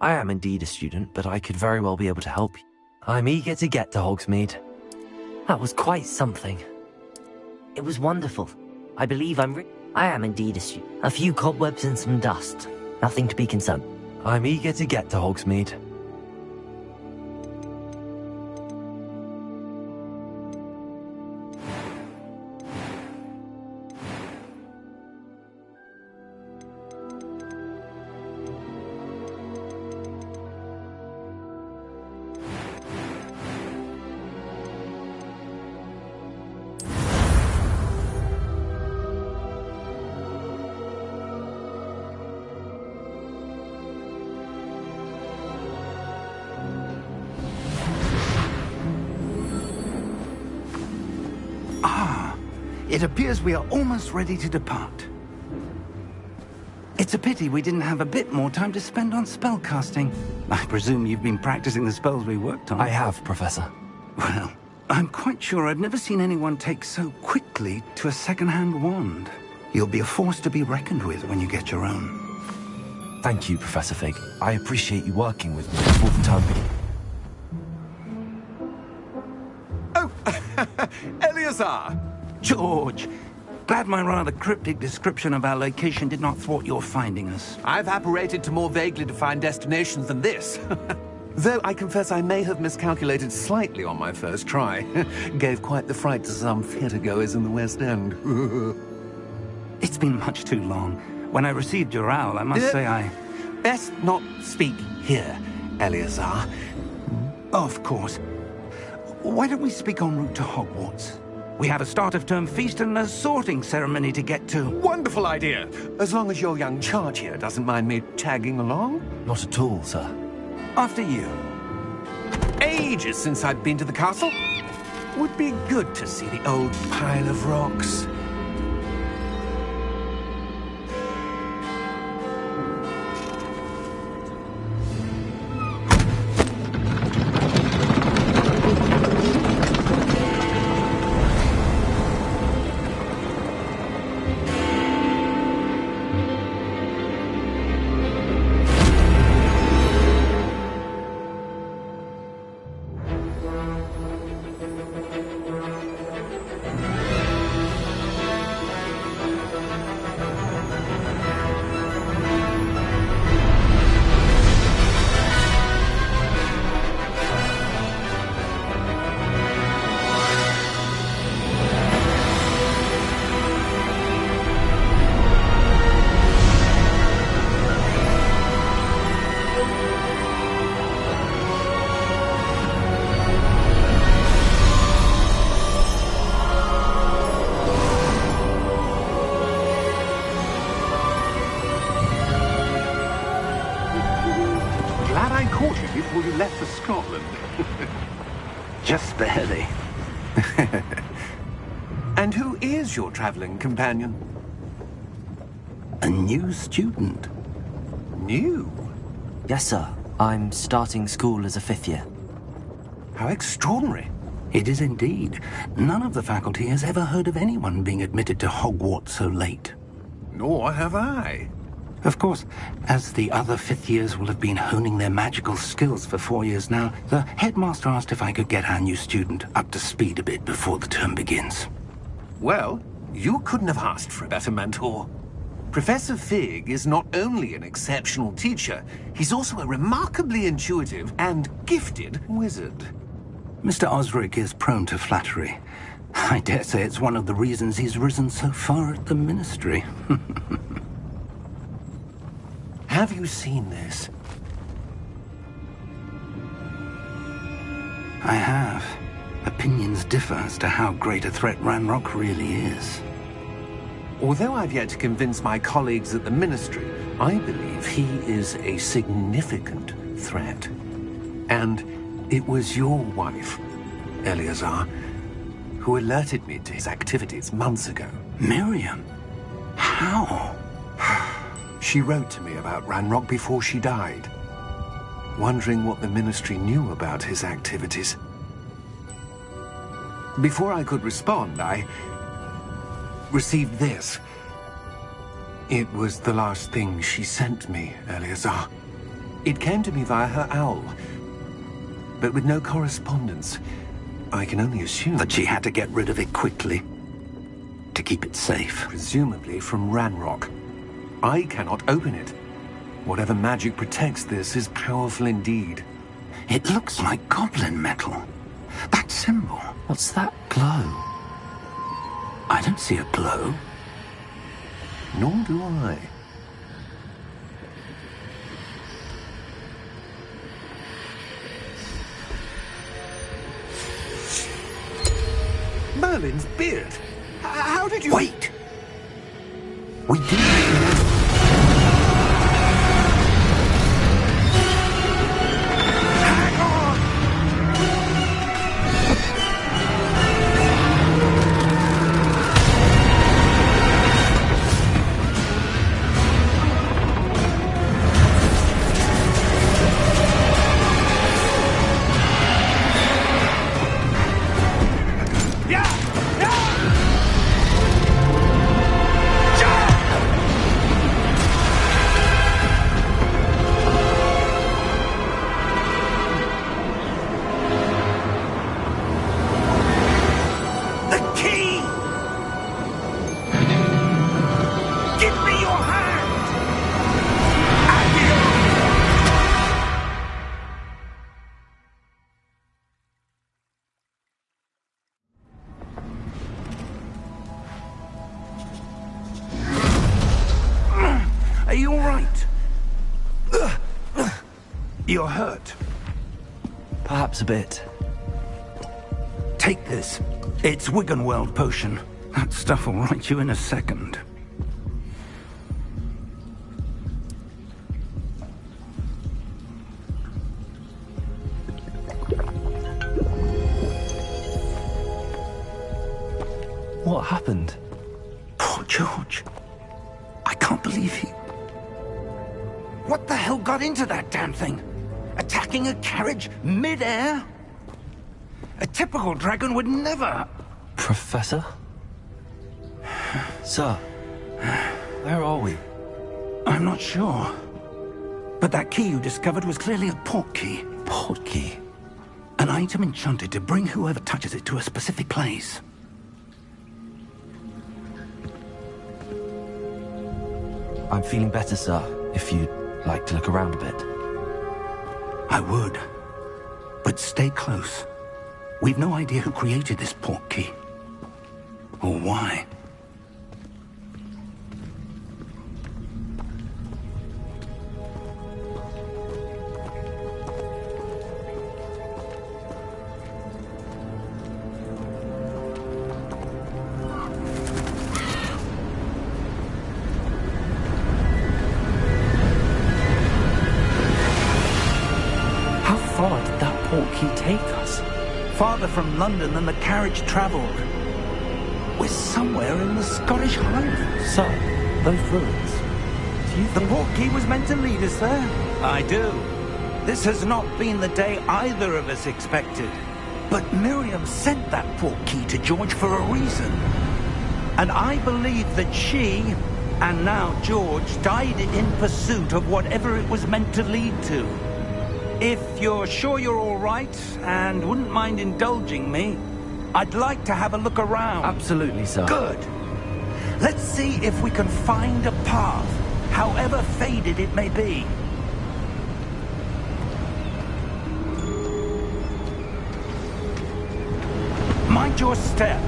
I am indeed a student, but I could very well be able to help you. I'm eager to get to Hogsmeade. That was quite something. It was wonderful. I believe I am indeed a student. A few cobwebs and some dust. Nothing to be concerned. I'm eager to get to Hogsmeade. It appears we are almost ready to depart. It's a pity we didn't have a bit more time to spend on spellcasting. I presume you've been practicing the spells we worked on. I have, Professor. Well, I'm quite sure I've never seen anyone take so quickly to a second-hand wand. You'll be a force to be reckoned with when you get your own. Thank you, Professor Fig. I appreciate you working with me before the time begins. Oh, Eleazar! George, glad my rather cryptic description of our location did not thwart your finding us. I've apparated to more vaguely defined destinations than this. Though I confess I may have miscalculated slightly on my first try. Gave quite the fright to some theatre-goers in the West End. It's been much too long. When I received your owl, I must say I... Best not speak here, Eleazar. Of course. Why don't we speak en route to Hogwarts? We have a start-of-term feast and a sorting ceremony to get to. Wonderful idea! As long as your young charge here doesn't mind me tagging along. Not at all, sir. After you. Ages since I'd been to the castle. Would be good to see the old pile of rocks. Before you left for Scotland. Just barely. And who is your traveling companion? A new student. New? Yes, sir. I'm starting school as a 5th year. How extraordinary. It is indeed. None of the faculty has ever heard of anyone being admitted to Hogwarts so late. Nor have I. Of course, as the other 5th years will have been honing their magical skills for 4 years now, the headmaster asked if I could get our new student up to speed a bit before the term begins. Well, you couldn't have asked for a better mentor. Professor Fig is not only an exceptional teacher, he's also a remarkably intuitive and gifted wizard. Mr. Osric is prone to flattery. I dare say it's one of the reasons he's risen so far at the Ministry. Have you seen this? I have. Opinions differ as to how great a threat Ranrock really is. Although I've yet to convince my colleagues at the Ministry, I believe he is a significant threat. And it was your wife, Eleazar, who alerted me to his activities months ago. Miriam? How? She wrote to me about Ranrock before she died, wondering what the Ministry knew about his activities. Before I could respond, I received this. It was the last thing she sent me, Eleazar. It came to me via her owl, but with no correspondence. I can only assume That she had to get rid of it quickly to keep it safe. presumably from Ranrock. I cannot open it. Whatever magic protects this is powerful indeed. It looks like goblin metal. That symbol. What's that glow? I don't see a glow. Nor do I. Merlin's beard! How did you... Wait! We didn't... Are you all right? You're hurt. Perhaps a bit. Take this. It's Wiggenweld potion. That stuff will right you in a second. What happened? Poor George. I can't believe he... What the hell got into that damn thing? Attacking a carriage mid-air? A typical dragon would never... Professor? Sir, where are we? I'm not sure. But that key you discovered was clearly a port key. Port key? An item enchanted to bring whoever touches it to a specific place. I'm feeling better, sir, if you'd like to look around a bit. I would. But stay close. We've no idea who created this port key. Or why. How far did that port key take us? Farther from London than the carriage travelled. We're somewhere in the Scottish Highlands. Sir, those ruins. Do you The think... port key was meant to lead us there? I do. This has not been the day either of us expected. But Miriam sent that port key to George for a reason. And I believe that she, and now George, died in pursuit of whatever it was meant to lead to. If you're sure you're all right, and wouldn't mind indulging me, I'd like to have a look around. Absolutely, sir. Good. Let's see if we can find a path, however faded it may be. Mind your step.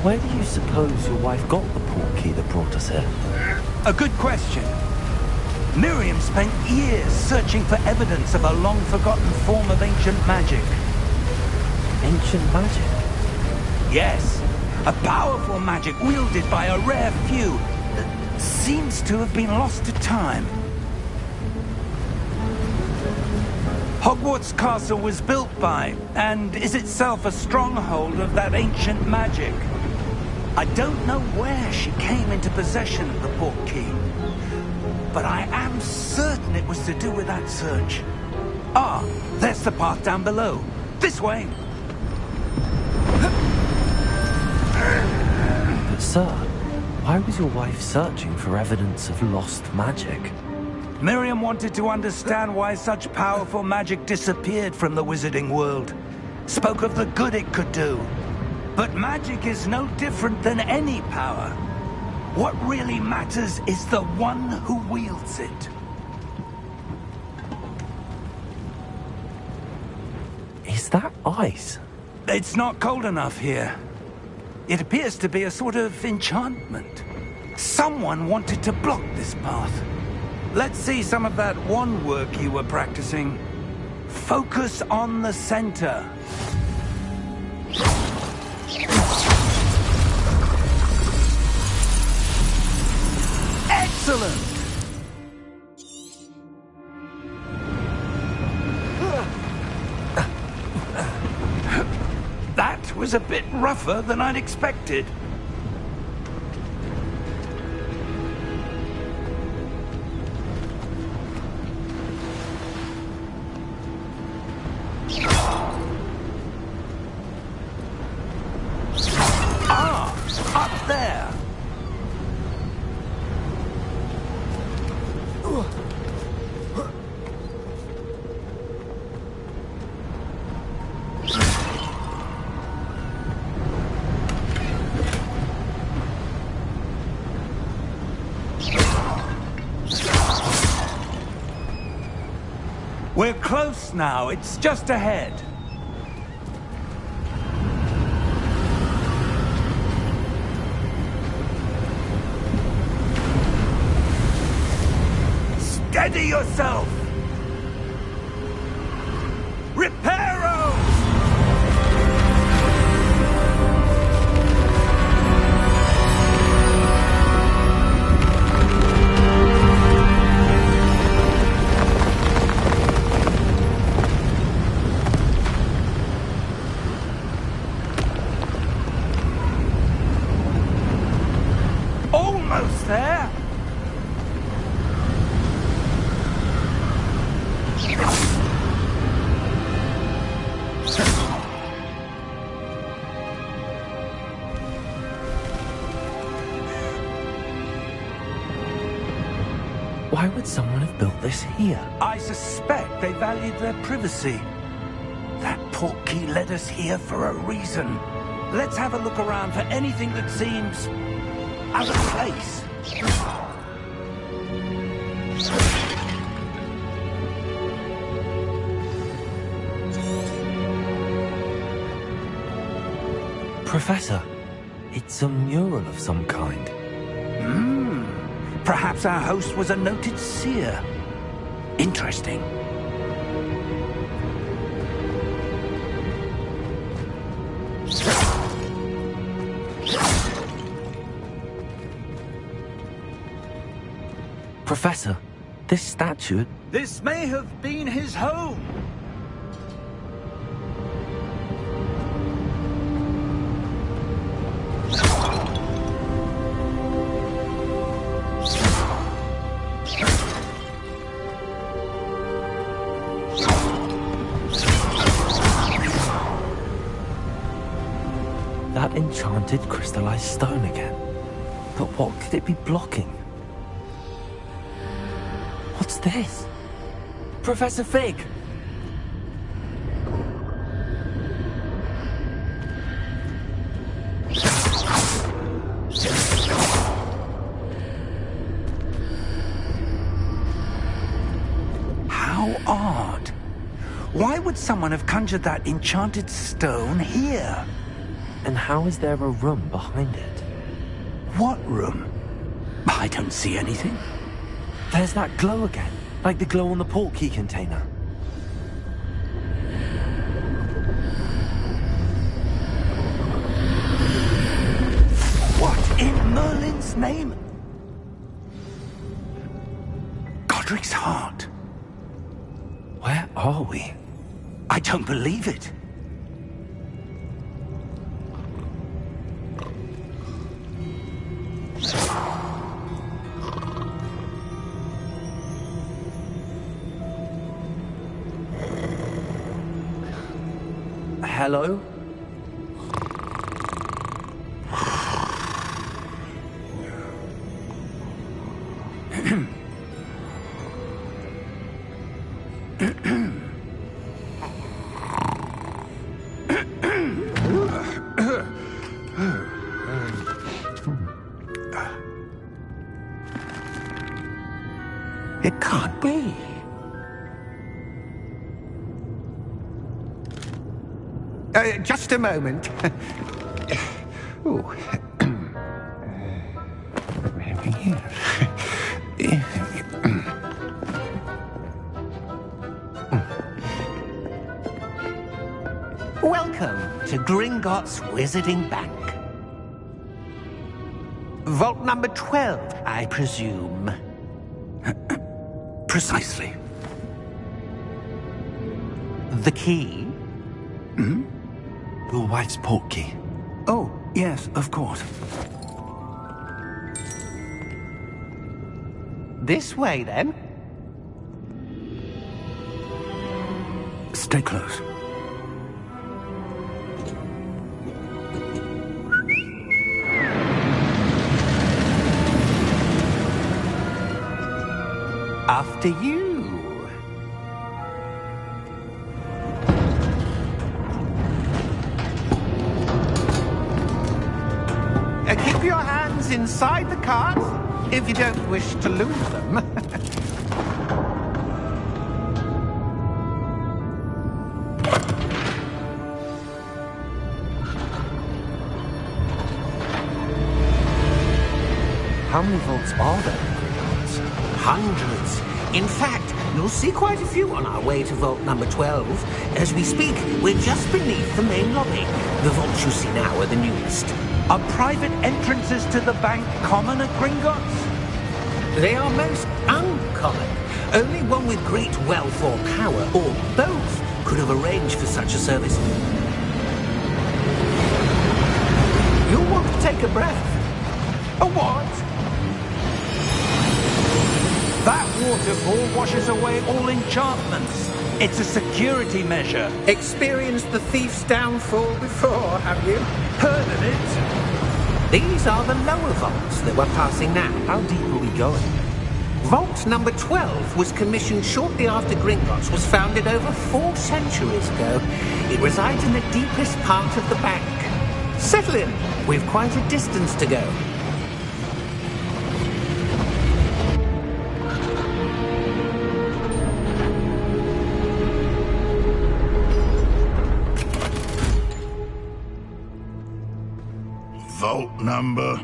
Where do you suppose your wife got the port key that brought us here? A good question. Miriam spent years searching for evidence of a long-forgotten form of ancient magic. Ancient magic? Yes, a powerful magic wielded by a rare few that seems to have been lost to time. Hogwarts Castle was built by, and is itself a stronghold of that ancient magic. I don't know where she came into possession of the port key, but I am certain it was to do with that search. Ah, there's the path down below. This way. But sir, why was your wife searching for evidence of lost magic? Miriam wanted to understand why such powerful magic disappeared from the wizarding world. Spoke of the good it could do. But magic is no different than any power. What really matters is the one who wields it. Is that ice? It's not cold enough here. It appears to be a sort of enchantment. Someone wanted to block this path. Let's see some of that wand work you were practicing. Focus on the center. Excellent! That was a bit rougher than I'd expected. Up there! We're close now. It's just ahead. Steady yourself! Reparo! Almost there! Why would someone have built this here? I suspect they valued their privacy. That portkey led us here for a reason. Let's have a look around for anything that seems out of place. Professor, it's a mural of some kind. Perhaps our host was a noted seer. Interesting. Professor, this statue... This may have been his home. That enchanted crystallized stone again. But what could it be blocking? What's this? Professor Fig! How odd. Why would someone have conjured that enchanted stone here? And how is there a room behind it? What room? I don't see anything. There's that glow again, like the glow on the portkey container. What in Merlin's name? Godric's heart. Where are we? I don't believe it. Hello? It can't be. Just a moment. Oh. Welcome to Gringotts Wizarding Bank. Vault number 12, I presume. Precisely. The key? Hmm? Your wife's portkey. Oh, yes, of course. This way, then. Stay close. After you. Keep your hands inside the cart if you don't wish to lose them. How many vaults are there? Hundreds. In fact, you'll see quite a few on our way to vault number 12. As we speak, we're just beneath the main lobby. The vaults you see now are the newest. Are private entrances to the bank common at Gringotts? They are most uncommon. Only one with great wealth or power, or both, could have arranged for such a service. You'll want to take a breath. A what? That waterfall washes away all enchantments. It's a security measure. Experienced the thief's downfall before, have you? Heard of it? These are the lower vaults that we're passing now. How deep are we going? Vault number 12 was commissioned shortly after Gringotts was founded over 4 centuries ago. It resides in the deepest part of the bank. Settle in. We've quite a distance to go. Vault number?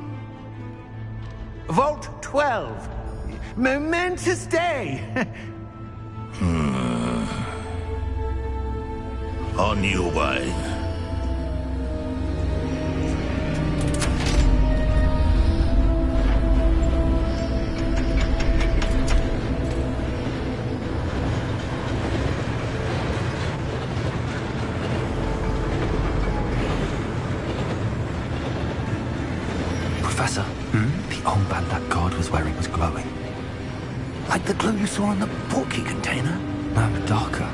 Vault 12. Momentous day. On your way. Professor, the armband that guard was wearing was glowing. Like the glow you saw in the portkey container? No, darker.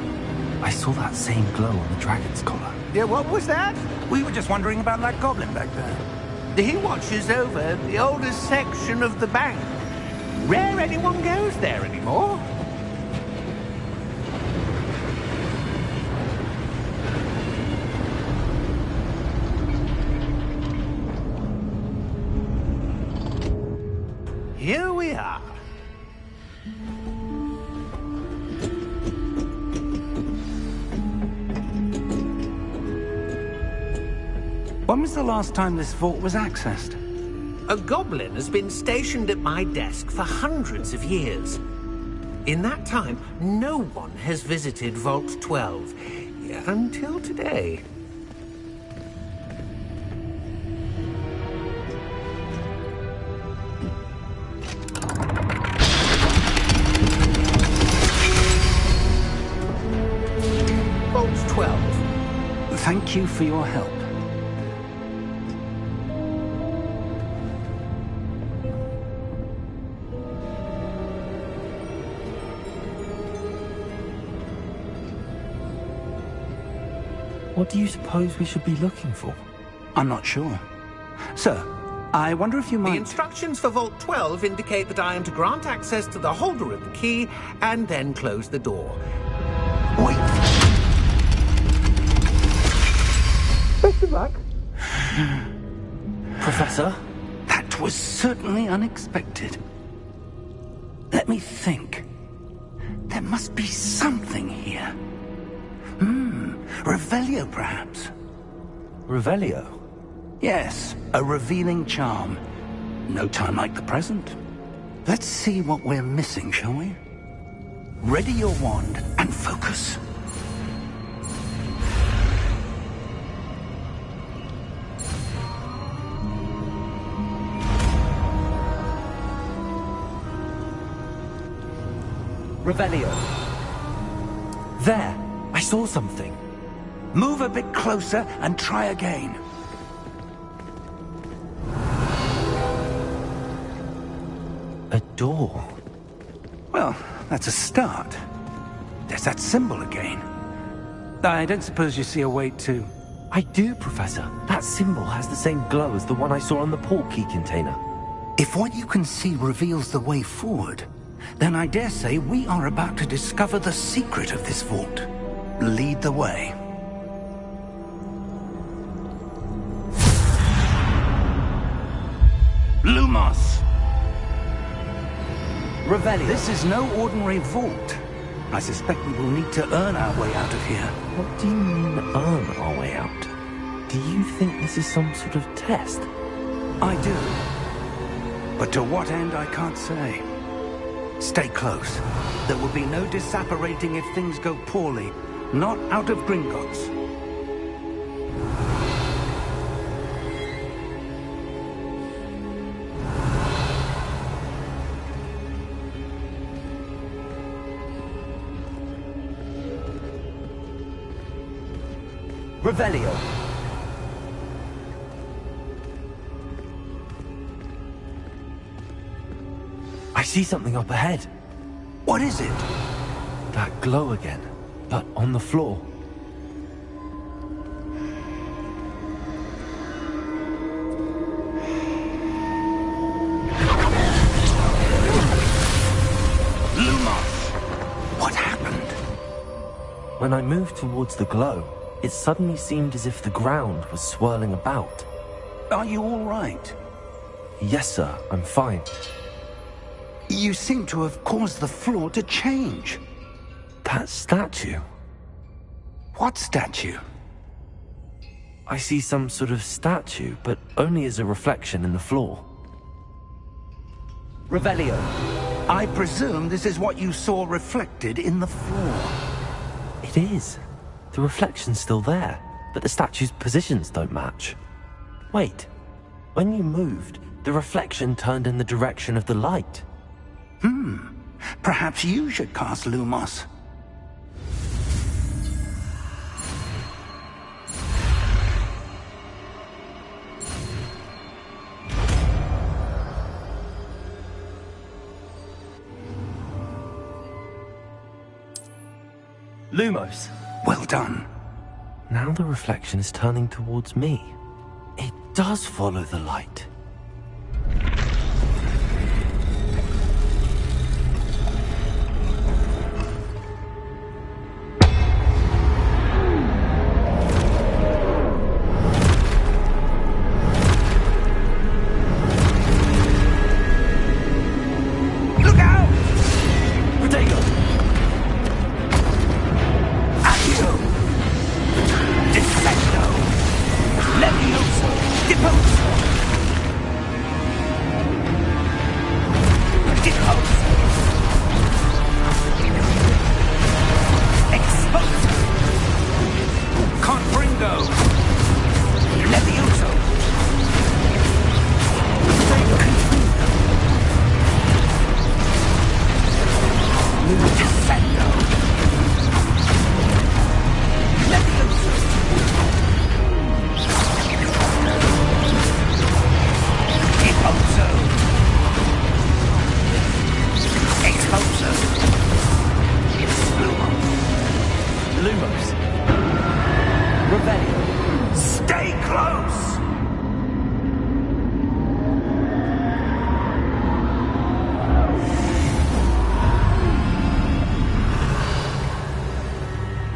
I saw that same glow on the dragon's collar. Yeah, what was that? We were just wondering about that goblin back there. He watches over the oldest section of the bank. Rare anyone goes there anymore. Here we are. When was the last time this vault was accessed? A goblin has been stationed at my desk for hundreds of years. In that time, no one has visited Vault 12 until today. Vault 12. Thank you for your help. What do you suppose we should be looking for? I'm not sure. Sir, I wonder if you might... The instructions for Vault 12 indicate that I am to grant access to the holder of the key and then close the door. Wait! Best of luck. Professor? That was certainly unexpected. Let me think. There must be something here. Revelio, perhaps? Revelio? Yes, a revealing charm. No time like the present. Let's see what we're missing, shall we? Ready your wand and focus. Revelio. There! I saw something. Move a bit closer and try again. A door. Well, that's a start. There's that symbol again. I don't suppose you see a way to... I do, Professor. That symbol has the same glow as the one I saw on the portkey container. If what you can see reveals the way forward, then I dare say we are about to discover the secret of this vault. Lead the way. Lumos! Revelio. This is no ordinary vault. I suspect we will need to earn our way out of here. What do you mean, earn our way out? Do you think this is some sort of test? I do. But to what end, I can't say. Stay close. There will be no disapparating if things go poorly. Not out of Gringotts. Revelio. I see something up ahead. What is it? That glow again, but on the floor. Lumos! What happened? When I moved towards the glow, it suddenly seemed as if the ground was swirling about. Are you all right? Yes, sir, I'm fine. You seem to have caused the floor to change. That statue? What statue? I see some sort of statue, but only as a reflection in the floor. Revelio. I presume this is what you saw reflected in the floor. It is. The reflection's still there, but the statue's positions don't match. Wait. When you moved, the reflection turned in the direction of the light. Perhaps you should cast Lumos. Lumos! Well done. Now the reflection is turning towards me. It does follow the light.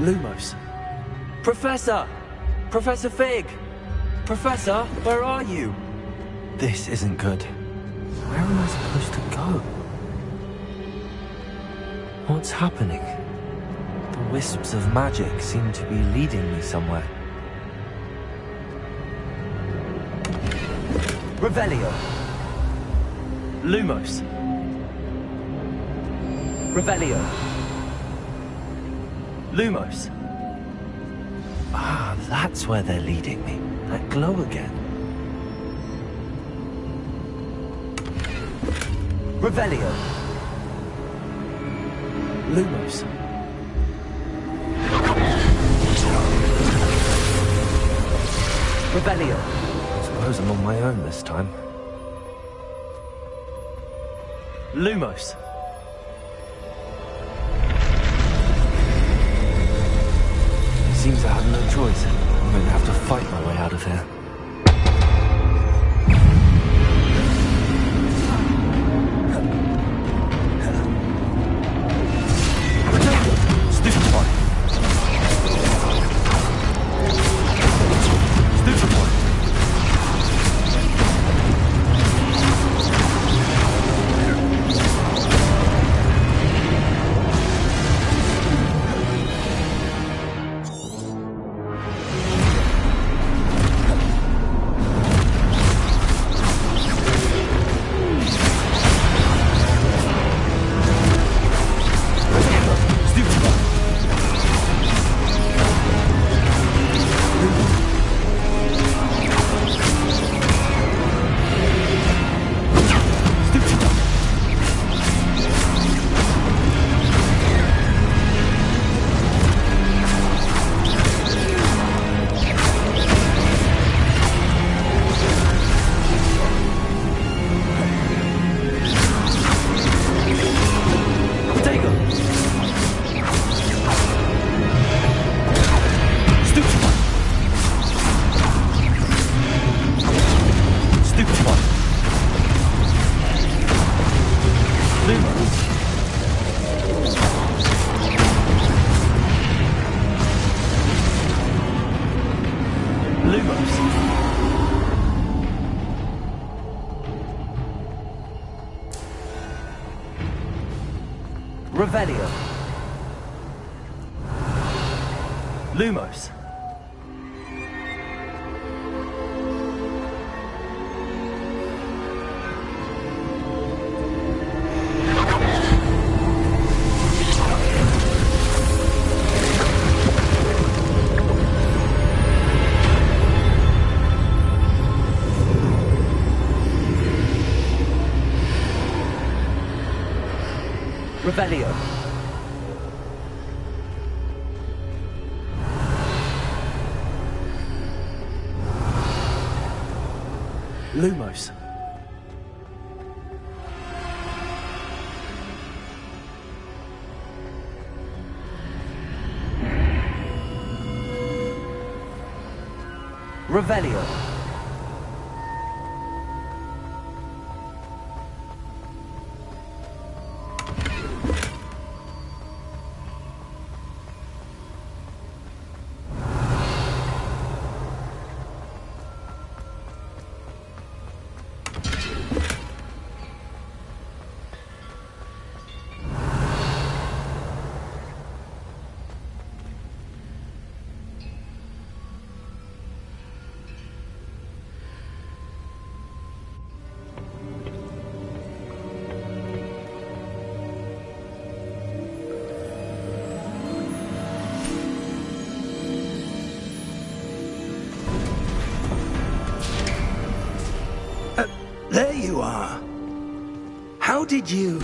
Lumos. Professor! Professor Fig! Professor, where are you? This isn't good. Where am I supposed to go? What's happening? The wisps of magic seem to be leading me somewhere. Revelio. Lumos. Revelio. Lumos. Ah, that's where they're leading me. That glow again. Revelio. Lumos. Revelio. I suppose I'm on my own this time. Lumos. It seems I have no choice. I'm going to have to fight my way out of here. Revelio. Lumos. Revelio. Lumos. Revelio. There you are. How did you...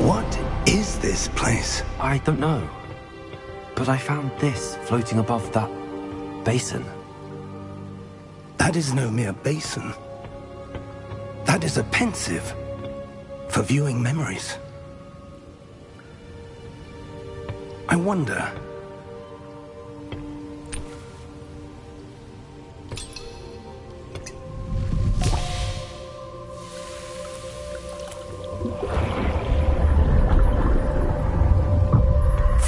What is this place? I don't know. But I found this floating above that basin. That is no mere basin. That is a pensive for viewing memories. I wonder...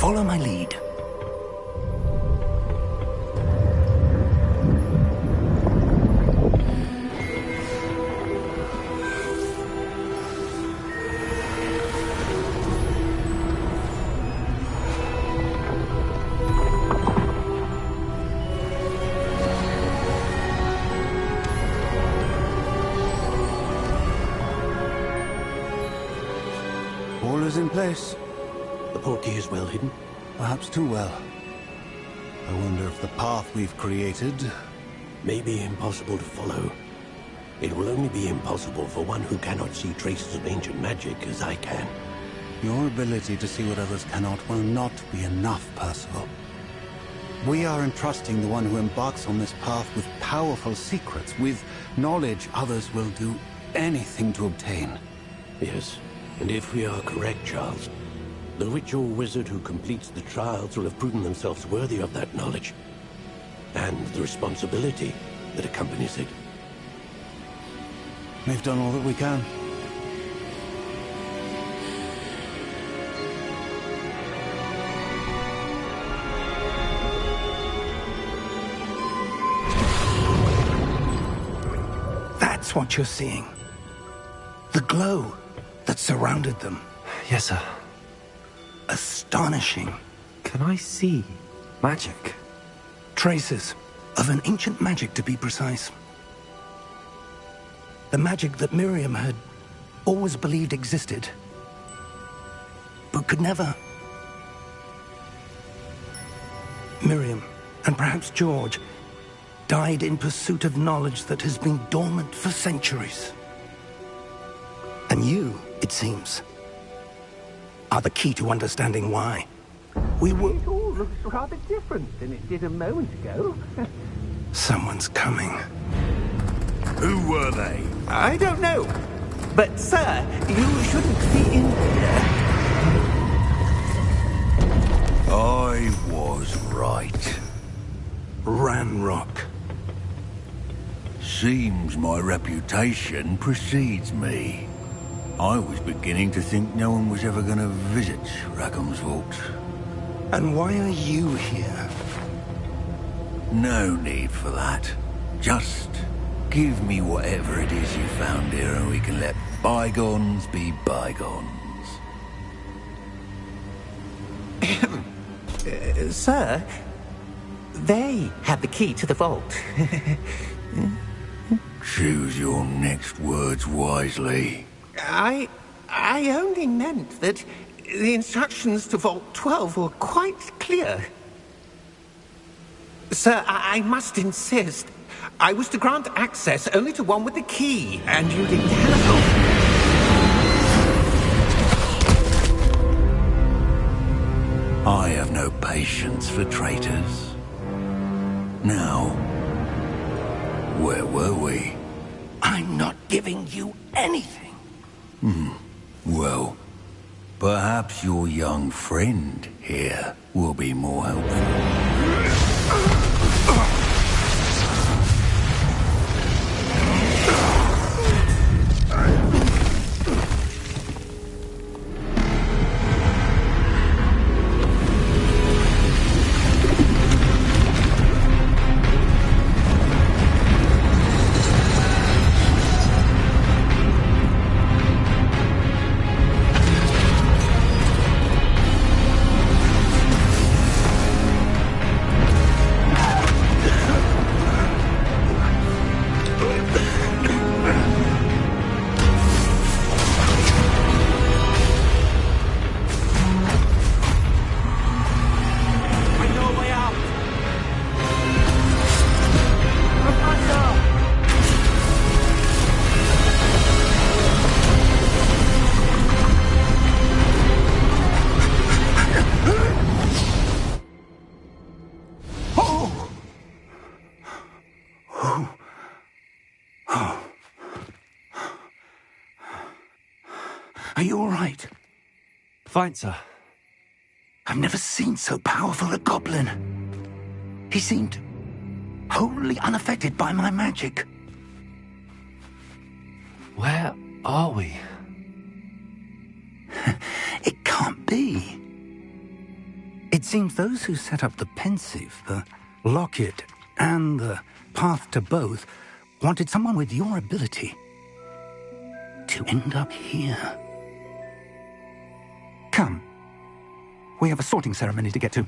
Follow my lead. All is in place. The portkey is well hidden? Perhaps too well. I wonder if the path we've created... may be impossible to follow. It will only be impossible for one who cannot see traces of ancient magic as I can. Your ability to see what others cannot will not be enough, Percival. We are entrusting the one who embarks on this path with powerful secrets, with knowledge others will do anything to obtain. Yes, and if we are correct, Charles, the witch or wizard who completes the trials will have proven themselves worthy of that knowledge, and the responsibility that accompanies it. We've done all that we can. That's what you're seeing. The glow that surrounded them. Yes, sir. Astonishing. Can I see magic? Traces of an ancient magic, to be precise. The magic that Miriam had always believed existed, but could never. Miriam, and perhaps George, died in pursuit of knowledge that has been dormant for centuries. And you, it seems, are the key to understanding why. We were... It all looks rather different than it did a moment ago. Someone's coming. Who were they? I don't know. But, sir, you shouldn't be in here. I was right. Ranrock. Seems my reputation precedes me. I was beginning to think no one was ever going to visit Rackham's vault. And why are you here? No need for that. Just give me whatever it is you found here and we can let bygones be bygones. Sir, they have the key to the vault. Choose your next words wisely. I only meant that the instructions to Vault 12 were quite clear. Sir, I must insist. I was to grant access only to one with the key, and you didn't telephone. I have no patience for traitors. Now, where were we? I'm not giving you anything. Well, perhaps your young friend here will be more helpful. Are you all right? Fine, sir. I've never seen so powerful a goblin. He seemed wholly unaffected by my magic. Where are we? It can't be. It seems those who set up the pensive, the locket, and the path to both wanted someone with your ability to end up here. Come. We have a sorting ceremony to get to.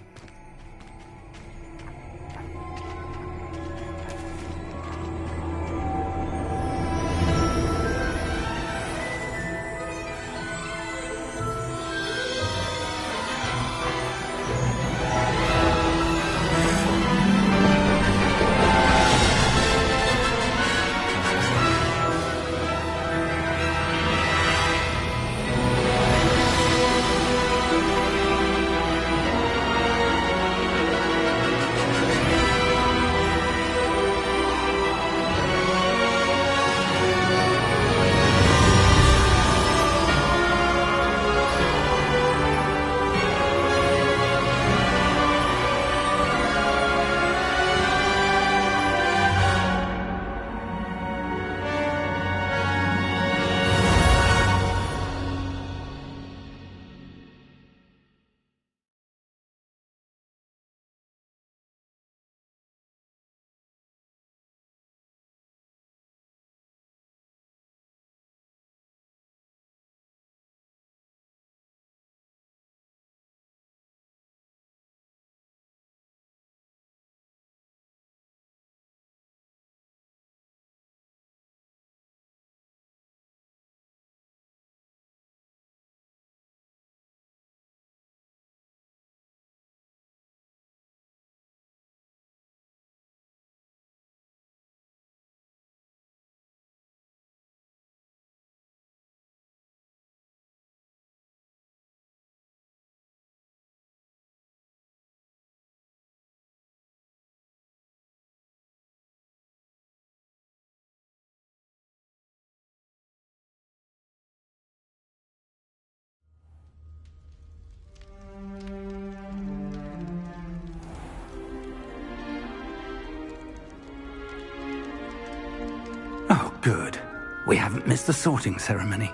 Good. We haven't missed the sorting ceremony.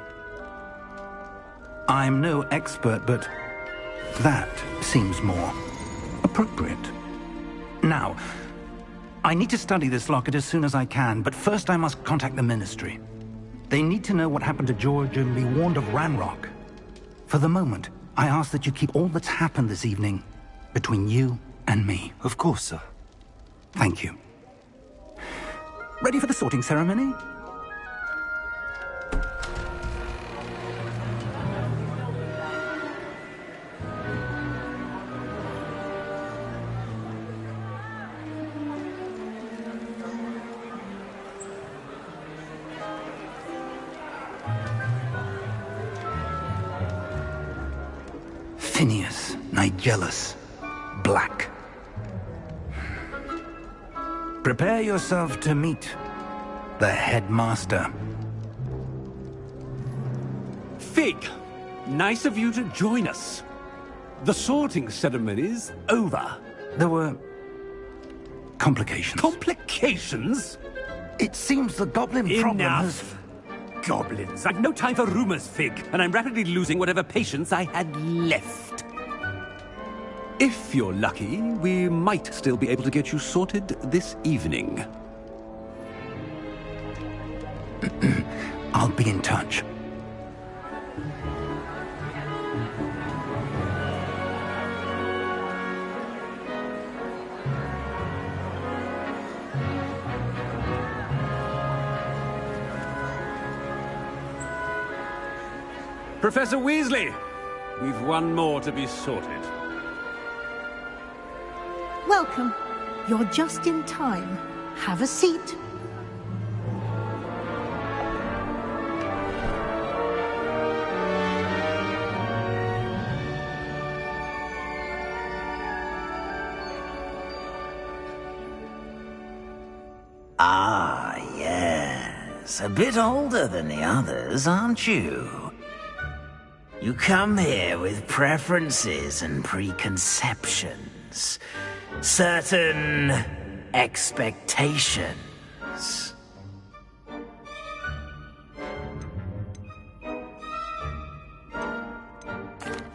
I'm no expert, but that seems more appropriate. Now, I need to study this locket as soon as I can, but first I must contact the Ministry. They need to know what happened to George and be warned of Ranrock. For the moment, I ask that you keep all that's happened this evening between you and me. Of course, sir. Thank you. Ready for the sorting ceremony? Phineas, Nigellus, Black. Prepare yourself to meet the headmaster. Fig, nice of you to join us. The sorting ceremony's over. There were complications. Complications? It seems the goblin problem has... Enough! Goblins. I've no time for rumors, Fig, and I'm rapidly losing whatever patience I had left. If you're lucky, we might still be able to get you sorted this evening. I'll be in touch. Professor Weasley, we've one more to be sorted. Welcome. You're just in time. Have a seat. Ah, yes. A bit older than the others, aren't you? You come here with preferences and preconceptions. Certain expectations.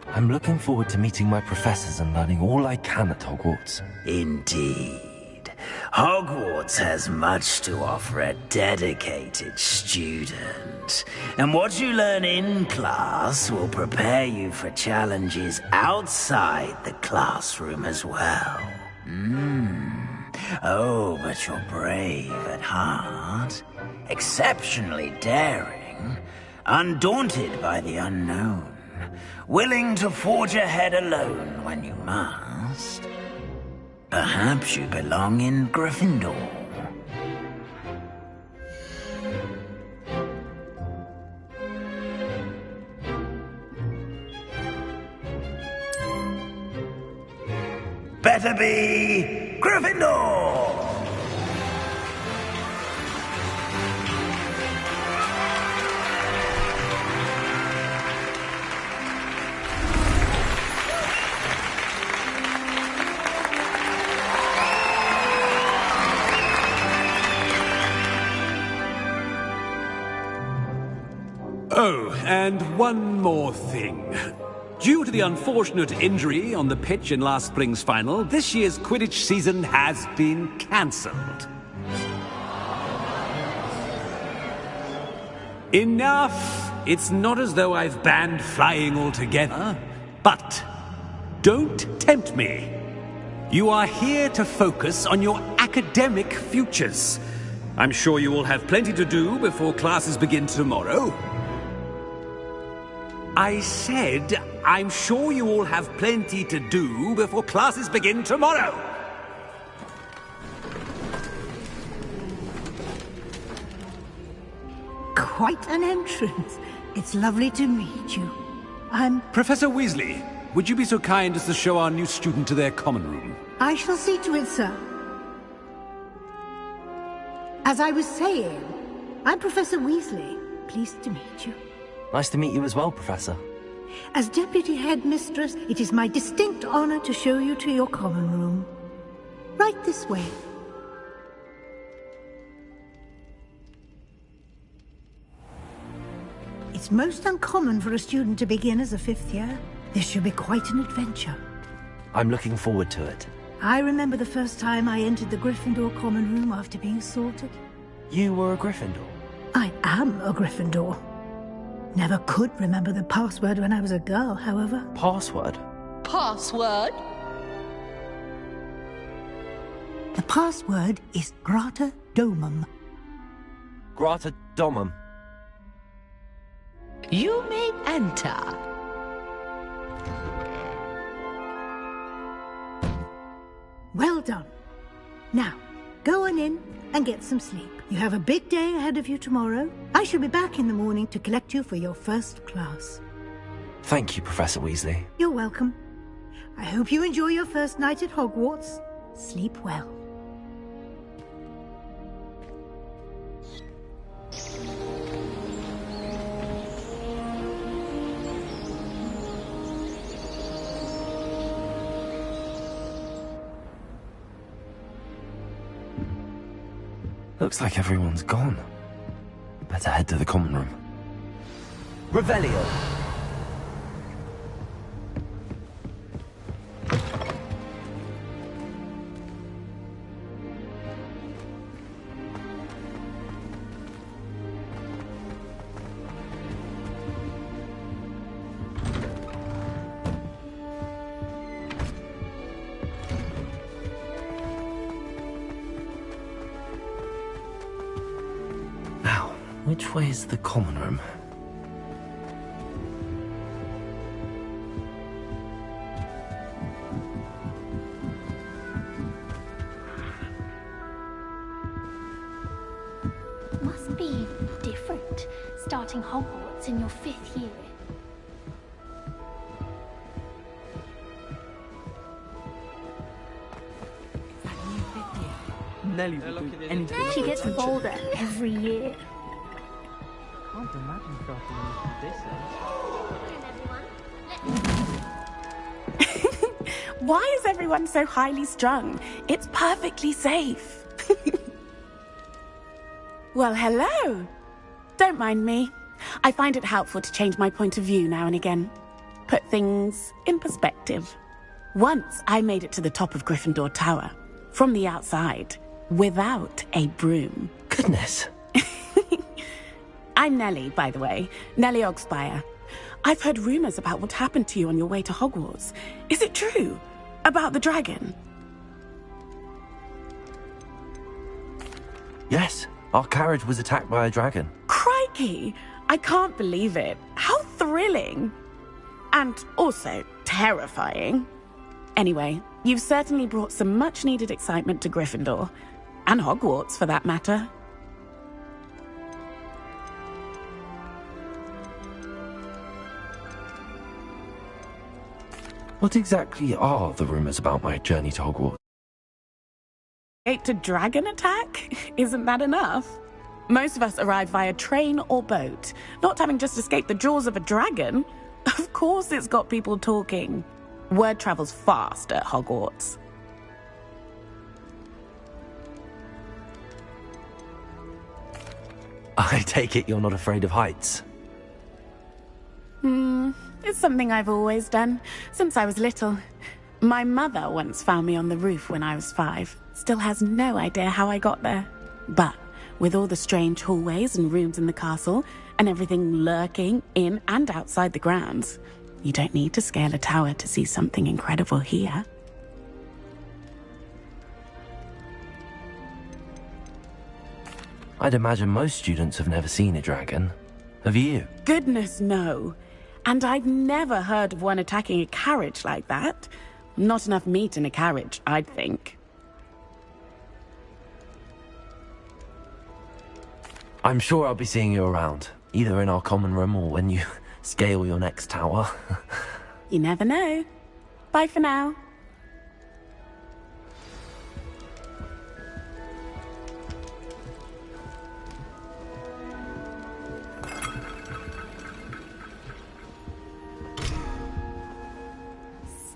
I'm looking forward to meeting my professors and learning all I can at Hogwarts. Indeed. Hogwarts has much to offer a dedicated student. And what you learn in class will prepare you for challenges outside the classroom as well. Oh, but you're brave at heart, exceptionally daring, undaunted by the unknown, willing to forge ahead alone when you must. Perhaps you belong in Gryffindor. Better be Gryffindor! Oh, and one more thing. Due to the unfortunate injury on the pitch in last spring's final, this year's Quidditch season has been cancelled. Enough! It's not as though I've banned flying altogether, but don't tempt me. You are here to focus on your academic futures. I'm sure you will have plenty to do before classes begin tomorrow. I said, I'm sure you all have plenty to do before classes begin tomorrow. Quite an entrance. It's lovely to meet you. Professor Weasley, would you be so kind as to show our new student to their common room? I shall see to it, sir. As I was saying, I'm Professor Weasley. Pleased to meet you. Nice to meet you as well, Professor. As Deputy Headmistress, it is my distinct honor to show you to your common room. Right this way. It's most uncommon for a student to begin as a 5th year. This should be quite an adventure. I'm looking forward to it. I remember the first time I entered the Gryffindor common room after being sorted. You were a Gryffindor? I am a Gryffindor. Never could remember the password when I was a girl, however. Password? Password? The password is Grata Domum. Grata Domum. You may enter. Well done. Now, go on in and get some sleep. You have a big day ahead of you tomorrow. I shall be back in the morning to collect you for your first class. Thank you, Professor Weasley. You're welcome. I hope you enjoy your first night at Hogwarts. Sleep well. Looks like everyone's gone. Better head to the common room. Revelio! Which way is the common room? Must be different, starting Hogwarts in your 5th year. Nelly will do anything. She gets bolder every year. Can't imagine starting this age. Why is everyone so highly strung? It's perfectly safe. Well, hello. Don't mind me. I find it helpful to change my point of view now and again. Put things in perspective. Once I made it to the top of Gryffindor Tower, from the outside, without a broom. Goodness. I'm Nellie, by the way. Nellie Ogspire. I've heard rumors about what happened to you on your way to Hogwarts. Is it true? About the dragon? Yes, our carriage was attacked by a dragon. Crikey! I can't believe it. How thrilling! And also terrifying. Anyway, you've certainly brought some much-needed excitement to Gryffindor. And Hogwarts, for that matter. What exactly are the rumors about my journey to Hogwarts? To dragon attack? Isn't that enough? Most of us arrive via train or boat, not having just escaped the jaws of a dragon. Of course it's got people talking. Word travels fast at Hogwarts. I take it you're not afraid of heights? It's something I've always done, since I was little. My mother once found me on the roof when I was 5. Still has no idea how I got there. But with all the strange hallways and rooms in the castle, and everything lurking in and outside the grounds, you don't need to scale a tower to see something incredible here. I'd imagine most students have never seen a dragon. Have you? Goodness, no. And I've never heard of one attacking a carriage like that. Not enough meat in a carriage, I'd think. I'm sure I'll be seeing you around, either in our common room or when you scale your next tower. You never know. Bye for now.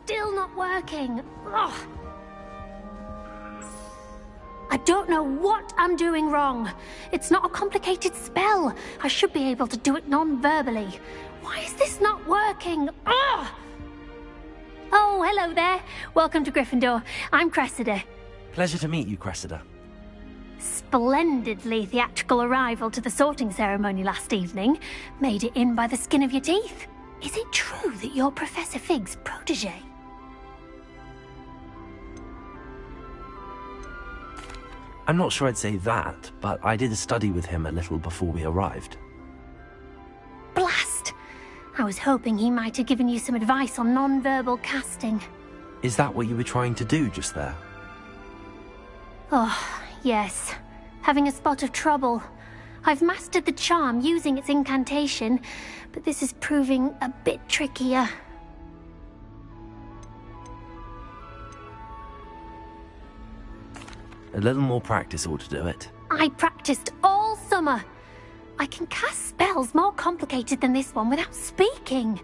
Still not working. Ugh. I don't know what I'm doing wrong. It's not a complicated spell. I should be able to do it non-verbally. Why is this not working? Ugh! Oh, hello there. Welcome to Gryffindor. I'm Cressida. Pleasure to meet you, Cressida. Splendidly theatrical arrival to the sorting ceremony last evening. Made it in by the skin of your teeth. Is it true that you're Professor Fig's protege? I'm not sure I'd say that, but I did study with him a little before we arrived. Blast! I was hoping he might have given you some advice on non-verbal casting. Is that what you were trying to do just there? Oh, yes. Having a spot of trouble. I've mastered the charm using its incantation, but this is proving a bit trickier. A little more practice ought to do it. I practiced all summer. I can cast spells more complicated than this one without speaking.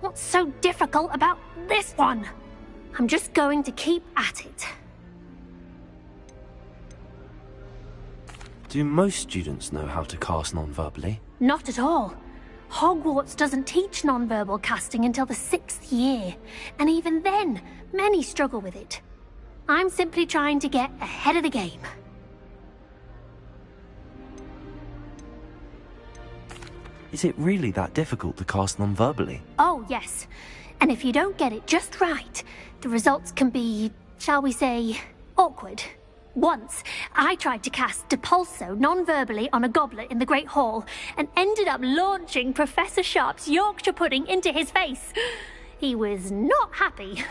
What's so difficult about this one? I'm just going to keep at it. Do most students know how to cast non-verbally? Not at all. Hogwarts doesn't teach non-verbal casting until the 6th year, and even then, many struggle with it. I'm simply trying to get ahead of the game. Is it really that difficult to cast non-verbally? Oh, yes. And if you don't get it just right, the results can be, shall we say, awkward. Once, I tried to cast Depulso non-verbally on a goblet in the Great Hall and ended up launching Professor Sharp's Yorkshire pudding into his face. He was not happy.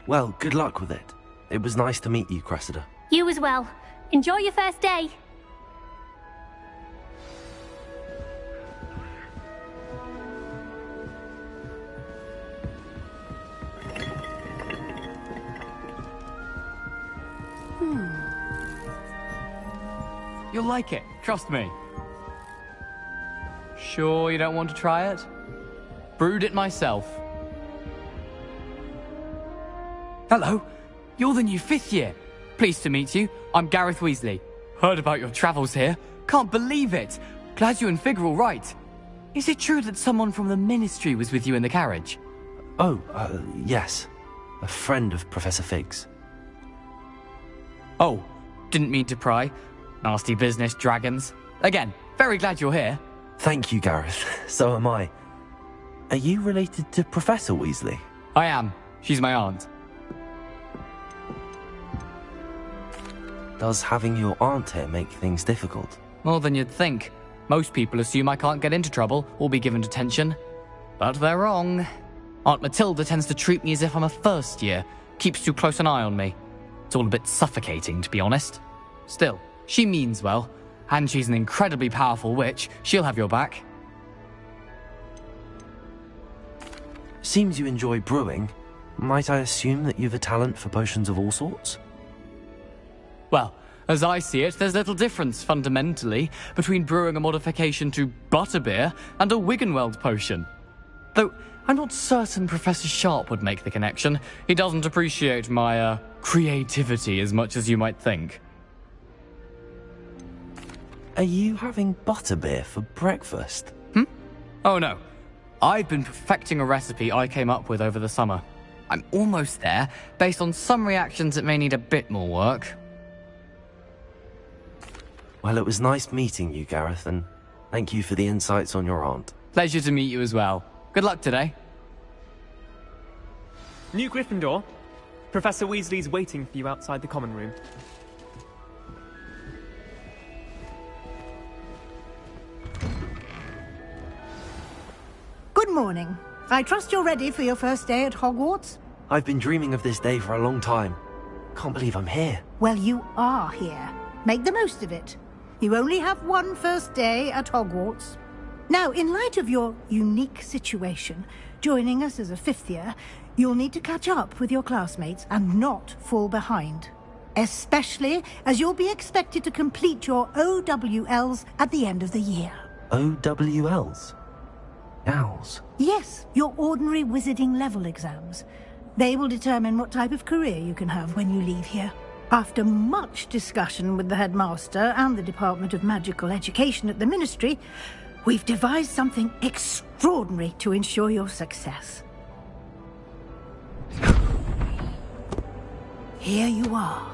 Well, good luck with it. It was nice to meet you, Cressida. You as well. Enjoy your first day. You'll like it, trust me. Sure you don't want to try it? Brewed it myself. Hello, you're the new 5th year. Pleased to meet you. I'm Gareth Weasley. Heard about your travels here. Can't believe it. Glad you and Fig are all right. Is it true that someone from the Ministry was with you in the carriage? Oh, yes. A friend of Professor Fig's. Oh, didn't mean to pry. Nasty business, dragons. Again, very glad you're here. Thank you, Gareth. So am I. Are you related to Professor Weasley? I am. She's my aunt. Does having your aunt here make things difficult? More than you'd think. Most people assume I can't get into trouble or be given detention. But they're wrong. Aunt Matilda tends to treat me as if I'm a first year. Keeps too close an eye on me. It's all a bit suffocating, to be honest. Still, she means well. And she's an incredibly powerful witch. She'll have your back. Seems you enjoy brewing. Might I assume that you've a talent for potions of all sorts? Well, as I see it, there's little difference, fundamentally, between brewing a modification to butterbeer and a Wiggenweld potion. Though, I'm not certain Professor Sharp would make the connection. He doesn't appreciate my, creativity as much as you might think. Are you having butterbeer for breakfast? Oh no. I've been perfecting a recipe I came up with over the summer. I'm almost there. Based on some reactions, it may need a bit more work. Well, it was nice meeting you, Gareth, and thank you for the insights on your aunt. Pleasure to meet you as well. Good luck today. New Gryffindor. Professor Weasley's waiting for you outside the common room. Good morning. I trust you're ready for your first day at Hogwarts? I've been dreaming of this day for a long time. Can't believe I'm here. Well, you are here. Make the most of it. You only have one first day at Hogwarts. Now, in light of your unique situation, joining us as a 5th year, you'll need to catch up with your classmates and not fall behind. Especially as you'll be expected to complete your OWLs at the end of the year. OWLs? Owls? Yes, your ordinary wizarding level exams. They will determine what type of career you can have when you leave here. After much discussion with the headmaster and the Department of Magical Education at the Ministry, we've devised something extraordinary to ensure your success. Here you are.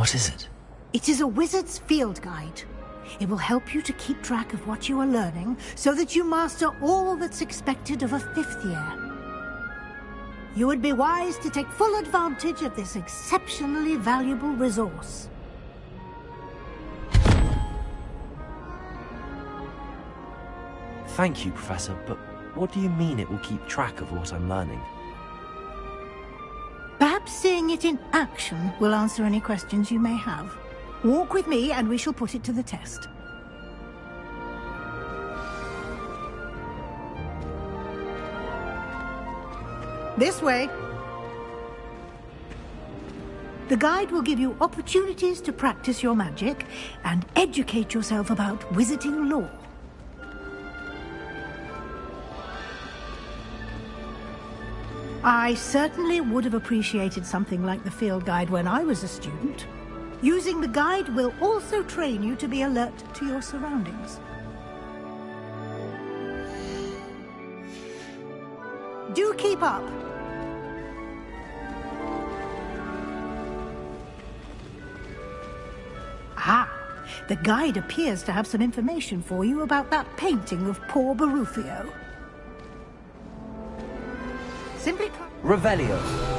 What is it? It is a wizard's field guide. It will help you to keep track of what you are learning so that you master all that's expected of a 5th year. You would be wise to take full advantage of this exceptionally valuable resource. Thank you, Professor, but what do you mean it will keep track of what I'm learning? Perhaps seeing it in action will answer any questions you may have. Walk with me and we shall put it to the test. This way. The guide will give you opportunities to practice your magic and educate yourself about wizarding lore. I certainly would have appreciated something like the field guide when I was a student. Using the guide will also train you to be alert to your surroundings. Do keep up. Ah, the guide appears to have some information for you about that painting of poor Barufio. Simply Revelio.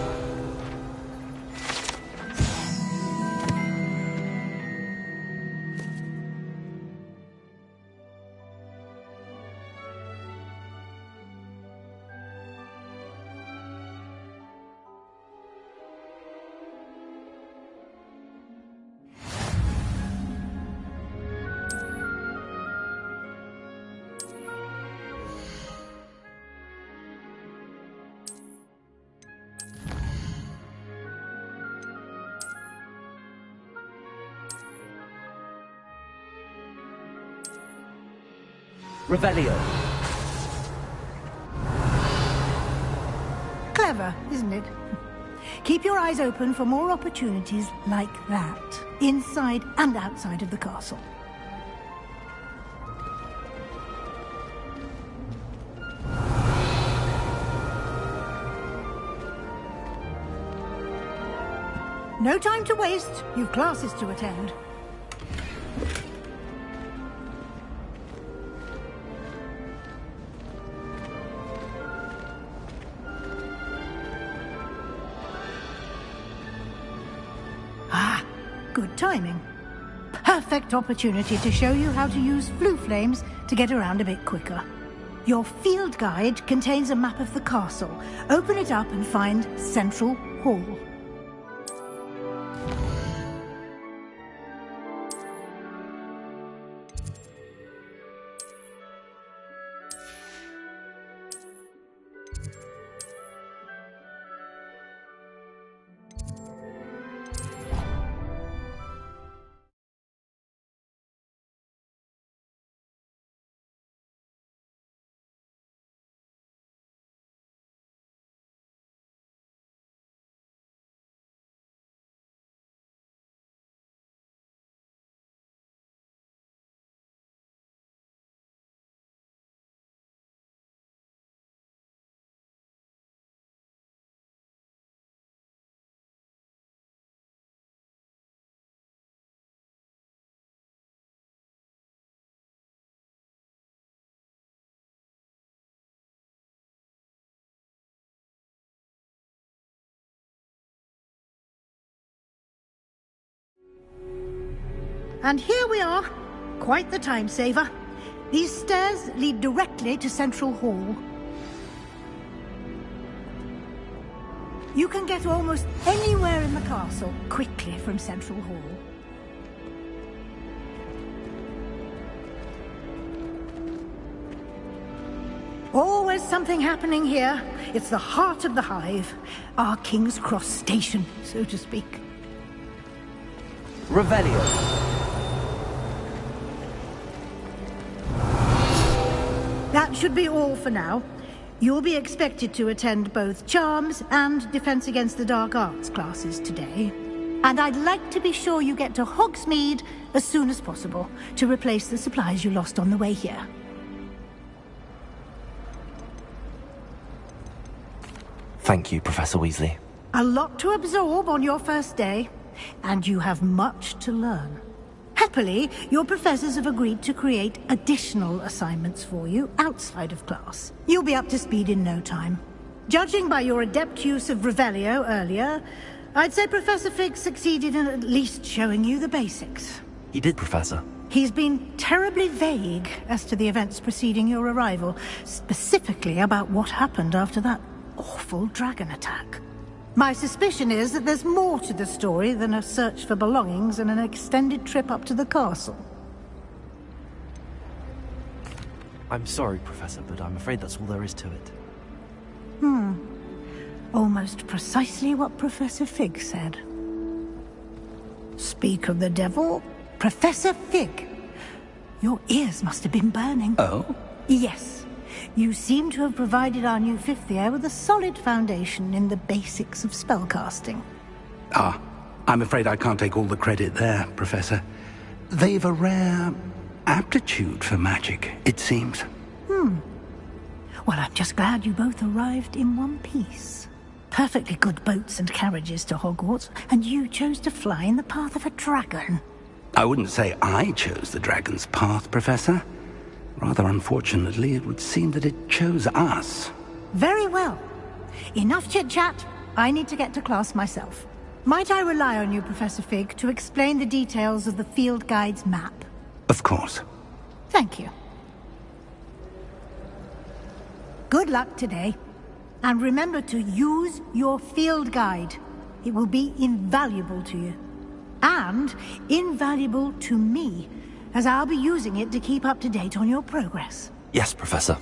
Revelio. Clever, isn't it? Keep your eyes open for more opportunities like that, inside and outside of the castle. No time to waste. You've classes to attend. Good timing. Perfect opportunity to show you how to use flue flames to get around a bit quicker. Your field guide contains a map of the castle. Open it up and find Central Hall. And here we are. Quite the time saver. These stairs lead directly to Central Hall. You can get almost anywhere in the castle quickly from Central Hall. Always something happening here. It's the heart of the hive. Our King's Cross station, so to speak. Revelio. That should be all for now. You'll be expected to attend both Charms and Defense Against the Dark Arts classes today. And I'd like to be sure you get to Hogsmeade as soon as possible to replace the supplies you lost on the way here. Thank you, Professor Weasley. A lot to absorb on your first day, and you have much to learn. Happily, your professors have agreed to create additional assignments for you outside of class. You'll be up to speed in no time. Judging by your adept use of Revelio earlier, I'd say Professor Fig succeeded in at least showing you the basics. He did, Professor. He's been terribly vague as to the events preceding your arrival, specifically about what happened after that awful dragon attack. My suspicion is that there's more to the story than a search for belongings and an extended trip up to the castle. I'm sorry, Professor, but I'm afraid that's all there is to it. Almost precisely what Professor Fig said. Speak of the devil, Professor Fig. Your ears must have been burning. Oh? Yes. You seem to have provided our new fifth year with a solid foundation in the basics of spellcasting. I'm afraid I can't take all the credit there, Professor. They've a rare aptitude for magic, it seems. Well, I'm just glad you both arrived in one piece. Perfectly good boats and carriages to Hogwarts, and you chose to fly in the path of a dragon. I wouldn't say I chose the dragon's path, Professor. Rather unfortunately, it would seem that it chose us. Very well. Enough chit-chat. I need to get to class myself. Might I rely on you, Professor Fig, to explain the details of the field guide's map? Of course. Thank you. Good luck today. And remember to use your field guide. It will be invaluable to you. And invaluable to me, as I'll be using it to keep up to date on your progress. Yes, Professor.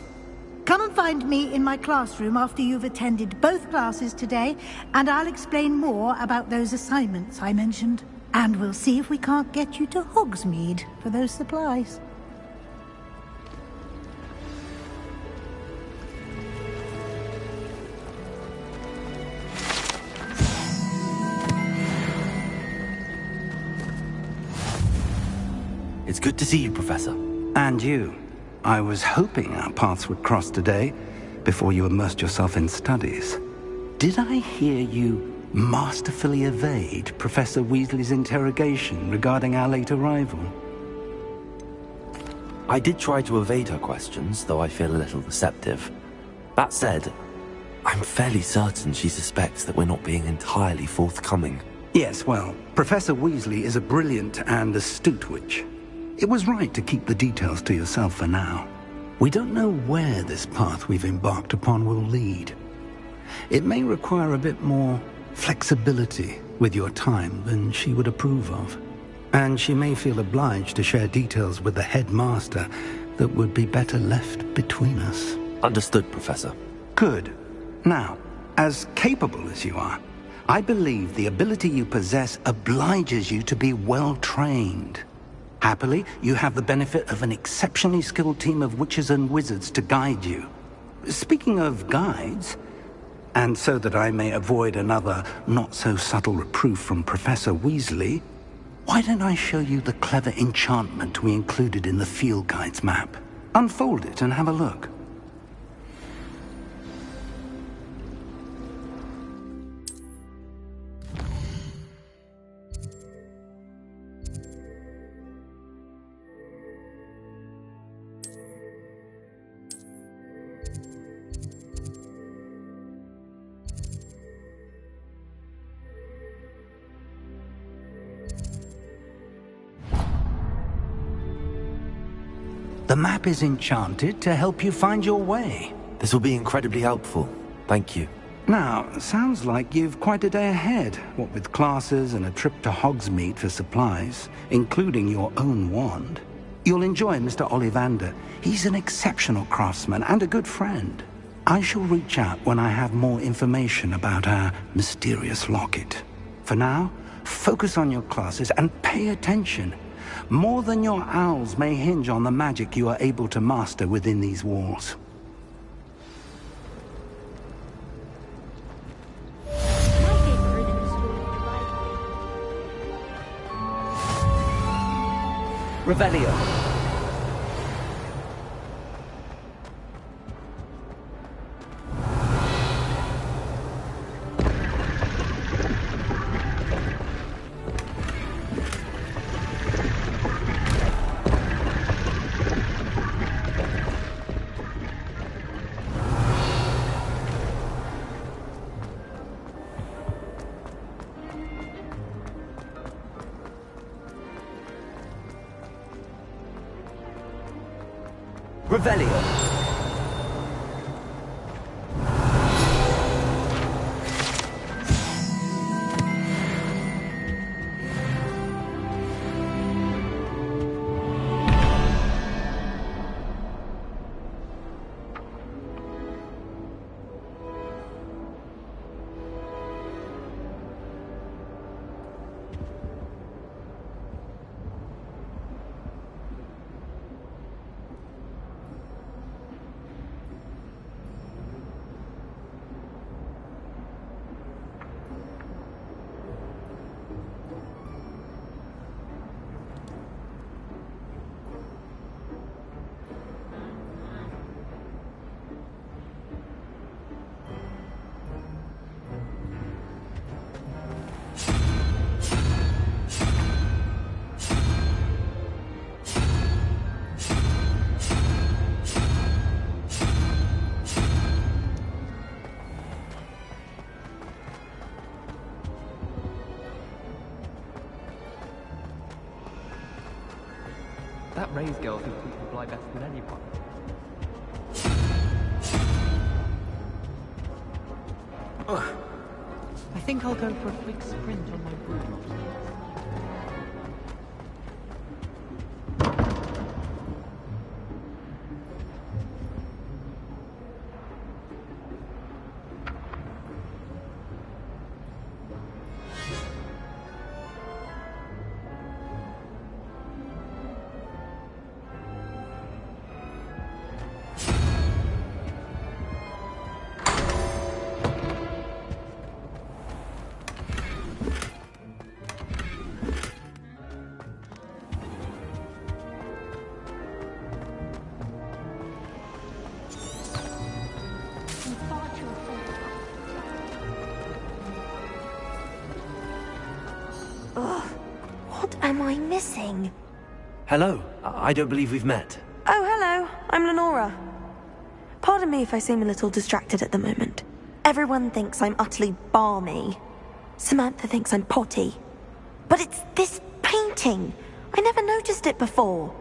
Come and find me in my classroom after you've attended both classes today, and I'll explain more about those assignments I mentioned. And we'll see if we can't get you to Hogsmeade for those supplies. It's good to see you, Professor. And you. I was hoping our paths would cross today, before you immersed yourself in studies. Did I hear you masterfully evade Professor Weasley's interrogation regarding our late arrival? I did try to evade her questions, though I feel a little receptive. That said, I'm fairly certain she suspects that we're not being entirely forthcoming. Yes, well, Professor Weasley is a brilliant and astute witch. It was right to keep the details to yourself for now. We don't know where this path we've embarked upon will lead. It may require a bit more flexibility with your time than she would approve of. And she may feel obliged to share details with the headmaster that would be better left between us. Understood, Professor. Good. Now, as capable as you are, I believe the ability you possess obliges you to be well trained. Happily, you have the benefit of an exceptionally skilled team of witches and wizards to guide you. Speaking of guides, and so that I may avoid another not-so-subtle reproof from Professor Weasley, why don't I show you the clever enchantment we included in the field guide's map? Unfold it and have a look. The map is enchanted to help you find your way. This will be incredibly helpful. Thank you. Now, sounds like you've quite a day ahead, what with classes and a trip to Hogsmeade for supplies, including your own wand. You'll enjoy Mr. Ollivander. He's an exceptional craftsman and a good friend. I shall reach out when I have more information about our mysterious locket. For now, focus on your classes and pay attention. More than your owls may hinge on the magic you are able to master within these walls. Revelio. Revelio. That Ray's girl thinks we can fly better than anyone. I think I'll go for a quick sprint on my broom. Am I missing? Hello. I don't believe we've met. Oh, hello. I'm Lenora. Pardon me if I seem a little distracted at the moment. Everyone thinks I'm utterly balmy. Samantha thinks I'm potty. But it's this painting. I never noticed it before.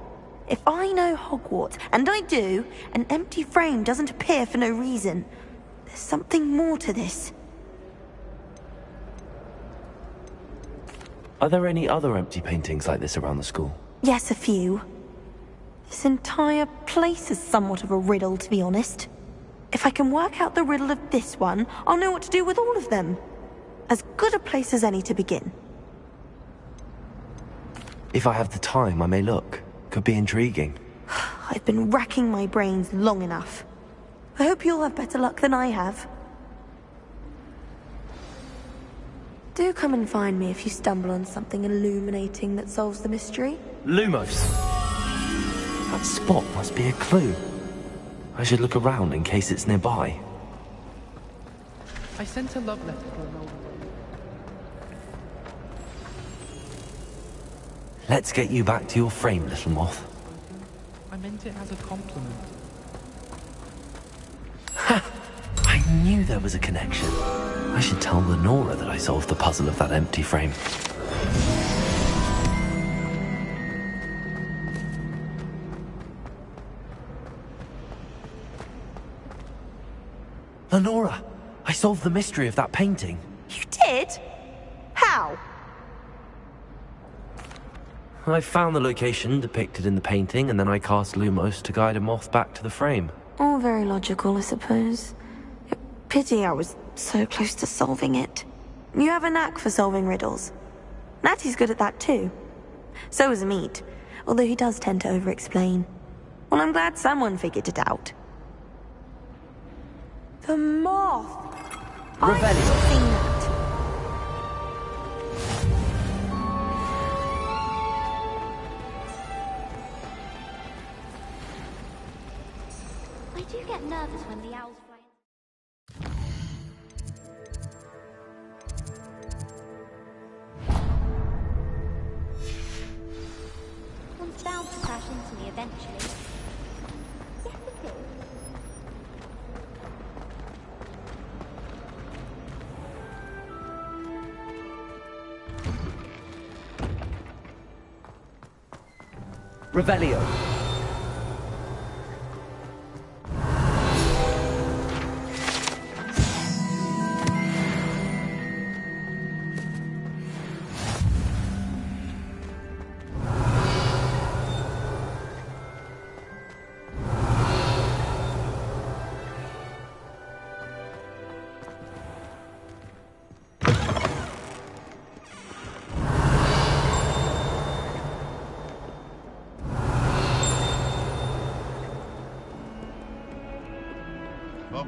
If I know Hogwarts, and I do, an empty frame doesn't appear for no reason. There's something more to this. Are there any other empty paintings like this around the school? Yes, a few. This entire place is somewhat of a riddle, to be honest. If I can work out the riddle of this one, I'll know what to do with all of them. As good a place as any to begin. If I have the time, I may look. Could be intriguing. I've been racking my brains long enough. I hope you'll have better luck than I have. Do come and find me if you stumble on something illuminating that solves the mystery. Lumos. That spot must be a clue. I should look around in case it's nearby. I sent a love letter for an old... Let's get you back to your frame, little moth. I meant it as a compliment. Ha! I knew there was a connection. I should tell Lenora that I solved the puzzle of that empty frame. Lenora, I solved the mystery of that painting. You did? How? I found the location depicted in the painting, and then I cast Lumos to guide a moth back to the frame. All very logical, I suppose. Pity I was so close to solving it. You have a knack for solving riddles. Natty's good at that too. So is Amit, although he does tend to over-explain. Well, I'm glad someone figured it out. The moth! I've seen that. I do get nervous when the owls fly. One's bound to crash into me eventually. Yes, it is. Revelio.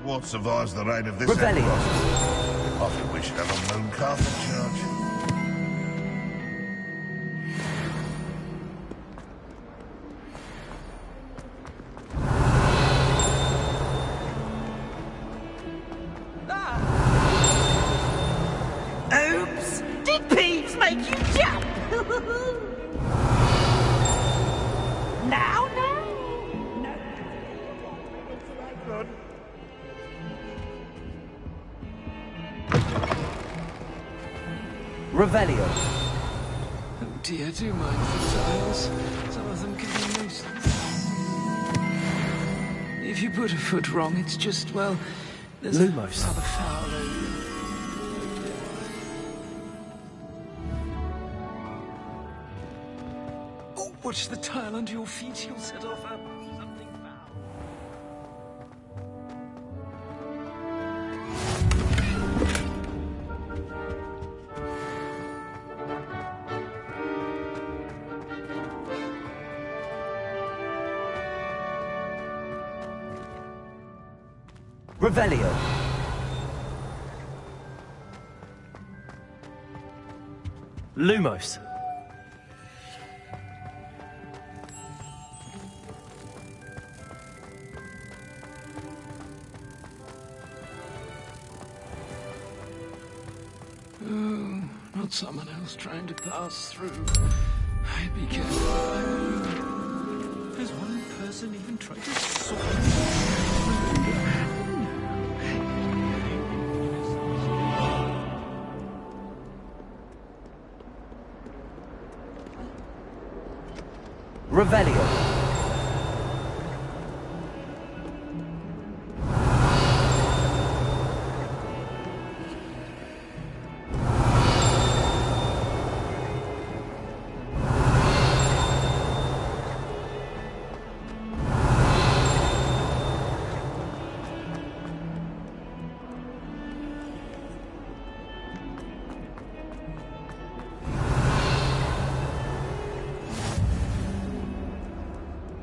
What survives the reign of this Rebellion. Emperor? I think we should have a moon calf in charge. Oops! Did Peeves make you jump? Now, no! Revelio. Oh dear, do mind the tiles. Some of them can be nuisance. If you put a foot wrong, it's just, well, there's Lumos. a rather foul odor. Oh, watch the tile under your feet. You'll set off something foul. Revelio. Lumos. Oh, not someone else trying to pass through. I'd be careful. Has one person even tried to sort Revelio.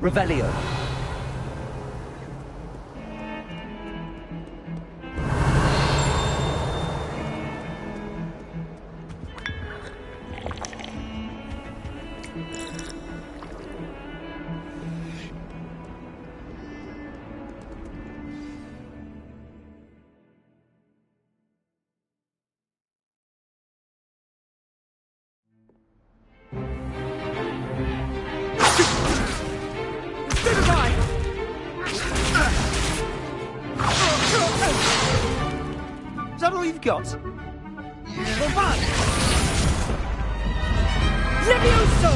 Revelio. Is that all you've got? Levioso!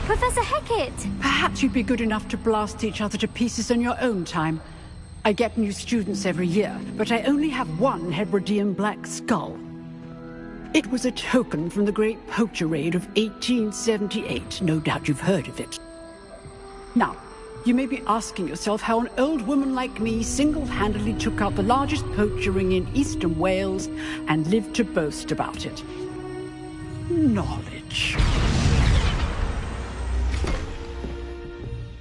Professor Hecat! Perhaps you'd be good enough to blast each other to pieces in your own time. I get new students every year, but I only have one Hebridean black skull. It was a token from the Great Poacher Raid of 1878. No doubt you've heard of it. Now, you may be asking yourself how an old woman like me single-handedly took out the largest poacher ring in eastern Wales and lived to boast about it. Knowledge.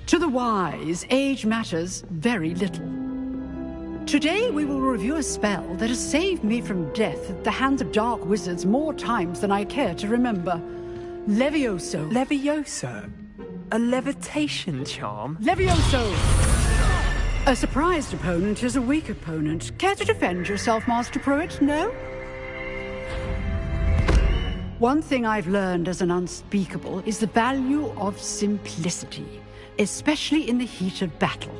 To the wise, age matters very little. Today we will review a spell that has saved me from death at the hands of dark wizards more times than I care to remember. Levioso. Levioso? A levitation charm? Levioso! A surprised opponent is a weak opponent. Care to defend yourself, Master Pruitt? No? One thing I've learned as an unspeakable is the value of simplicity, especially in the heat of battle.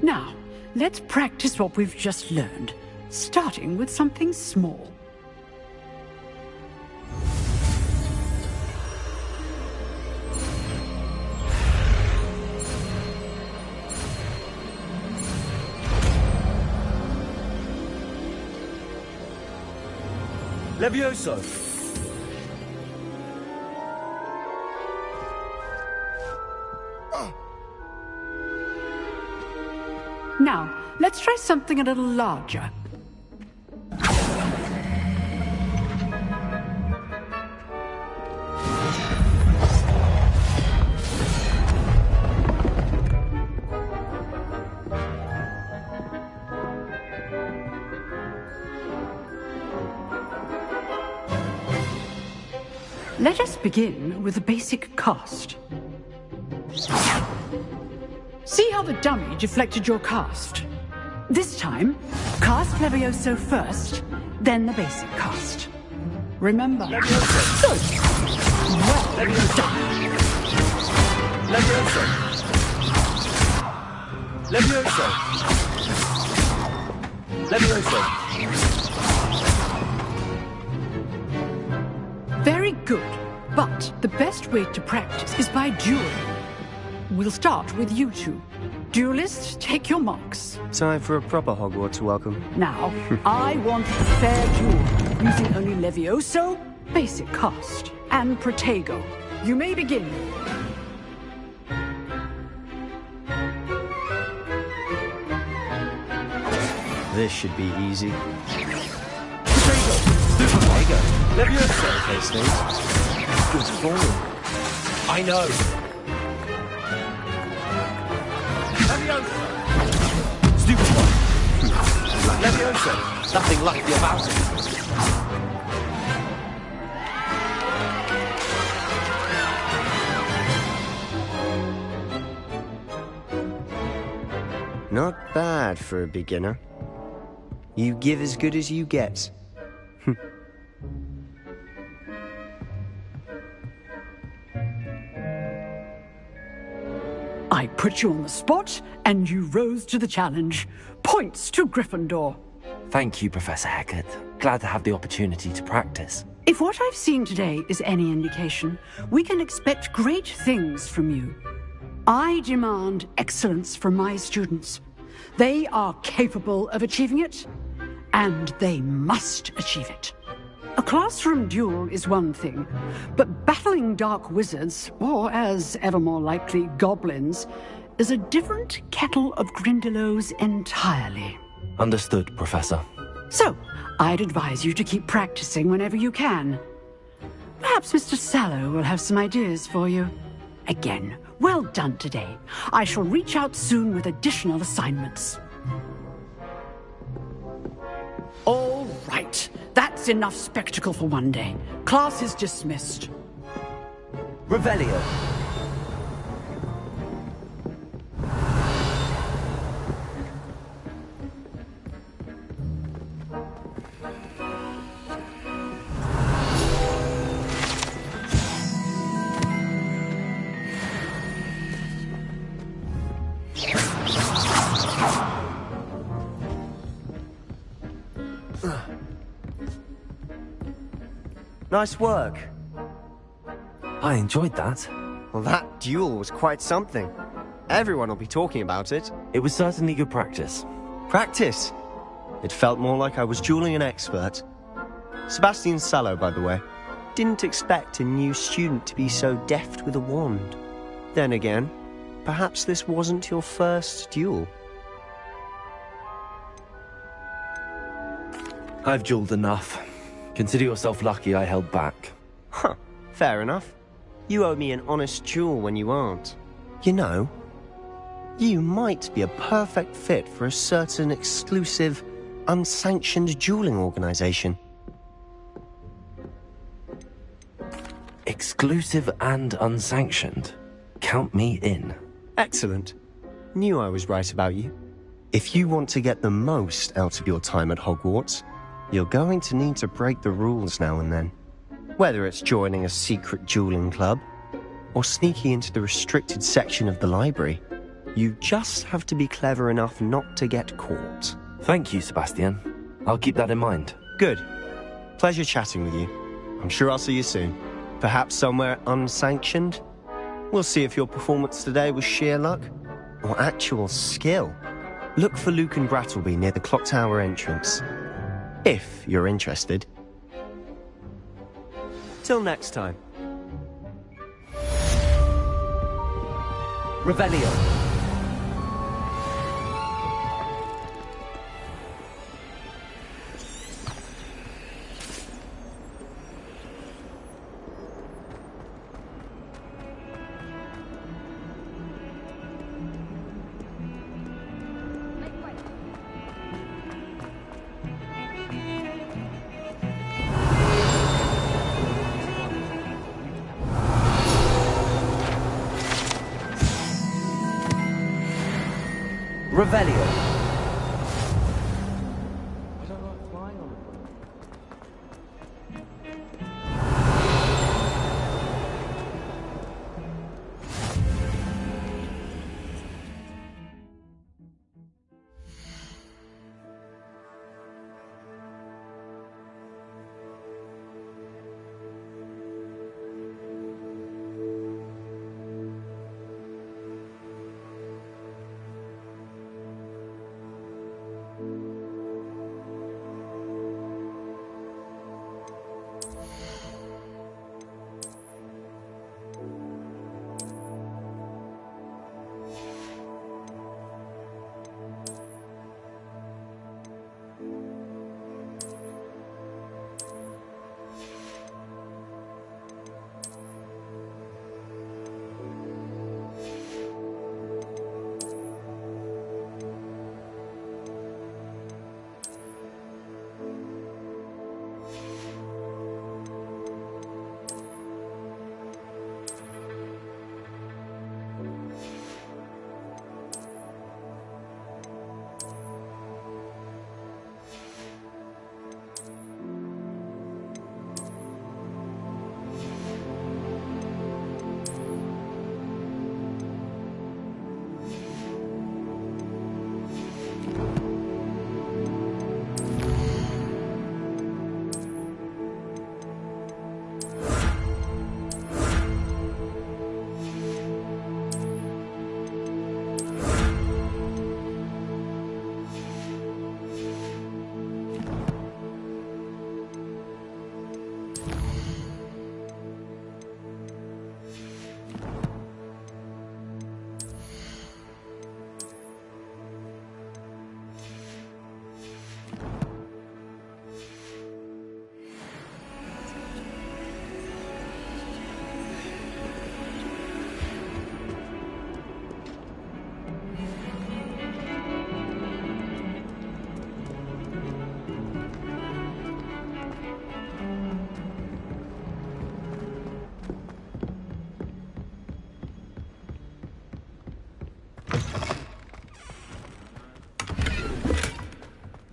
Now, let's practice what we've just learned, starting with something small. Levioso! Now, let's try something a little larger. Let us begin with a basic cast. See how the dummy deflected your cast? This time, cast Levioso first, then the basic cast. Remember. Levioso. Good. Well done. Levioso! Levioso! Levioso! Very good. But the best way to practice is by dueling. We'll start with you two. Duelists, take your marks. Time for a proper Hogwarts welcome. Now, I want a fair duel, using only Levioso, basic cast, and Protego. You may begin. This should be easy. Protego! Protego! Levioso! Okay, Steve. Good form. I know. Levioso! Stupid one. Levioso! Nothing lucky about it. Not bad for a beginner. You give as good as you get. I put you on the spot, and you rose to the challenge. Points to Gryffindor. Thank you, Professor Hecat. Glad to have the opportunity to practice. If what I've seen today is any indication, we can expect great things from you. I demand excellence from my students. They are capable of achieving it, and they must achieve it. A classroom duel is one thing, but battling dark wizards, or as ever more likely, goblins, is a different kettle of Grindylows entirely. Understood, Professor. So, I'd advise you to keep practicing whenever you can. Perhaps Mr. Sallow will have some ideas for you. Again, well done today. I shall reach out soon with additional assignments. All right. That's enough spectacle for one day. Class is dismissed. Revelio. Nice work. I enjoyed that. Well, that duel was quite something. Everyone will be talking about it. It was certainly good practice. Practice? It felt more like I was dueling an expert. Sebastian Sallow, by the way. Didn't expect a new student to be so deft with a wand. Then again, perhaps this wasn't your first duel. I've dueled enough. Consider yourself lucky I held back. Huh, fair enough. You owe me an honest duel when you aren't. You know, you might be a perfect fit for a certain exclusive, unsanctioned dueling organization. Exclusive and unsanctioned. Count me in. Excellent. Knew I was right about you. If you want to get the most out of your time at Hogwarts, you're going to need to break the rules now and then. Whether it's joining a secret dueling club, or sneaking into the restricted section of the library, you just have to be clever enough not to get caught. Thank you, Sebastian. I'll keep that in mind. Good. Pleasure chatting with you. I'm sure I'll see you soon. Perhaps somewhere unsanctioned? We'll see if your performance today was sheer luck, or actual skill. Look for Luke and Brattleby near the clock tower entrance. If you're interested. Till next time. Revelio. Revelio.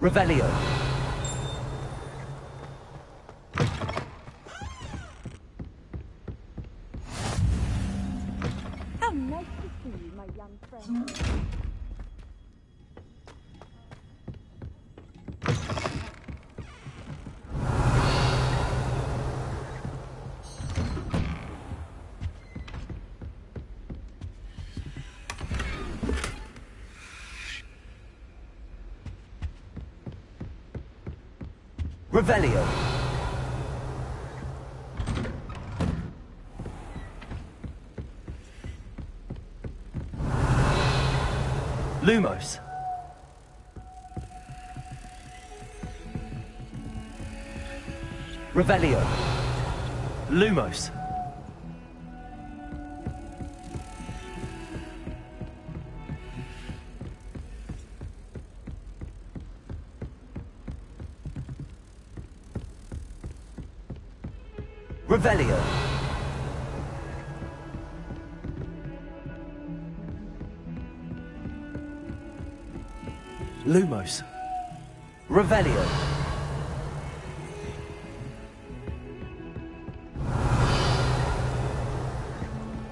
Revelio. How nice to see you, my young friend. Revelio. Lumos. Revelio. Lumos. Revelio. Lumos. Revelio.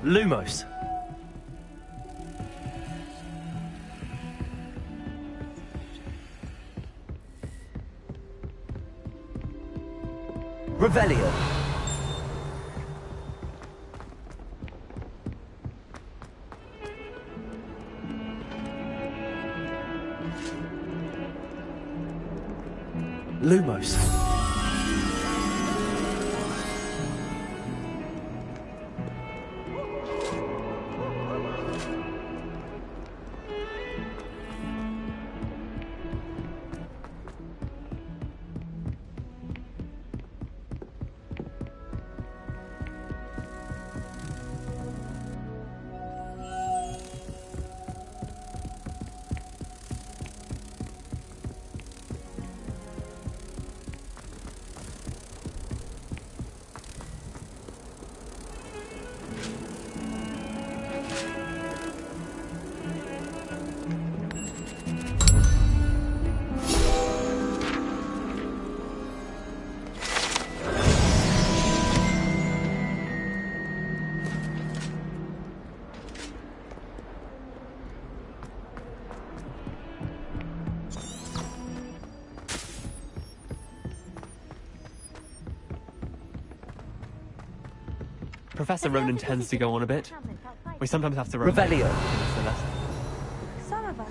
Lumos. Revelio. Lumos. Professor Ronan tends to go on a bit. We sometimes have to run. Revelio. Some of us.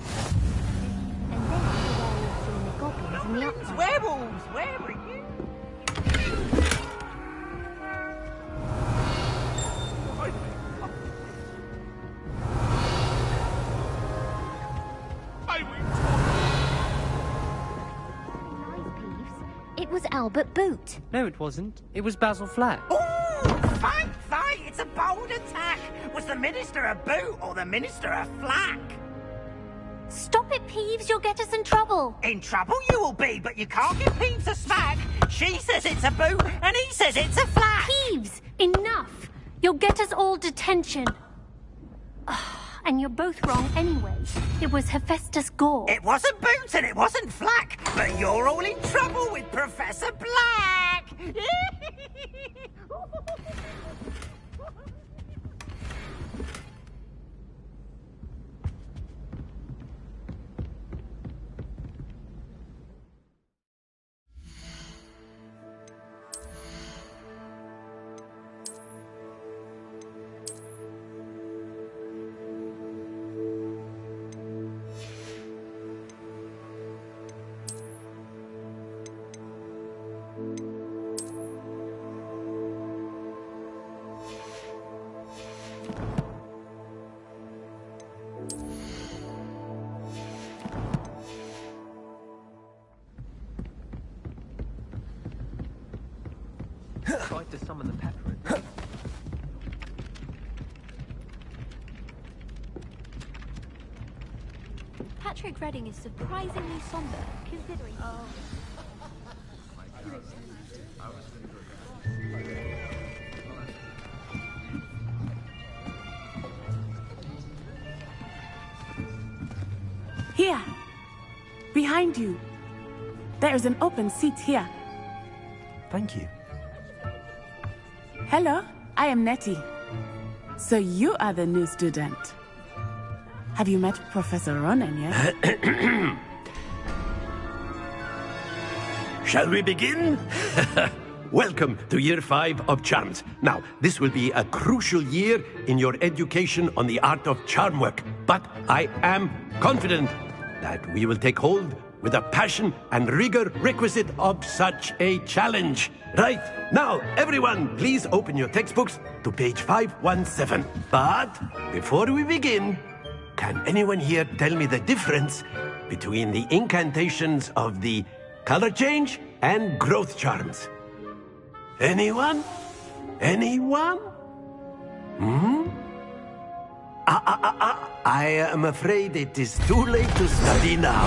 And then the goblins and the upside. Werewolves! Where are you? It was Albert Boot. No, it wasn't. It was Basil Flack. Fight! It's a bold attack! Was the Minister a boot or the Minister a flack? Stop it, Peeves. You'll get us in trouble. In trouble you will be, but you can't give Peeves a smack. She says it's a boot and he says it's a flack. Peeves, enough. You'll get us all detention. And you're both wrong anyway. It was Hephaestus Gore. It wasn't boot and it wasn't flack, but you're all in trouble with Professor Black. Tried to summon the Patrick. Patrick Redding is surprisingly somber, considering. Here. Behind you. There is an open seat here. Thank you. Hello, I am Nettie. So you are the new student. Have you met Professor Ronan yet? Shall we begin? Welcome to Year 5 of Charms. Now, this will be a crucial year in your education on the art of charm work, but I am confident that we will take hold with the passion and rigor requisite of such a challenge. Right, now, everyone, please open your textbooks to page 517. But before we begin, can anyone here tell me the difference between the incantations of the color change and growth charms? Anyone? Anyone? Hmm? I am afraid it is too late to study now.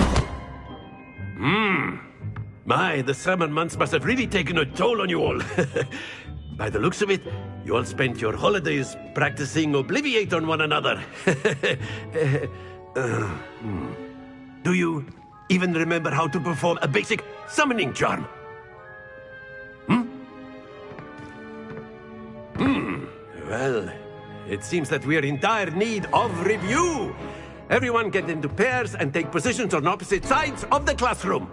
My, the summer months must have really taken a toll on you all. By the looks of it, you all spent your holidays practicing Obliviate on one another. Do you even remember how to perform a basic summoning charm? Well, it seems that we are in dire need of review. Everyone get into pairs and take positions on opposite sides of the classroom.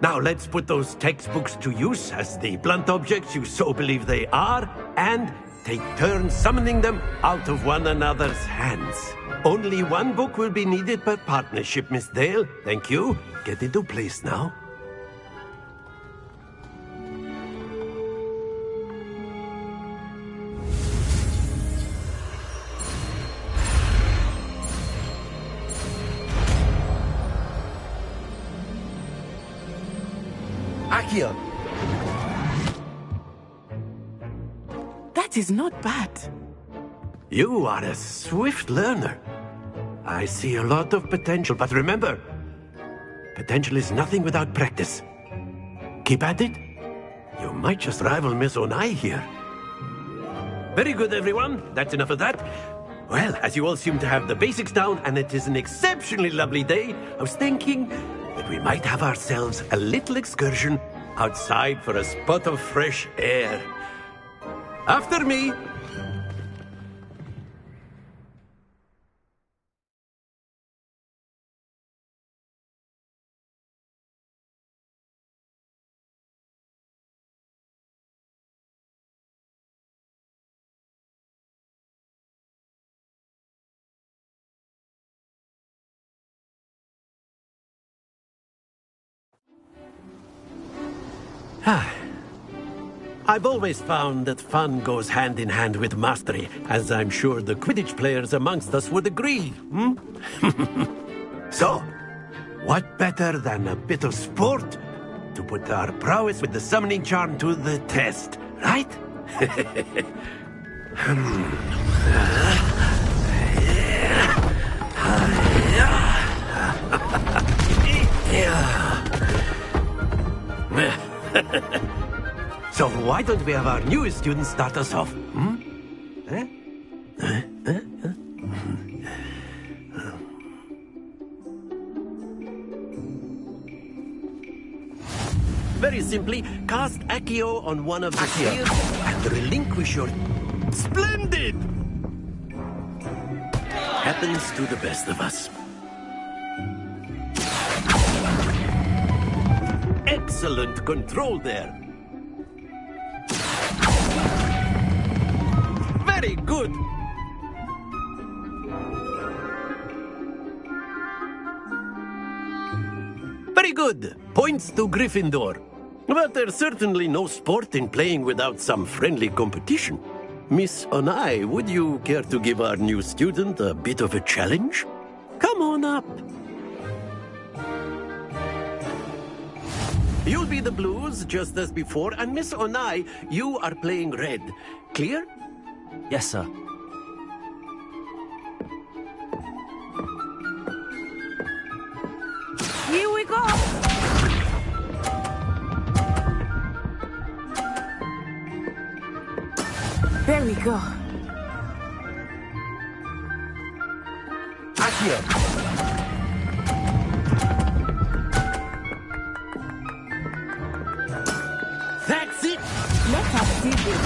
Now let's put those textbooks to use as the blunt objects you so believe they are, and take turns summoning them out of one another's hands. Only one book will be needed per partnership, Miss Dale. Thank you. Get into place now. Accio! That is not bad. You are a swift learner. I see a lot of potential, but remember, potential is nothing without practice. Keep at it. You might just rival Miss Onai here. Very good, everyone. That's enough of that. Well, as you all seem to have the basics down, and it is an exceptionally lovely day, I was thinking that we might have ourselves a little excursion outside for a spot of fresh air. After me. I've always found that fun goes hand in hand with mastery, as I'm sure the Quidditch players amongst us would agree, So, what better than a bit of sport to put our prowess with the summoning charm to the test, right? So why don't we have our newest student start us off? Very simply, cast Accio on one of the spheres and relinquish your... Splendid! Happens to the best of us. Excellent control there. Very good. Very good. Points to Gryffindor. But there's certainly no sport in playing without some friendly competition. Miss Onai, would you care to give our new student a bit of a challenge? Come on up. You'll be the blues, just as before, and Miss Onai, you are playing red. Clear? Yes, sir. Here we go! There we go. Accio! That's it! Let us do this.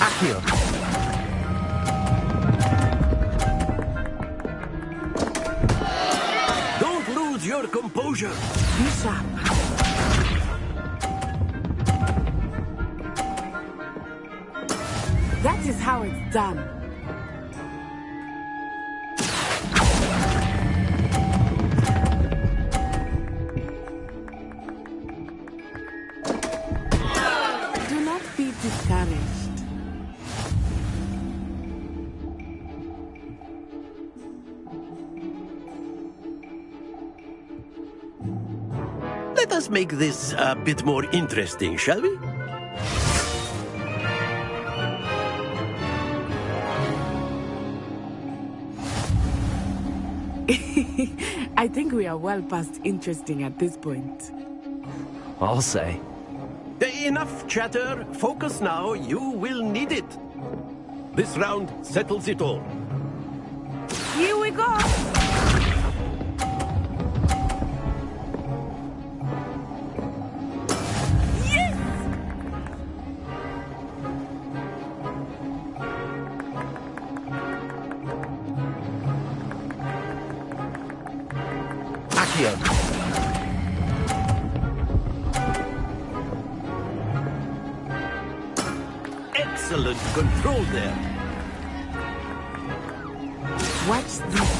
Accio! Don't lose your composure. Be sharp. That is how it's done. us make this a bit more interesting, shall we? I think we are well past interesting at this point. I'll say. Enough chatter. Focus now. You will need it. This round settles it all. Here we go! Yes! Accio. Excellent control there. Watch this.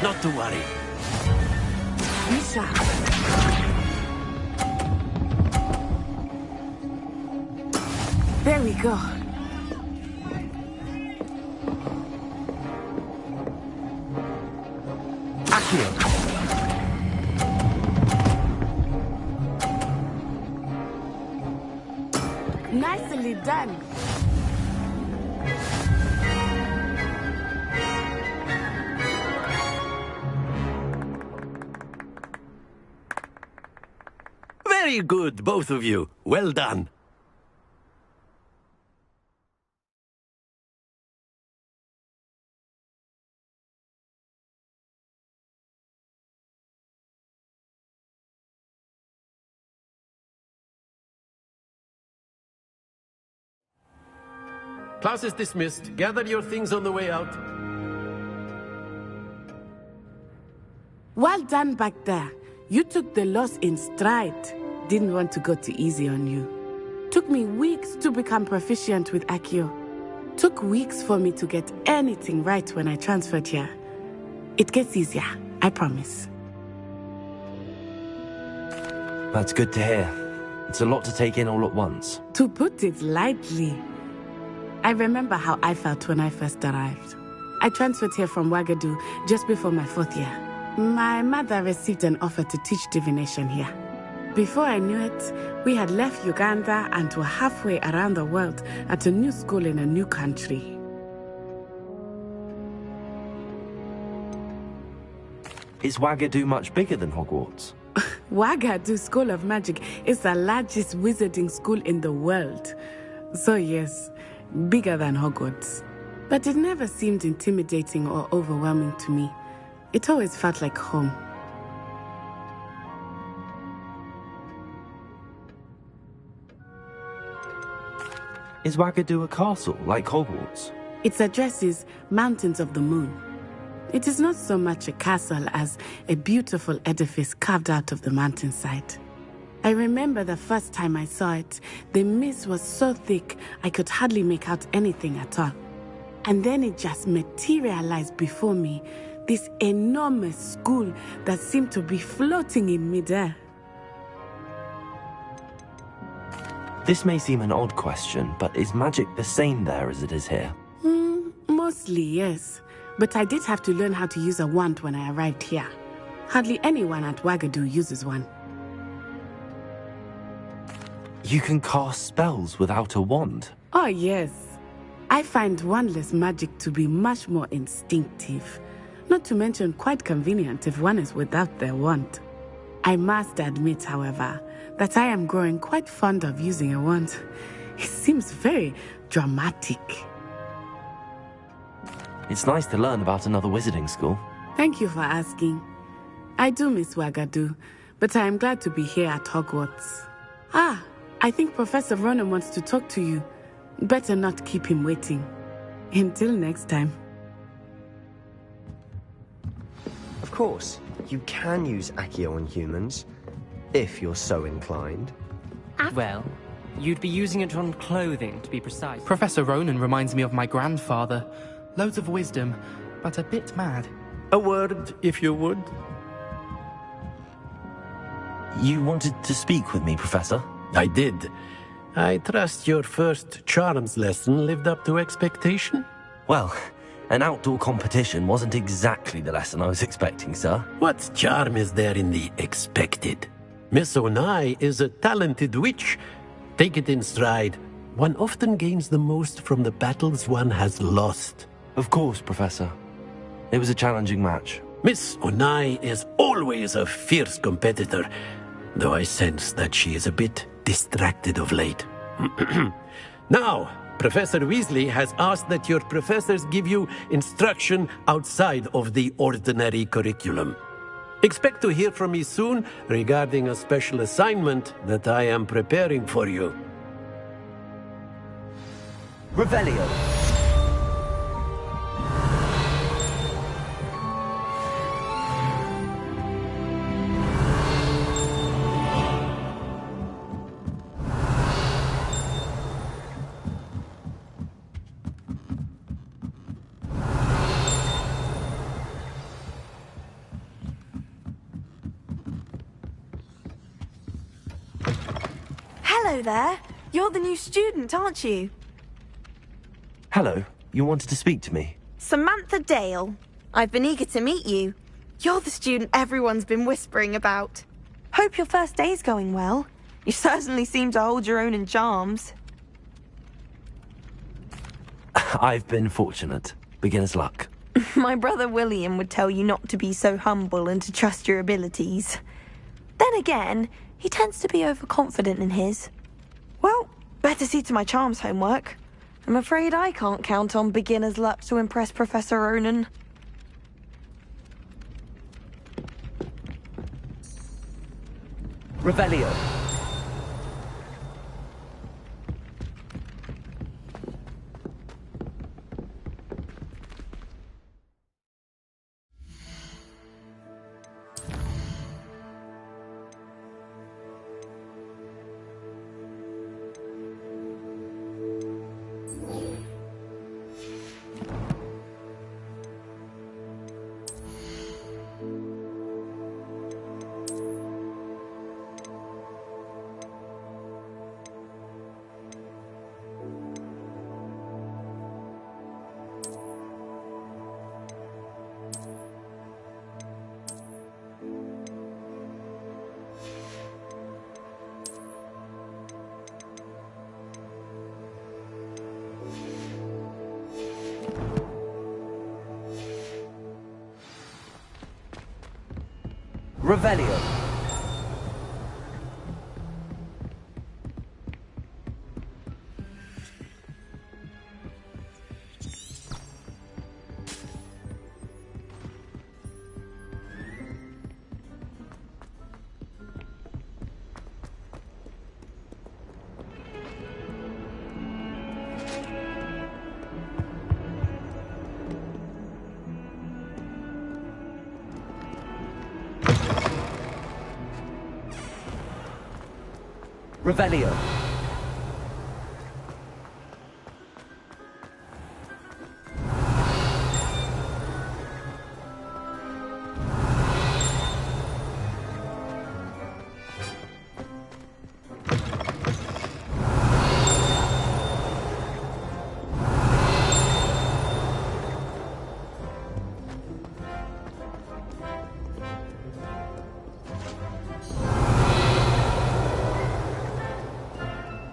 Not to worry. Lisa. There we go. Accio. Nicely done. Very good, both of you. Well done. Class is dismissed. Gather your things on the way out. Well done back there. You took the loss in stride. Didn't want to go too easy on you. Took me weeks to become proficient with Accio. Took weeks for me to get anything right when I transferred here. It gets easier, I promise. That's good to hear. It's a lot to take in all at once. To put it lightly, I remember how I felt when I first arrived. I transferred here from Ouagadougou just before my 4th year. My mother received an offer to teach divination here. Before I knew it, we had left Uganda and were halfway around the world at a new school in a new country. Is Ouagadougou much bigger than Hogwarts? Ouagadougou School of Magic is the largest wizarding school in the world. So yes, bigger than Hogwarts. But it never seemed intimidating or overwhelming to me. It always felt like home. Is Ouagadougou a castle, like Hogwarts? Its address is Mountains of the Moon. It is not so much a castle as a beautiful edifice carved out of the mountainside. I remember the first time I saw it, the mist was so thick I could hardly make out anything at all. And then it just materialized before me, this enormous school that seemed to be floating in midair. This may seem an odd question, but is magic the same there as it is here? Mostly, yes. But I did have to learn how to use a wand when I arrived here. Hardly anyone at Ouagadougou uses one. You can cast spells without a wand? Oh, yes. I find wandless magic to be much more instinctive. Not to mention quite convenient if one is without their wand. I must admit, however, that I am growing quite fond of using a wand. It seems very dramatic. It's nice to learn about another wizarding school. Thank you for asking. I do miss Ouagadougou, but I am glad to be here at Hogwarts. Ah, I think Professor Ronan wants to talk to you. Better not keep him waiting. Until next time. Of course, you can use Accio on humans, if you're so inclined. Well, you'd be using it on clothing, to be precise. Professor Ronan reminds me of my grandfather. Loads of wisdom, but a bit mad. A word, if you would. You wanted to speak with me, Professor? I did. I trust your first charms lesson lived up to expectation? Well, an outdoor competition wasn't exactly the lesson I was expecting, sir. What charm is there in the expected? Miss Onai is a talented witch. Take it in stride. One often gains the most from the battles one has lost. Of course, Professor. It was a challenging match. Miss Onai is always a fierce competitor, though I sense that she is a bit distracted of late. Now, Professor Weasley has asked that your professors give you instruction outside of the ordinary curriculum. Expect to hear from me soon regarding a special assignment that I am preparing for you. Revelio. Hello there. You're the new student, aren't you? Hello. You wanted to speak to me? Samantha Dale. I've been eager to meet you. You're the student everyone's been whispering about. Hope your first day's going well. You certainly seem to hold your own in charms. I've been fortunate. Beginner's luck. My brother William would tell you not to be so humble and to trust your abilities. Then again, he tends to be overconfident in his. Well, better see to my charms homework. I'm afraid I can't count on beginner's luck to impress Professor Ronan. Revelio. Revelio. Revelio.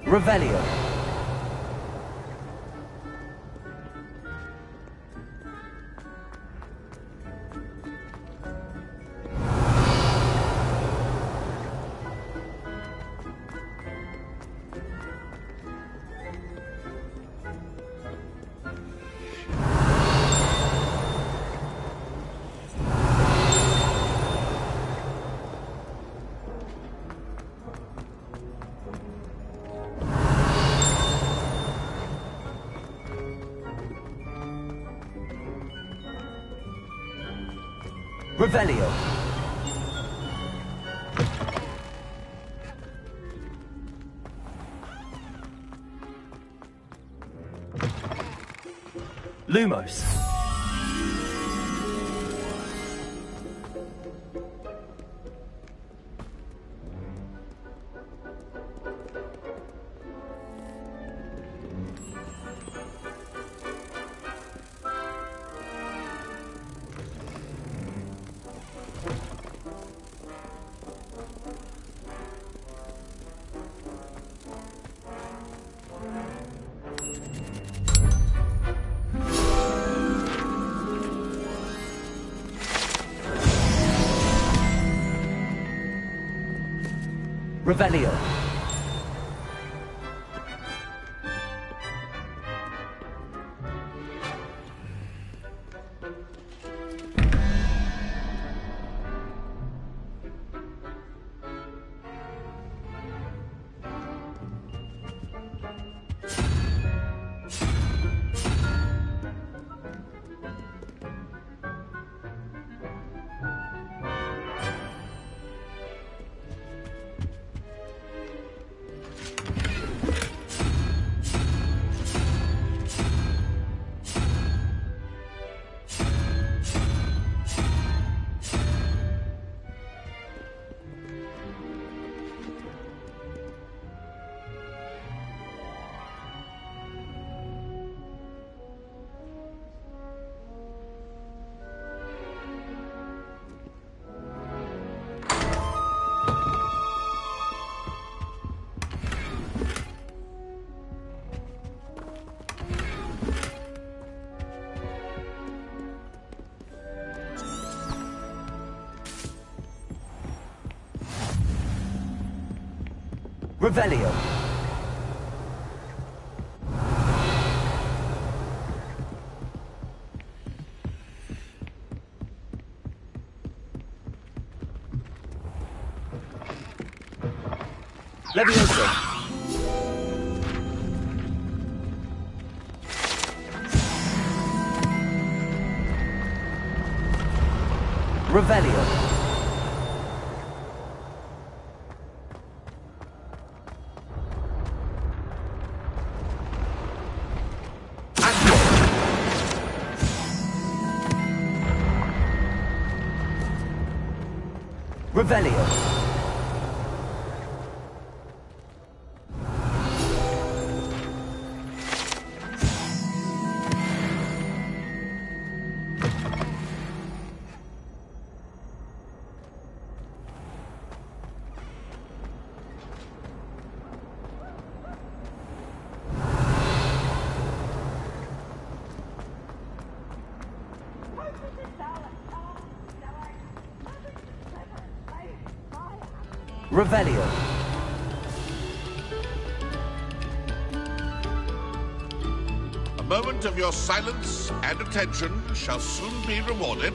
Revelio. Revelio. Lumos. Revelio. Revelio. Levioso. Revelio. Revelio. Revelio. A moment of your silence and attention shall soon be rewarded.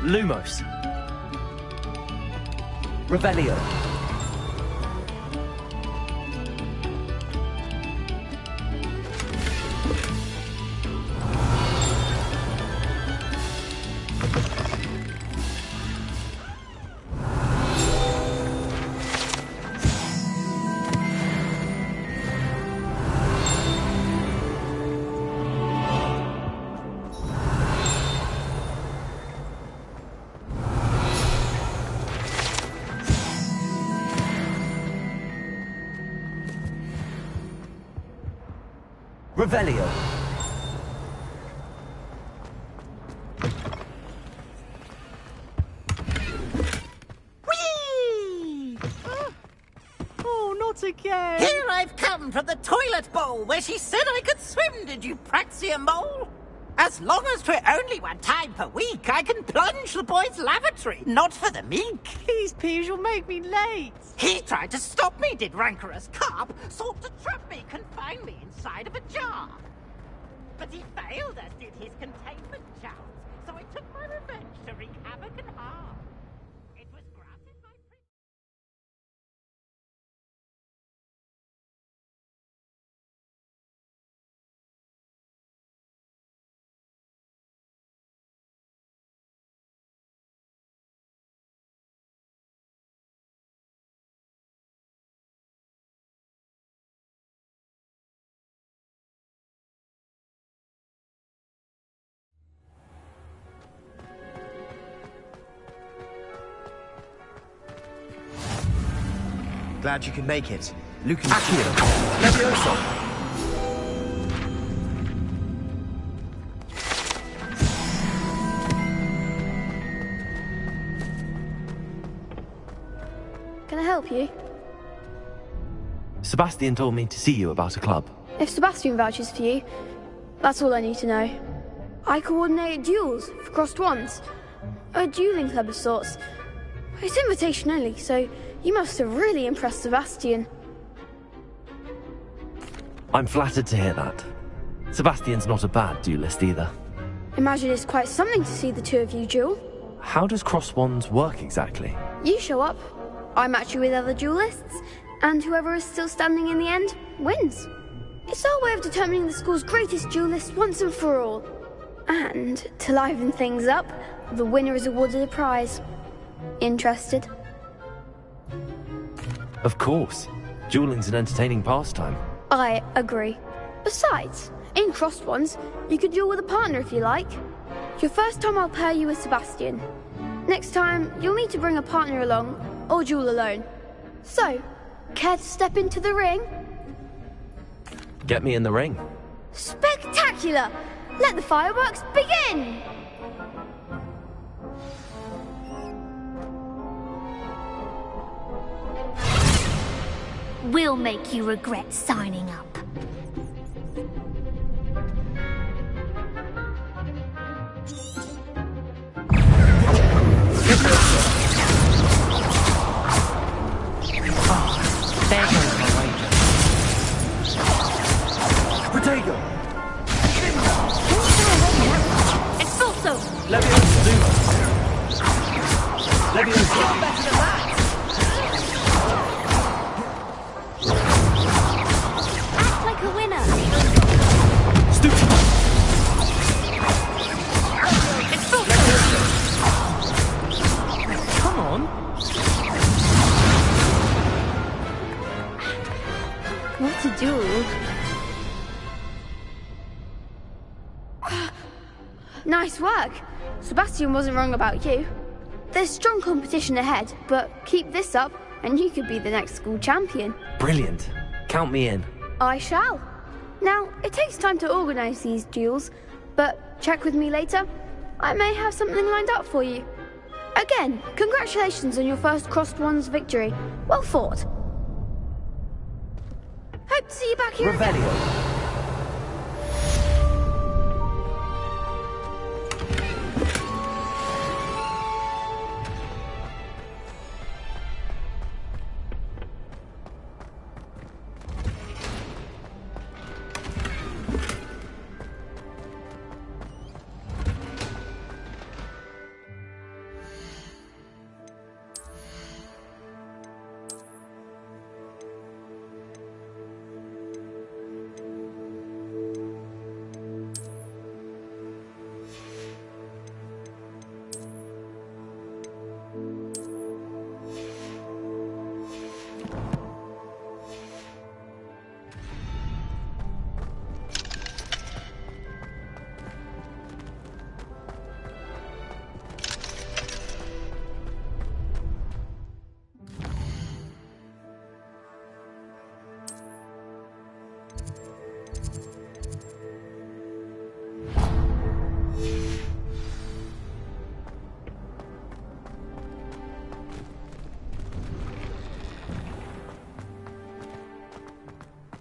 Lumos. Revelio. Revelio. Whee! Oh, not again. Here I've come from the toilet bowl where she said I could swim, did you praxia mole? As long as 'twere only one time per week, I can plunge the boy's lavatory, not for the meek. Please, Peeves, you'll make me late. He tried to stop me, did rancorous carp, sought to trap me, confine me inside of a jar. But he failed, as did his containment charms, so I took my revenge to wreak havoc and harm. It was granted by... Glad you could make it. Lucan. Accio. Levioso. Can I help you? Sebastian told me to see you about a club. If Sebastian vouches for you, That's all I need to know. I coordinate duels for crossed wands. A dueling club of sorts. It's invitation only, so you must have really impressed Sebastian. I'm flattered to hear that. Sebastian's not a bad duelist either. Imagine it's quite something to see the two of you duel. How does cross wands work exactly? You show up, I match you with other duelists, and whoever is still standing in the end wins. It's our way of determining the school's greatest duelist once and for all. And, to liven things up, the winner is awarded a prize. Interested? Of course. Dueling's an entertaining pastime. I agree. Besides, in crossed ones, you could duel with a partner if you like. Your first time I'll pair you with Sebastian. Next time, you'll need to bring a partner along, or duel alone. So, care to step into the ring? Get me in the ring. Spectacular! Let the fireworks begin! We'll make you regret signing up. There goes my wager. Potato! Expulso! Leviosa! Leviosa! You're better than that! Act like a winner! Stupid! Expulso! Come on! What to do? Nice work. Sebastian wasn't wrong about you. There's strong competition ahead, but keep this up and you could be the next school champion. Brilliant. Count me in. I shall. Now, it takes time to organise these duels, but check with me later. I may have something lined up for you. Again, congratulations on your first crossed wands victory. Well fought. Hope to see you back here again. Revelio.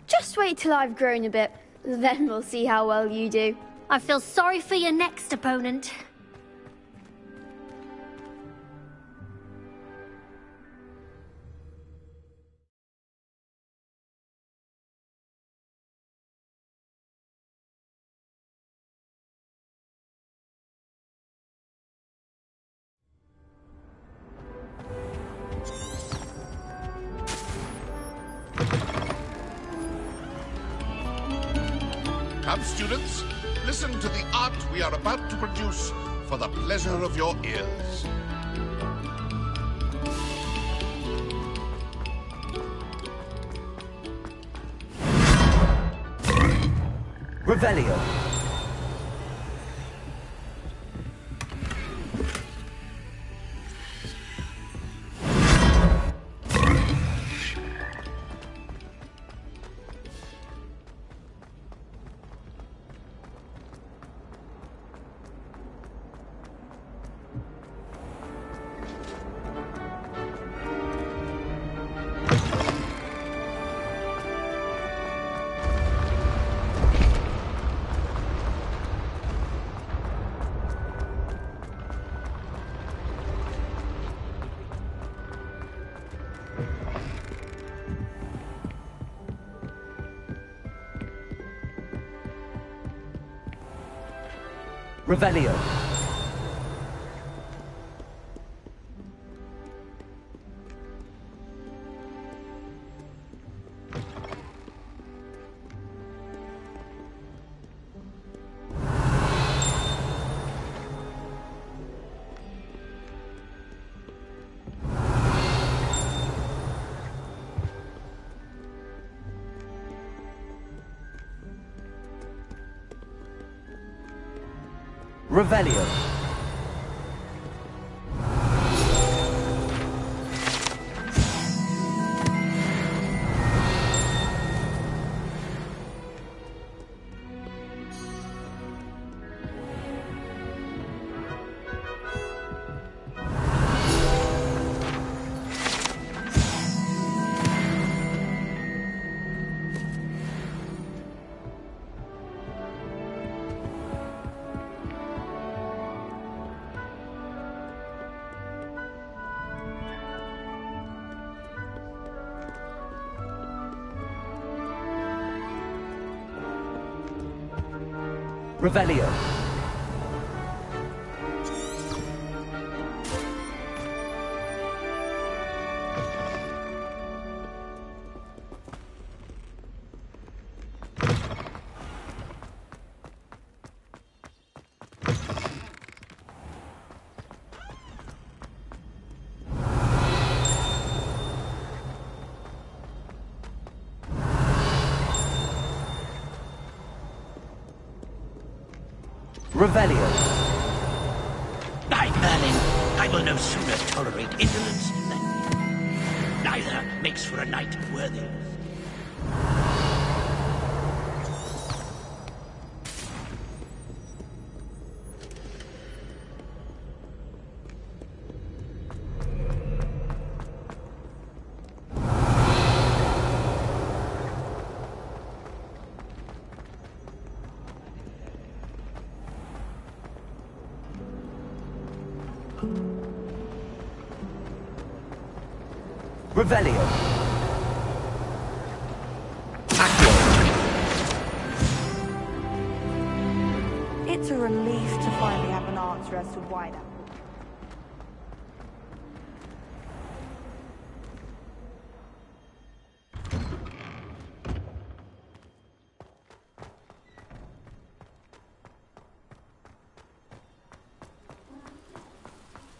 Just wait till I've grown a bit, then we'll see how well you do. I feel sorry for your next opponent. Come, students, listen to the art we are about to produce for the pleasure of your ears. Revelio. Revelio. Revelio. Revelio. Revelio. Aye, Merlin, I will no sooner tolerate indolence than neither makes for a knight worthy. Revelio. It's a relief to finally have an answer as to why that.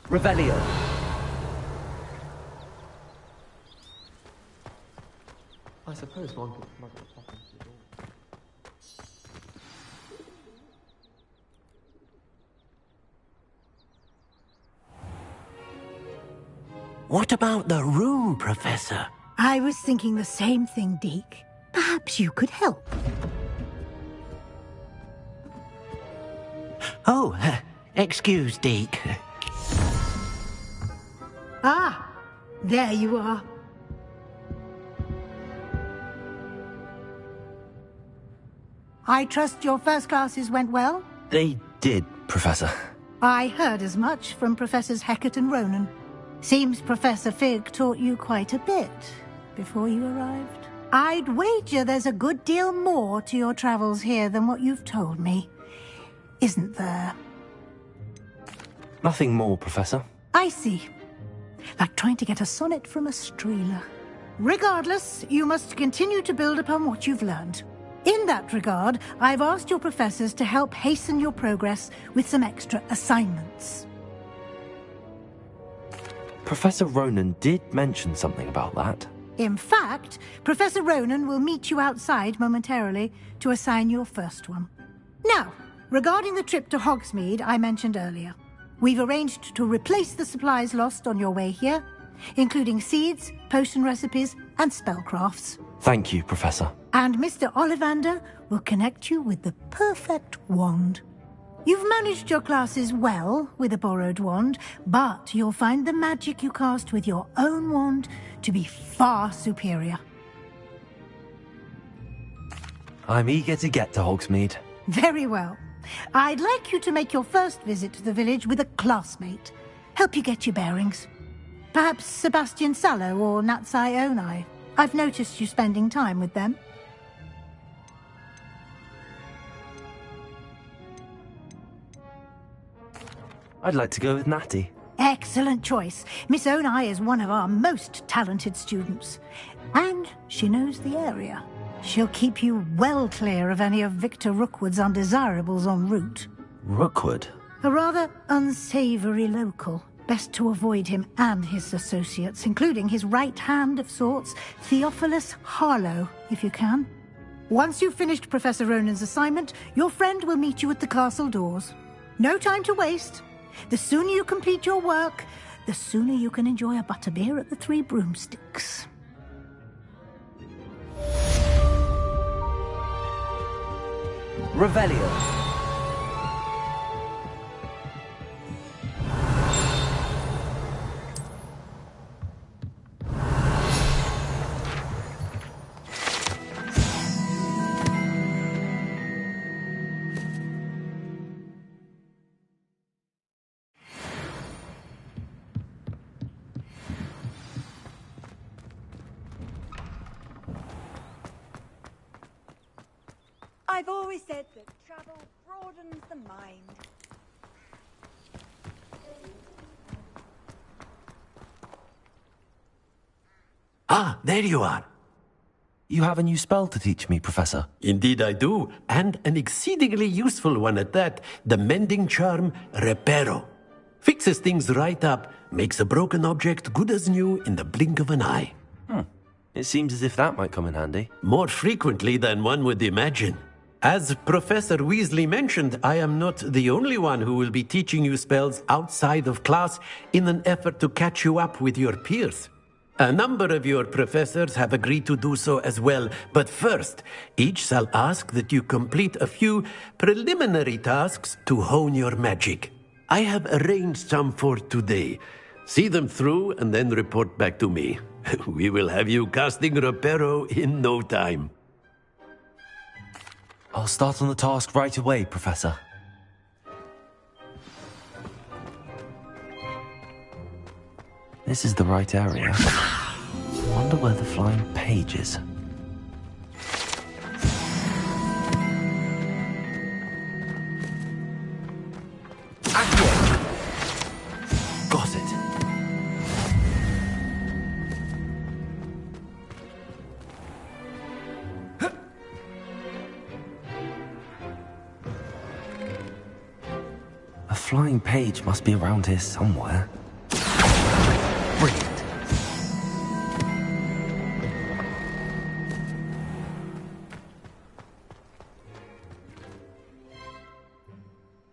Revelio. I suppose one could smuggle a pop into the door. What about the room, Professor? I was thinking the same thing, Deke. Perhaps you could help. Oh, excuse, Deke. Ah, there you are. I trust your first classes went well? They did, Professor. I heard as much from Professors Hecat and Ronan. Seems Professor Fig taught you quite a bit before you arrived. I'd wager there's a good deal more to your travels here than what you've told me. Isn't there? Nothing more, Professor. I see. Like trying to get a sonnet from a streeler. Regardless, you must continue to build upon what you've learned. In that regard, I've asked your professors to help hasten your progress with some extra assignments. Professor Ronan did mention something about that. In fact, Professor Ronan will meet you outside momentarily to assign your first one. Now, regarding the trip to Hogsmeade I mentioned earlier, we've arranged to replace the supplies lost on your way here, including seeds, potion recipes, and spellcrafts. Thank you, Professor. And Mr. Ollivander will connect you with the perfect wand. You've managed your classes well with a borrowed wand, but you'll find the magic you cast with your own wand to be far superior. I'm eager to get to Hogsmeade. Very well. I'd like you to make your first visit to the village with a classmate. Help you get your bearings. Perhaps Sebastian Sallow or Natsai Onai. I've noticed you spending time with them. I'd like to go with Natty. Excellent choice. Miss Onai is one of our most talented students. And she knows the area. She'll keep you well clear of any of Victor Rookwood's undesirables en route. Rookwood? A rather unsavory local. Best to avoid him and his associates, including his right hand of sorts, Theophilus Harlow, if you can. Once you've finished Professor Ronan's assignment, your friend will meet you at the castle doors. No time to waste. The sooner you complete your work, the sooner you can enjoy a butterbeer at the Three Broomsticks. Revelio. I've always said that travel broadens the mind. Ah, there you are. You have a new spell to teach me, Professor. Indeed I do, and an exceedingly useful one at that. The mending charm, Reparo. Fixes things right up, makes a broken object good as new in the blink of an eye. It seems as if that might come in handy. More frequently than one would imagine. As Professor Weasley mentioned, I am not the only one who will be teaching you spells outside of class in an effort to catch you up with your peers. A number of your professors have agreed to do so as well, but first, each shall ask that you complete a few preliminary tasks to hone your magic. I have arranged some for today. See them through and then report back to me. We will have you casting Reparo in no time. I'll start on the task right away, Professor. This is the right area. Wonder where the flying page is. Got it. A flying page must be around here somewhere. Brilliant.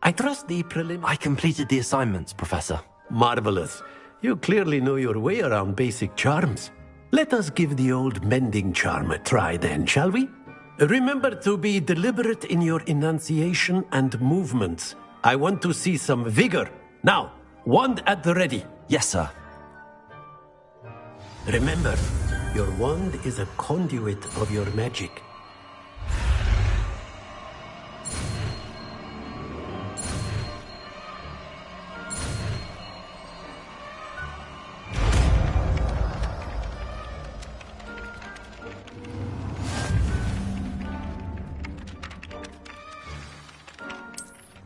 I trust the I completed the assignments, Professor. Marvelous. You clearly know your way around basic charms. Let us give the old mending charm a try then, shall we? Remember to be deliberate in your enunciation and movements. I want to see some vigor. Now, wand at the ready. Yes, sir. Remember, your wand is a conduit of your magic.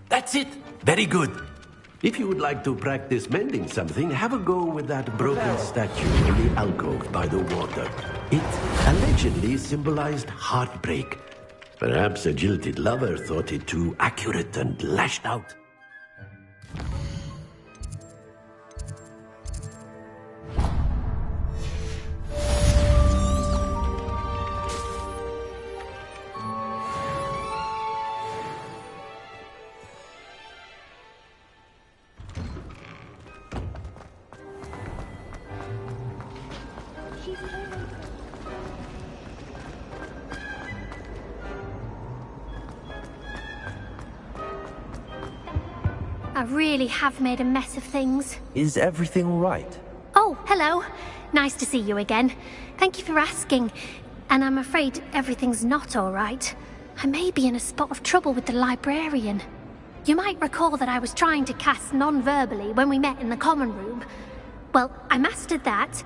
That's it. Very good. If you would like to practice mending something, have a go with that broken statue in the alcove by the water. It allegedly symbolized heartbreak. Perhaps a jilted lover thought it too accurate and lashed out. I really have made a mess of things. Is everything all right? Oh, hello. Nice to see you again. Thank you for asking. And I'm afraid everything's not all right. I may be in a spot of trouble with the librarian. You might recall that I was trying to cast non-verbally when we met in the common room. Well, I mastered that.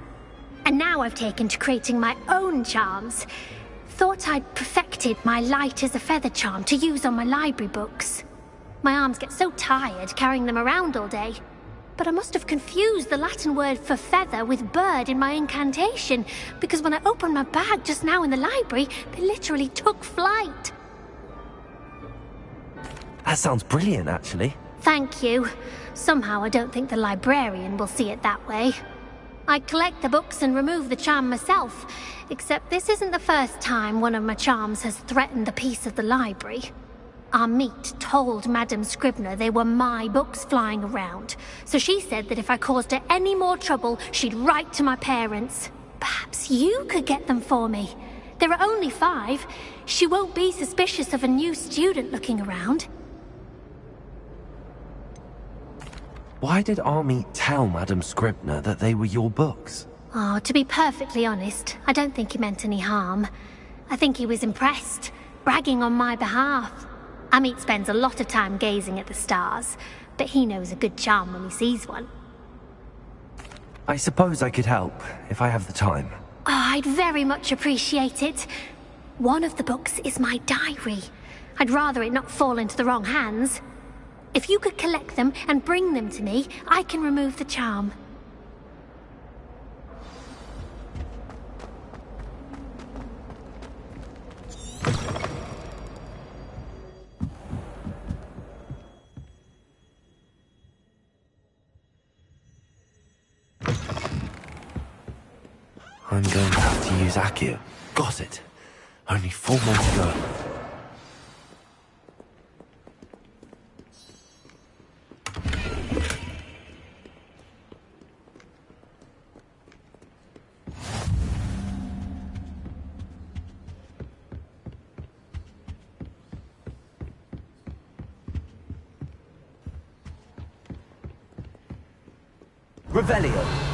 And now I've taken to creating my own charms. Thought I'd perfected my light as a feather charm to use on my library books. My arms get so tired carrying them around all day. But I must have confused the Latin word for feather with bird in my incantation, because when I opened my bag just now in the library, they literally took flight. That sounds brilliant, actually. Thank you. Somehow I don't think the librarian will see it that way. I collect the books and remove the charm myself, except this isn't the first time one of my charms has threatened the peace of the library. Our meet told Madame Scribner they were my books flying around, so she said that if I caused her any more trouble, she'd write to my parents. Perhaps you could get them for me. There are only 5. She won't be suspicious of a new student looking around. Why did Army tell Madame Scribner that they were your books? Oh, to be perfectly honest, I don't think he meant any harm. I think he was impressed, bragging on my behalf. Amit spends a lot of time gazing at the stars, but he knows a good charm when he sees one. I suppose I could help, if I have the time. Oh, I'd very much appreciate it. One of the books is my diary. I'd rather it not fall into the wrong hands. If you could collect them and bring them to me, I can remove the charm. I'm going to have to use Accio. Got it. Only 4 more to go. Revelio.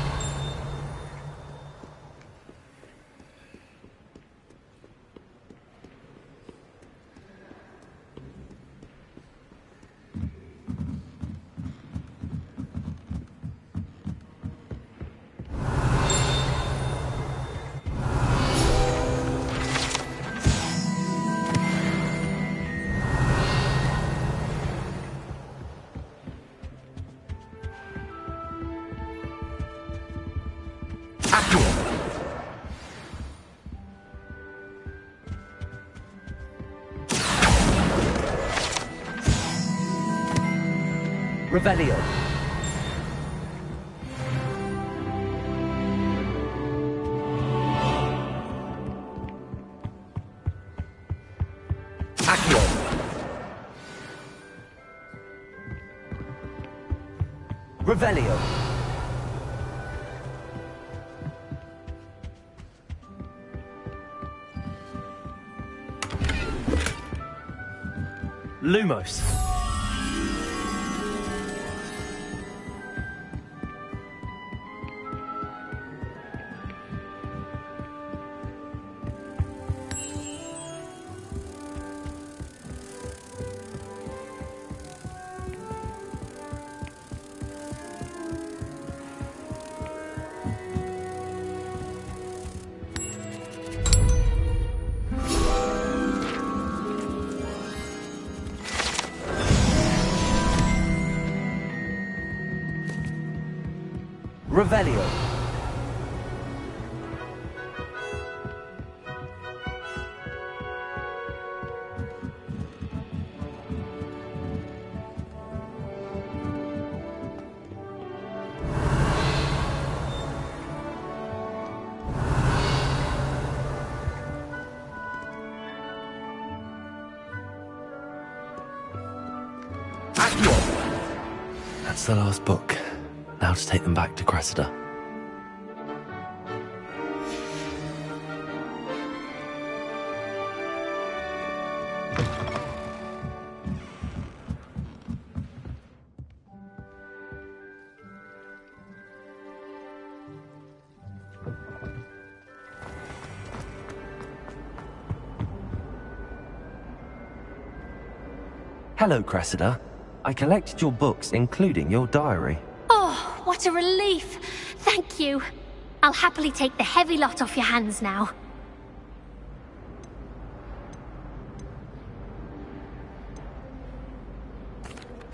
Revelio. Accio. Revelio. Lumos. Revelio. That's the last book. Now to take them back to Cressida. Hello, Cressida. I collected your books, including your diary. Oh, what a relief. Thank you. I'll happily take the heavy lot off your hands now.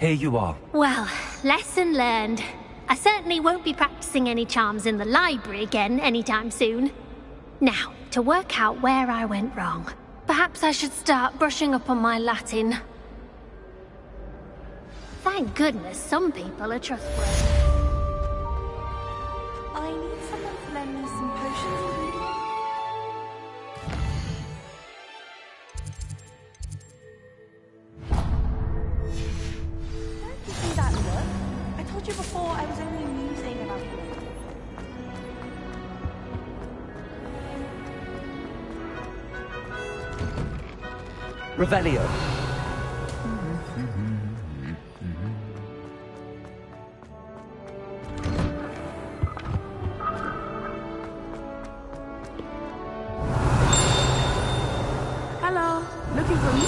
Here you are. Well, lesson learned. I certainly won't be practicing any charms in the library again anytime soon. Now, to work out where I went wrong. Perhaps I should start brushing up on my Latin. Thank goodness some people are trustworthy. I need someone to lend me some potions. Don't give me that look. I told you before I was only musing about it. Revelio. Hello, looking for me?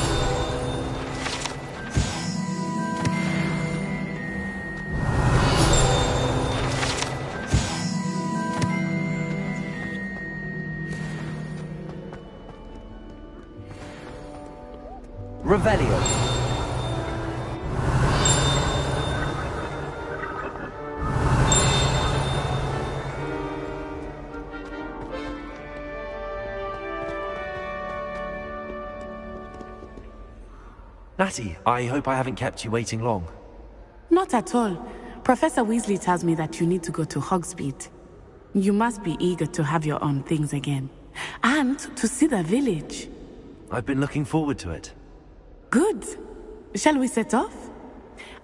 Revelio. Natty, I hope I haven't kept you waiting long. Not at all. Professor Weasley tells me that you need to go to Hogsmeade. You must be eager to have your own things again. And to see the village. I've been looking forward to it. Good. Shall we set off?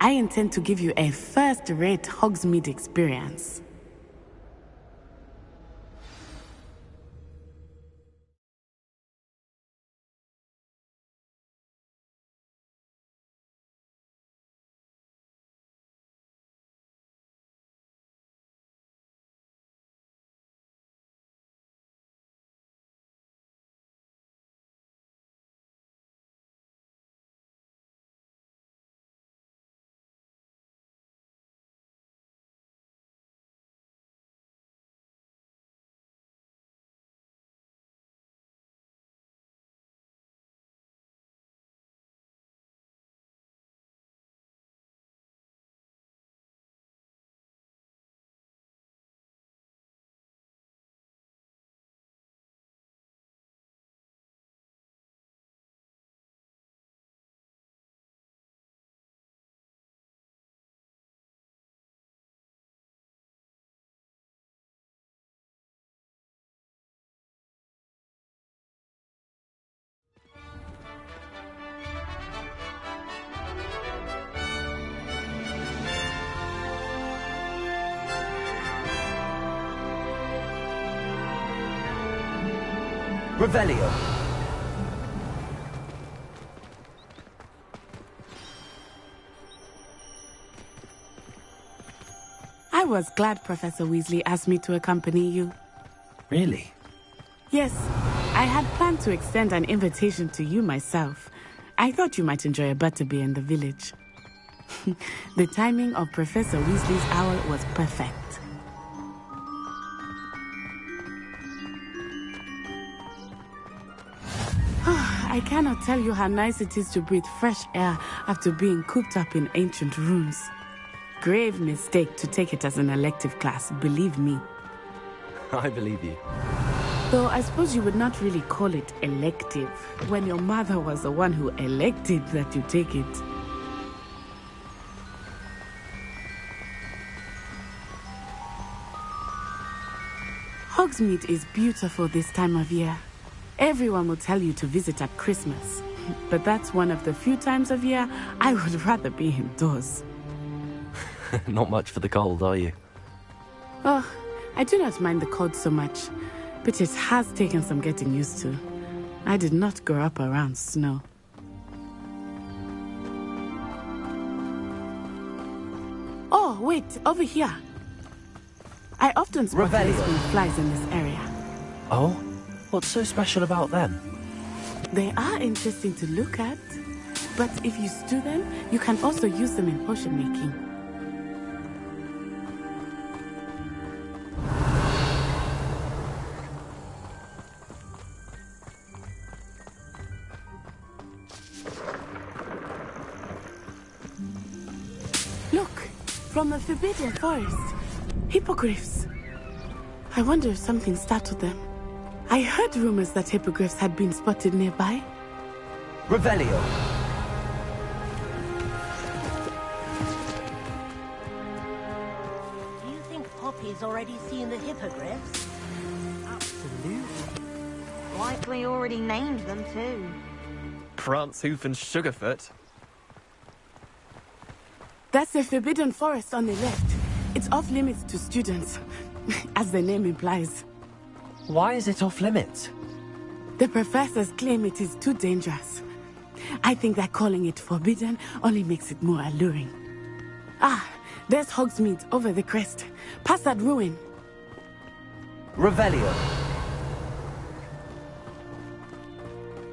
I intend to give you a first-rate Hogsmeade experience. Revelio. I was glad Professor Weasley asked me to accompany you. Really? Yes, I had planned to extend an invitation to you myself. I thought you might enjoy a butterbeer in the village. The timing of Professor Weasley's owl was perfect. I cannot tell you how nice it is to breathe fresh air after being cooped up in ancient rooms. Grave mistake to take it as an elective class, believe me. I believe you. Though I suppose you would not really call it elective when your mother was the one who elected that you take it. Hogsmeade is beautiful this time of year. Everyone will tell you to visit at Christmas, but that's one of the few times of year I would rather be indoors. Not much for the cold, are you? Oh, I do not mind the cold so much, but it has taken some getting used to. I did not grow up around snow. Oh, wait, over here. I often spot policemen flies in this area. Oh? What's so special about them? They are interesting to look at, but if you stew them, you can also use them in potion making. From the Forbidden Forest. Hippogriffs. I wonder if something startled them. I heard rumors that hippogriffs had been spotted nearby. Revelio. Do you think Poppy's already seen the hippogriffs? Absolutely. Likely already named them too. Prance, Hoof, and Sugarfoot. That's the Forbidden Forest on the left. It's off limits to students, as the name implies. Why is it off limits? The professors claim it is too dangerous. I think that calling it forbidden only makes it more alluring. Ah, there's Hogsmeade over the crest. Past that ruin. Revelio.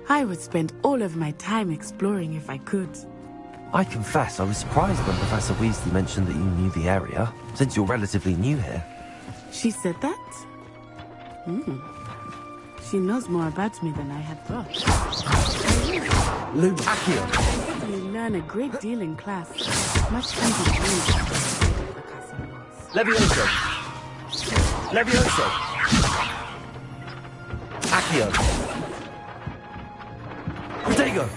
I would spend all of my time exploring if I could. I confess I was surprised when Professor Weasley mentioned that you knew the area, since you're relatively new here. She said that? She knows more about me than I had thought. Lumaccio. I certainly learn a great deal in class. Much can be gained. Levioso. Levioso. Accio. Protego.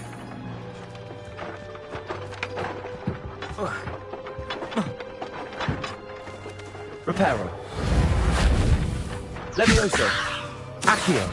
Reparo. Levioso. Accio.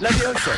Levioso.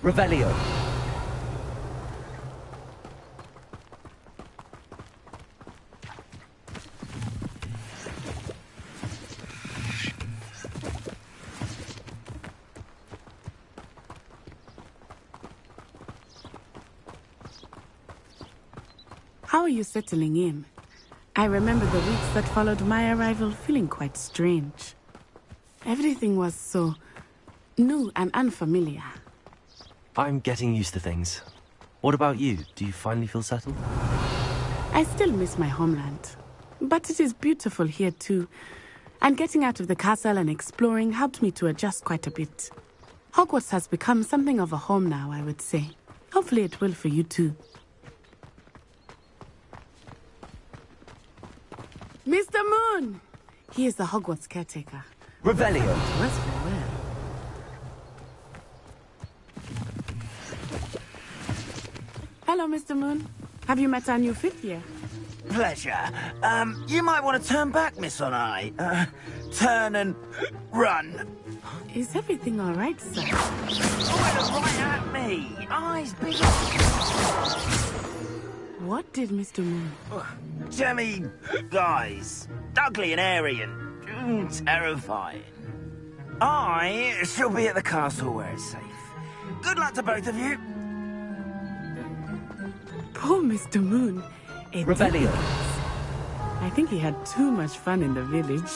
Revelio. How are you settling in? I remember the weeks that followed my arrival feeling quite strange. Everything was so new and unfamiliar. I'm getting used to things. What about you? Do you finally feel settled? I still miss my homeland. But it is beautiful here too. And getting out of the castle and exploring helped me to adjust quite a bit. Hogwarts has become something of a home now, I would say. Hopefully it will for you too. Mr. Moon! He is the Hogwarts caretaker. Revelio. Was very well. Hello, Mr. Moon. Have you met our new fifth year? Pleasure. You might want to turn back, Miss Onai. Turn and run. Is everything all right, sir? Right at me. Eyes big. What did Mr. Moon? Jemmy guys. Ugly and airy and terrifying. I shall be at the castle where it's safe. Good luck to both of you. Poor Mr. Moon. Revelio. I think he had too much fun in the village.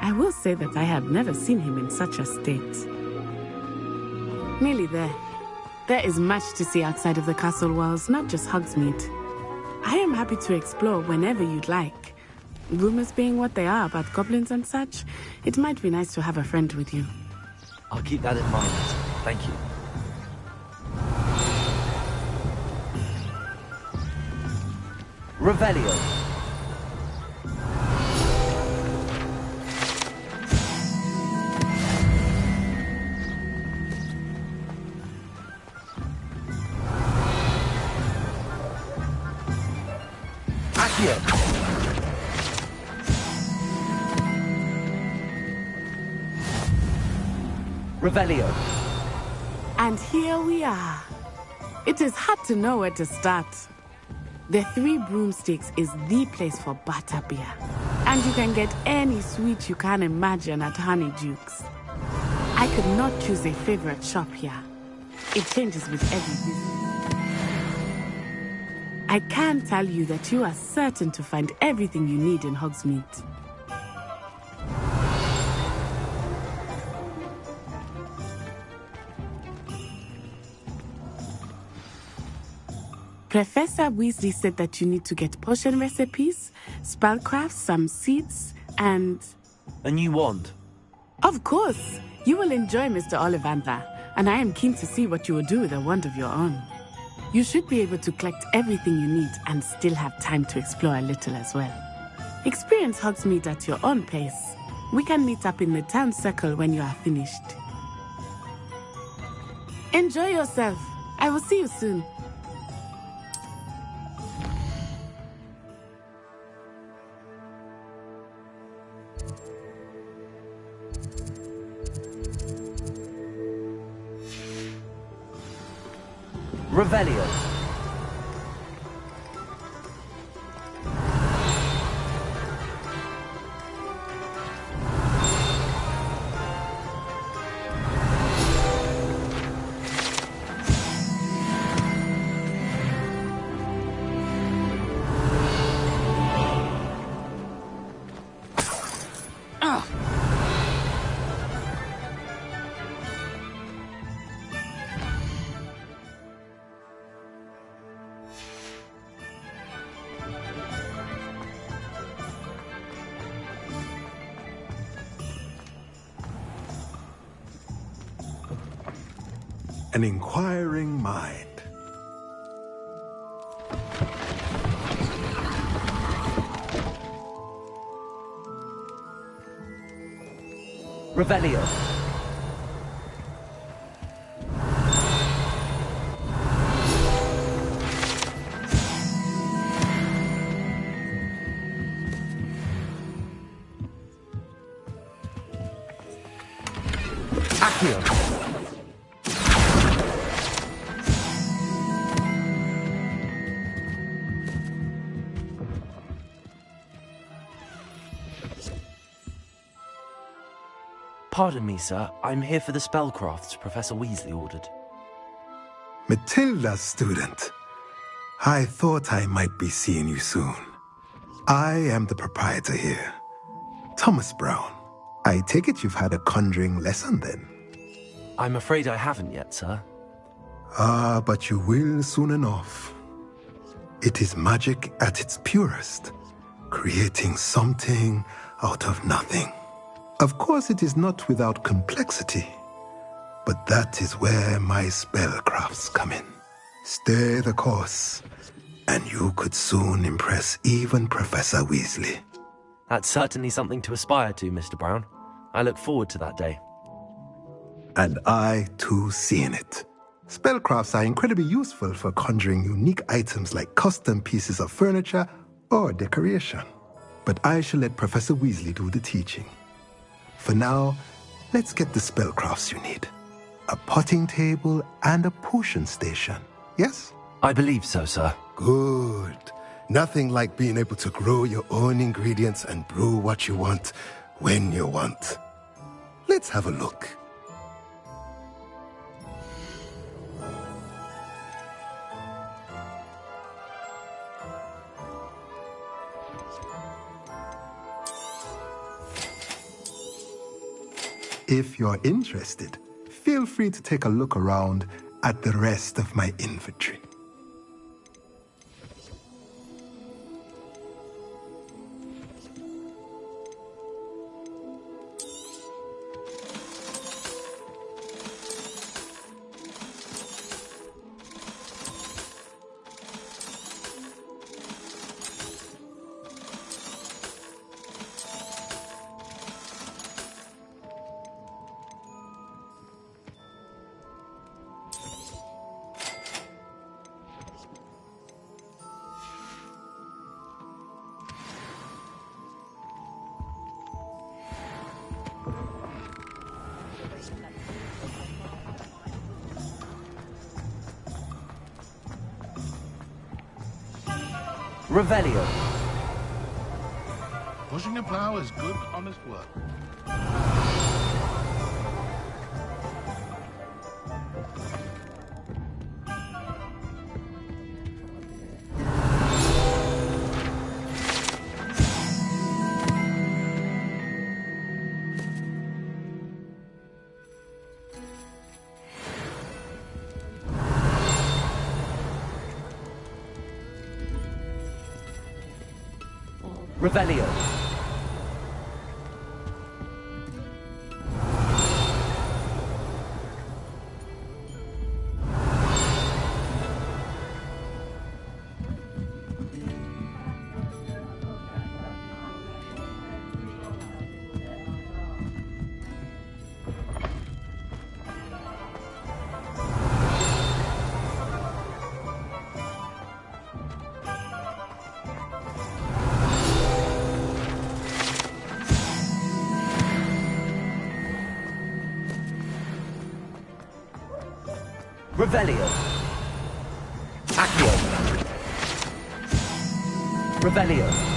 I will say that I have never seen him in such a state. Nearly there. There is much to see outside of the castle walls, not just Hogsmeade. I am happy to explore whenever you'd like. Rumors being what they are about goblins and such, it might be nice to have a friend with you. I'll keep that in mind. Thank you. Revelio. Accio. Revelio. And here we are. It is hard to know where to start. The Three Broomsticks is the place for butterbeer. And you can get any sweet you can imagine at Honeydukes. I could not choose a favorite shop here. It changes with every visit. I can tell you that you are certain to find everything you need in Hogsmeade. Professor Weasley said that you need to get potion recipes, spellcrafts, some seeds, and... A new wand? Of course! You will enjoy Mr. Ollivander, and I am keen to see what you will do with a wand of your own. You should be able to collect everything you need and still have time to explore a little as well. Experience Hogsmeade at your own pace. We can meet up in the town circle when you are finished. Enjoy yourself. I will see you soon. Revelio. An inquiring mind. Revelio. Accio. Pardon me, sir. I'm here for the spellcrafts Professor Weasley ordered. Matilda's student. I thought I might be seeing you soon. I am the proprietor here, Thomas Brown. I take it you've had a conjuring lesson then? I'm afraid I haven't yet, sir. Ah, but you will soon enough. It is magic at its purest, creating something out of nothing. Of course, it is not without complexity, but that is where my spellcrafts come in. Stay the course, and you could soon impress even Professor Weasley. That's certainly something to aspire to, Mr. Brown. I look forward to that day. And I, too, seeing it. Spellcrafts are incredibly useful for conjuring unique items like custom pieces of furniture or decoration. But I shall let Professor Weasley do the teaching. For now, let's get the spellcrafts you need. A potting table and a potion station, yes? I believe so, sir. Good. Nothing like being able to grow your own ingredients and brew what you want when you want. Let's have a look. If you're interested, feel free to take a look around at the rest of my inventory. Revelio. Pushing a plow is good, honest work. Revelio. Revelio. Accio. Revelio.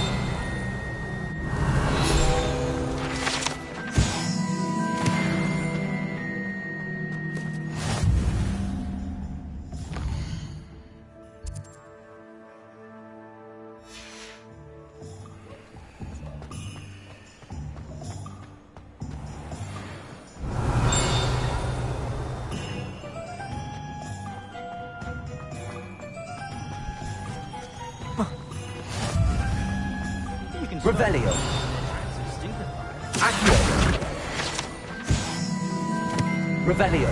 Revelio. Accio. Revelio.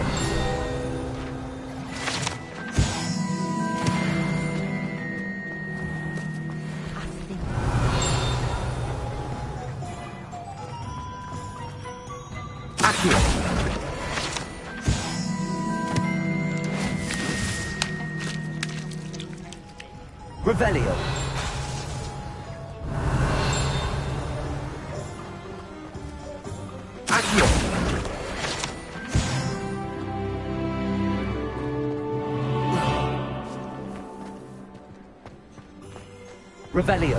Accio. Revelio. Accio. Revelio.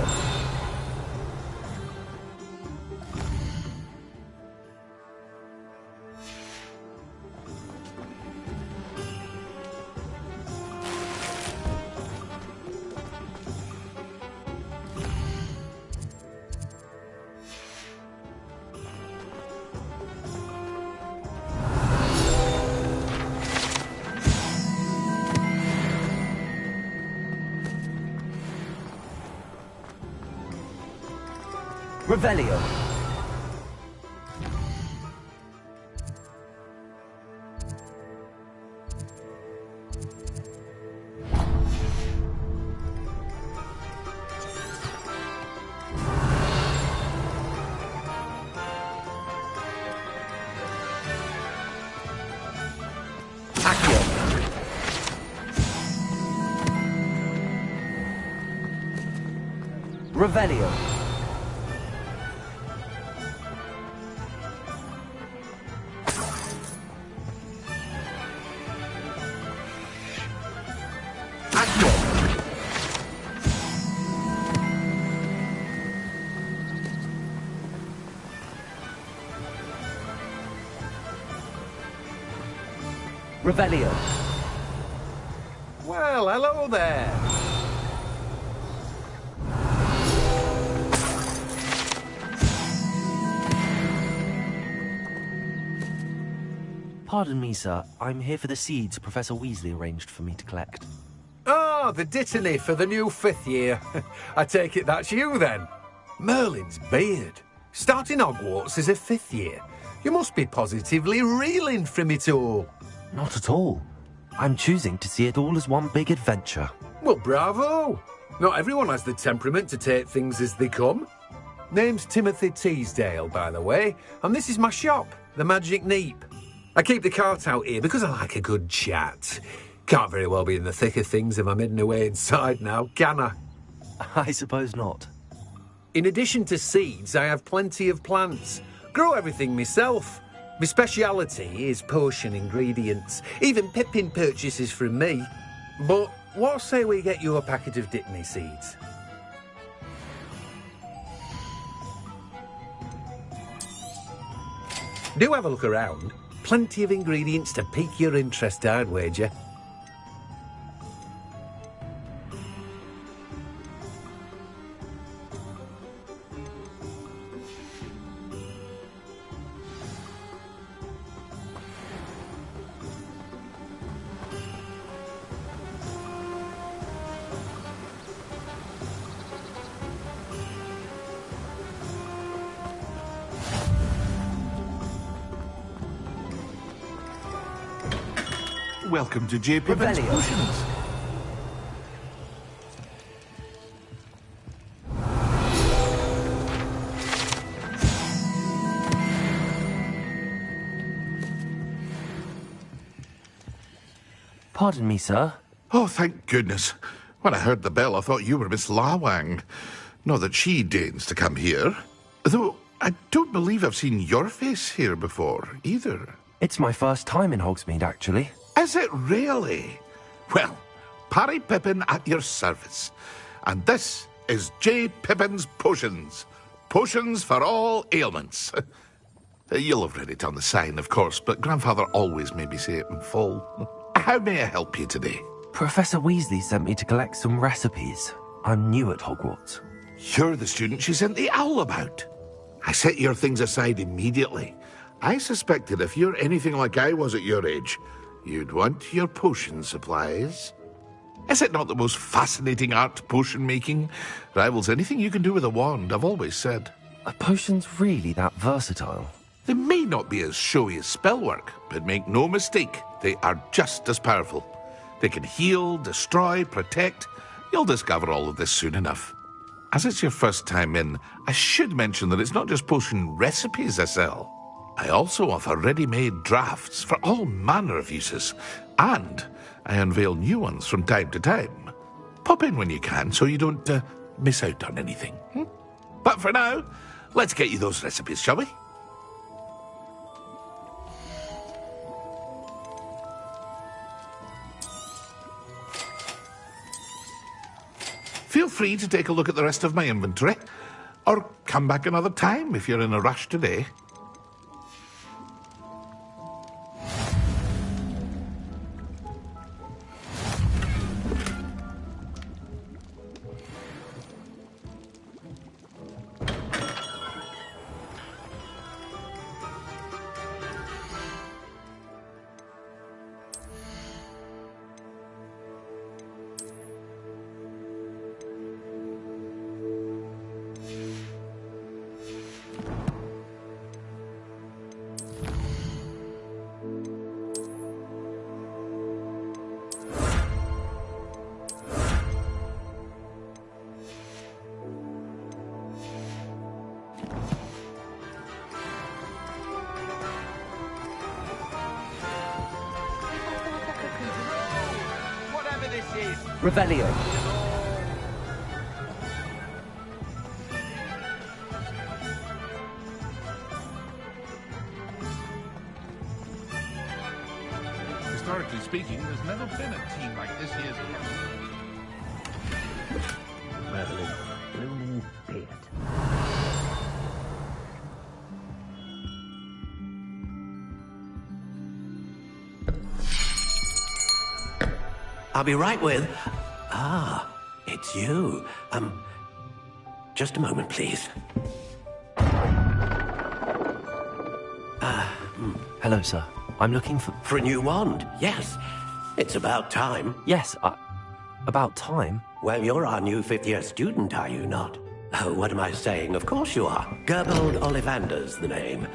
Revelio. Accio. Revelio. Revelio. Well, hello there. Pardon me, sir. I'm here for the seeds Professor Weasley arranged for me to collect. Ah, the dittany for the new 5th year. I take it that's you, then. Merlin's beard. Starting Hogwarts as a 5th year. You must be positively reeling from it all. Not at all. I'm choosing to see it all as one big adventure. Well, bravo. Not everyone has the temperament to take things as they come. Name's Timothy Teasdale, by the way, and this is my shop, the Magic Neep. I keep the cart out here because I like a good chat. Can't very well be in the thick of things if I'm hidden away inside now, can I? I suppose not. In addition to seeds, I have plenty of plants. Grow everything myself. My speciality is potion ingredients. Even Pippin purchases from me. But what say we get you a packet of Dittany seeds? Do have a look around. Plenty of ingredients to pique your interest, I'd wager. Welcome to J. Pippin's Potions. Pardon me, sir. Oh, thank goodness. When I heard the bell, I thought you were Miss Lawang. Not that she deigns to come here. Though I don't believe I've seen your face here before, either. It's my first time in Hogsmeade, actually. Is it really? Well, Parry Pippin at your service. And this is J. Pippin's Potions. Potions for all ailments. You'll have read it on the sign, of course, but Grandfather always made me say it in full. How may I help you today? Professor Weasley sent me to collect some recipes. I'm new at Hogwarts. You're the student she sent the owl about. I set your things aside immediately. I suspected if you're anything like I was at your age, you'd want your potion supplies. Is it not the most fascinating art, potion making? Rivals anything you can do with a wand, I've always said. Are potions really that versatile? They may not be as showy as spellwork, but make no mistake, they are just as powerful. They can heal, destroy, protect. You'll discover all of this soon enough. As it's your first time in, I should mention that it's not just potion recipes I sell. I also offer ready-made drafts for all manner of uses, and I unveil new ones from time to time. Pop in when you can so you don't miss out on anything. But for now, let's get you those recipes, shall we? Feel free to take a look at the rest of my inventory, or come back another time if you're in a rush today. Revelio. Historically speaking, there's never been a team like this year's. Merlin, blooming beard. I'll be right with... Ah, it's you. Just a moment, please. Hello, sir. I'm looking for... For a new wand, yes. It's about time. Yes, about time? Well, you're our new fifth-year student, are you not? Oh, what am I saying? Of course you are. Gerbold Ollivander's the name.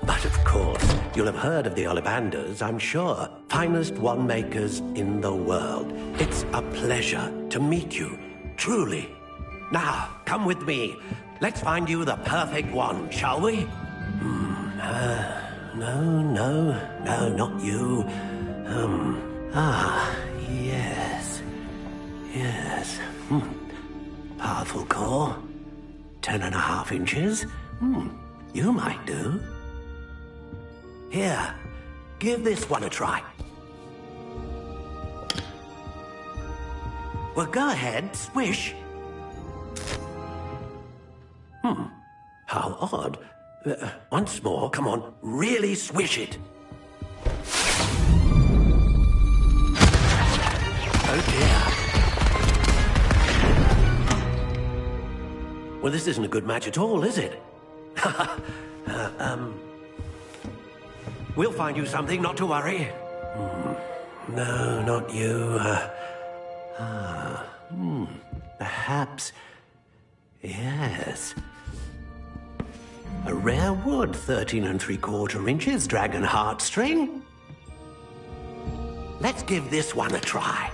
But of course, you'll have heard of the Ollivanders, I'm sure. Finest wand makers in the world. It's a pleasure to meet you, truly. Now, come with me. Let's find you the perfect wand, shall we? No, not you. Yes. Powerful core. 10.5 inches. You might do. Here, give this one a try. Well, go ahead, swish. How odd. Once more, come on, really swish it. Oh dear. Well, this isn't a good match at all, is it? We'll find you something, not to worry. No, not you. Perhaps... Yes. A rare wood, 13 3/4 inches, dragon heartstring. Let's give this one a try.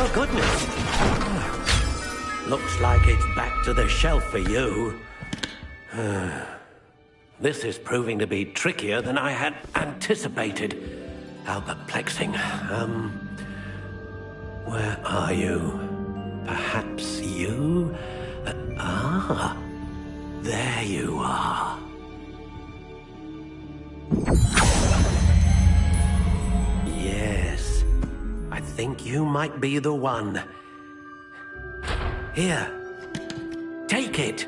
Oh, goodness. Looks like it's back to the shelf for you. This is proving to be trickier than I had anticipated. How perplexing. Where are you? Perhaps you? There you are. Yes, I think you might be the one. Here, take it.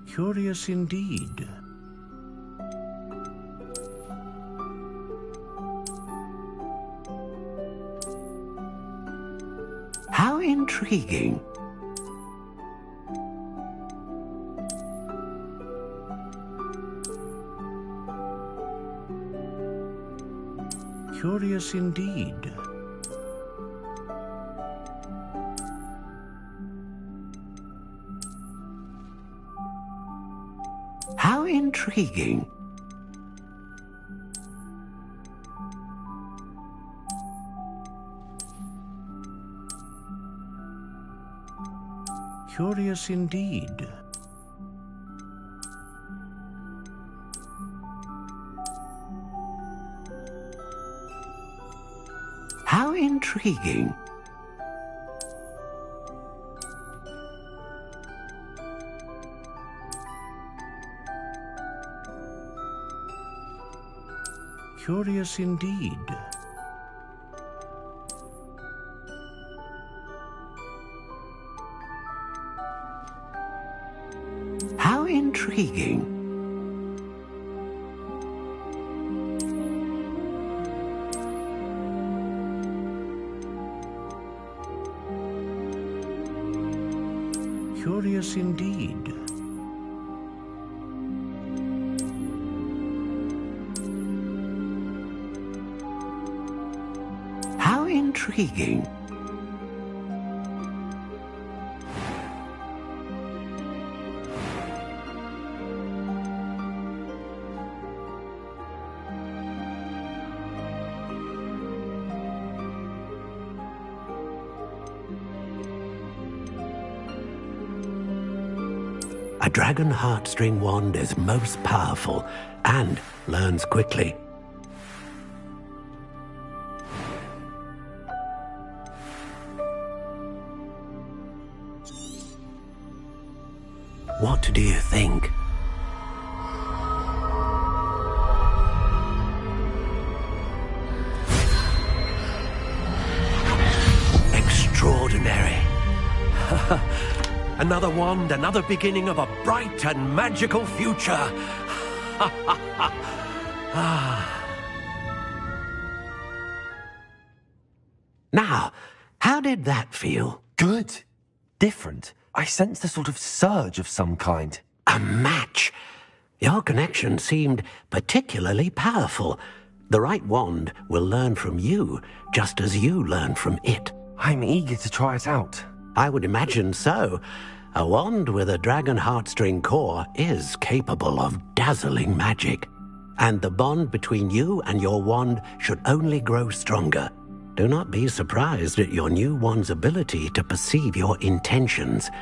Curious indeed. How intriguing. Curious indeed. How intriguing. Curious indeed. How intriguing. Curious indeed. How intriguing. Curious indeed. How intriguing. A dragon heartstring wand is most powerful and learns quickly. What do you think? Extraordinary. Another wand, another beginning of a bright and magical future. Now, how did that feel? Good. Different. I sensed a sort of surge of some kind. A match. Your connection seemed particularly powerful. The right wand will learn from you, just as you learn from it. I'm eager to try it out. I would imagine so. A wand with a dragon heartstring core is capable of dazzling magic. And the bond between you and your wand should only grow stronger. Do not be surprised at your new wand's ability to perceive your intentions,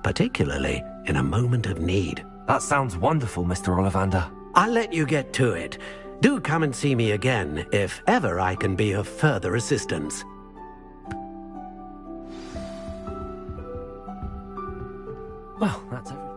particularly in a moment of need. That sounds wonderful, Mr. Ollivander. I'll let you get to it. Do come and see me again if ever I can be of further assistance. Well, that's everything.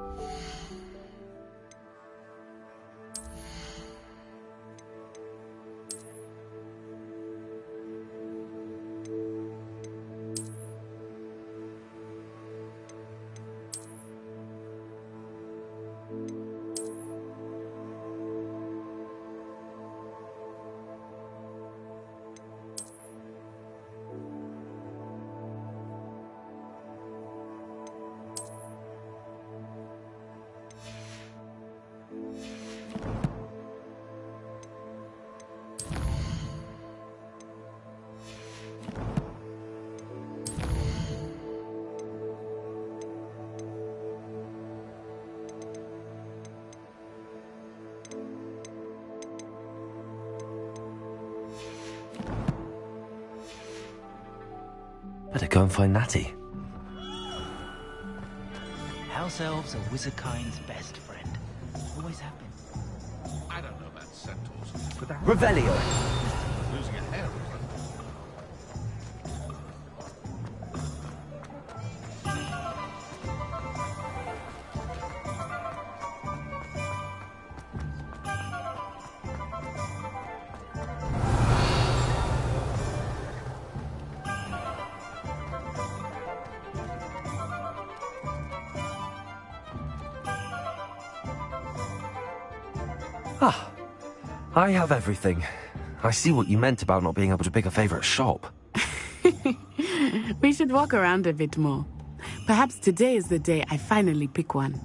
Better go and find Natty. House elves are wizardkind's best friend. Always have been. I don't know about centaurs, but that... Revelio. Losing a hair, Ah, I have everything. I see what you meant about not being able to pick a favorite shop. We should walk around a bit more. Perhaps today is the day I finally pick one.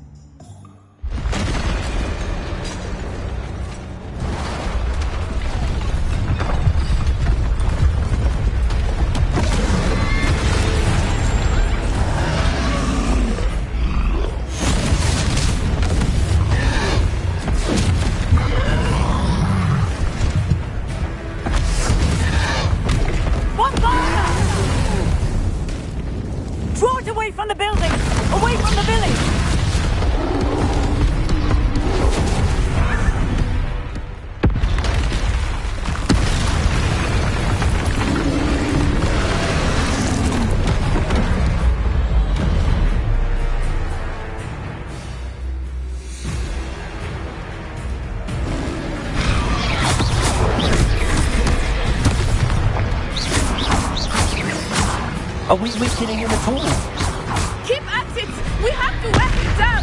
Are we weakening him at all? Keep at it! We have to wear him down!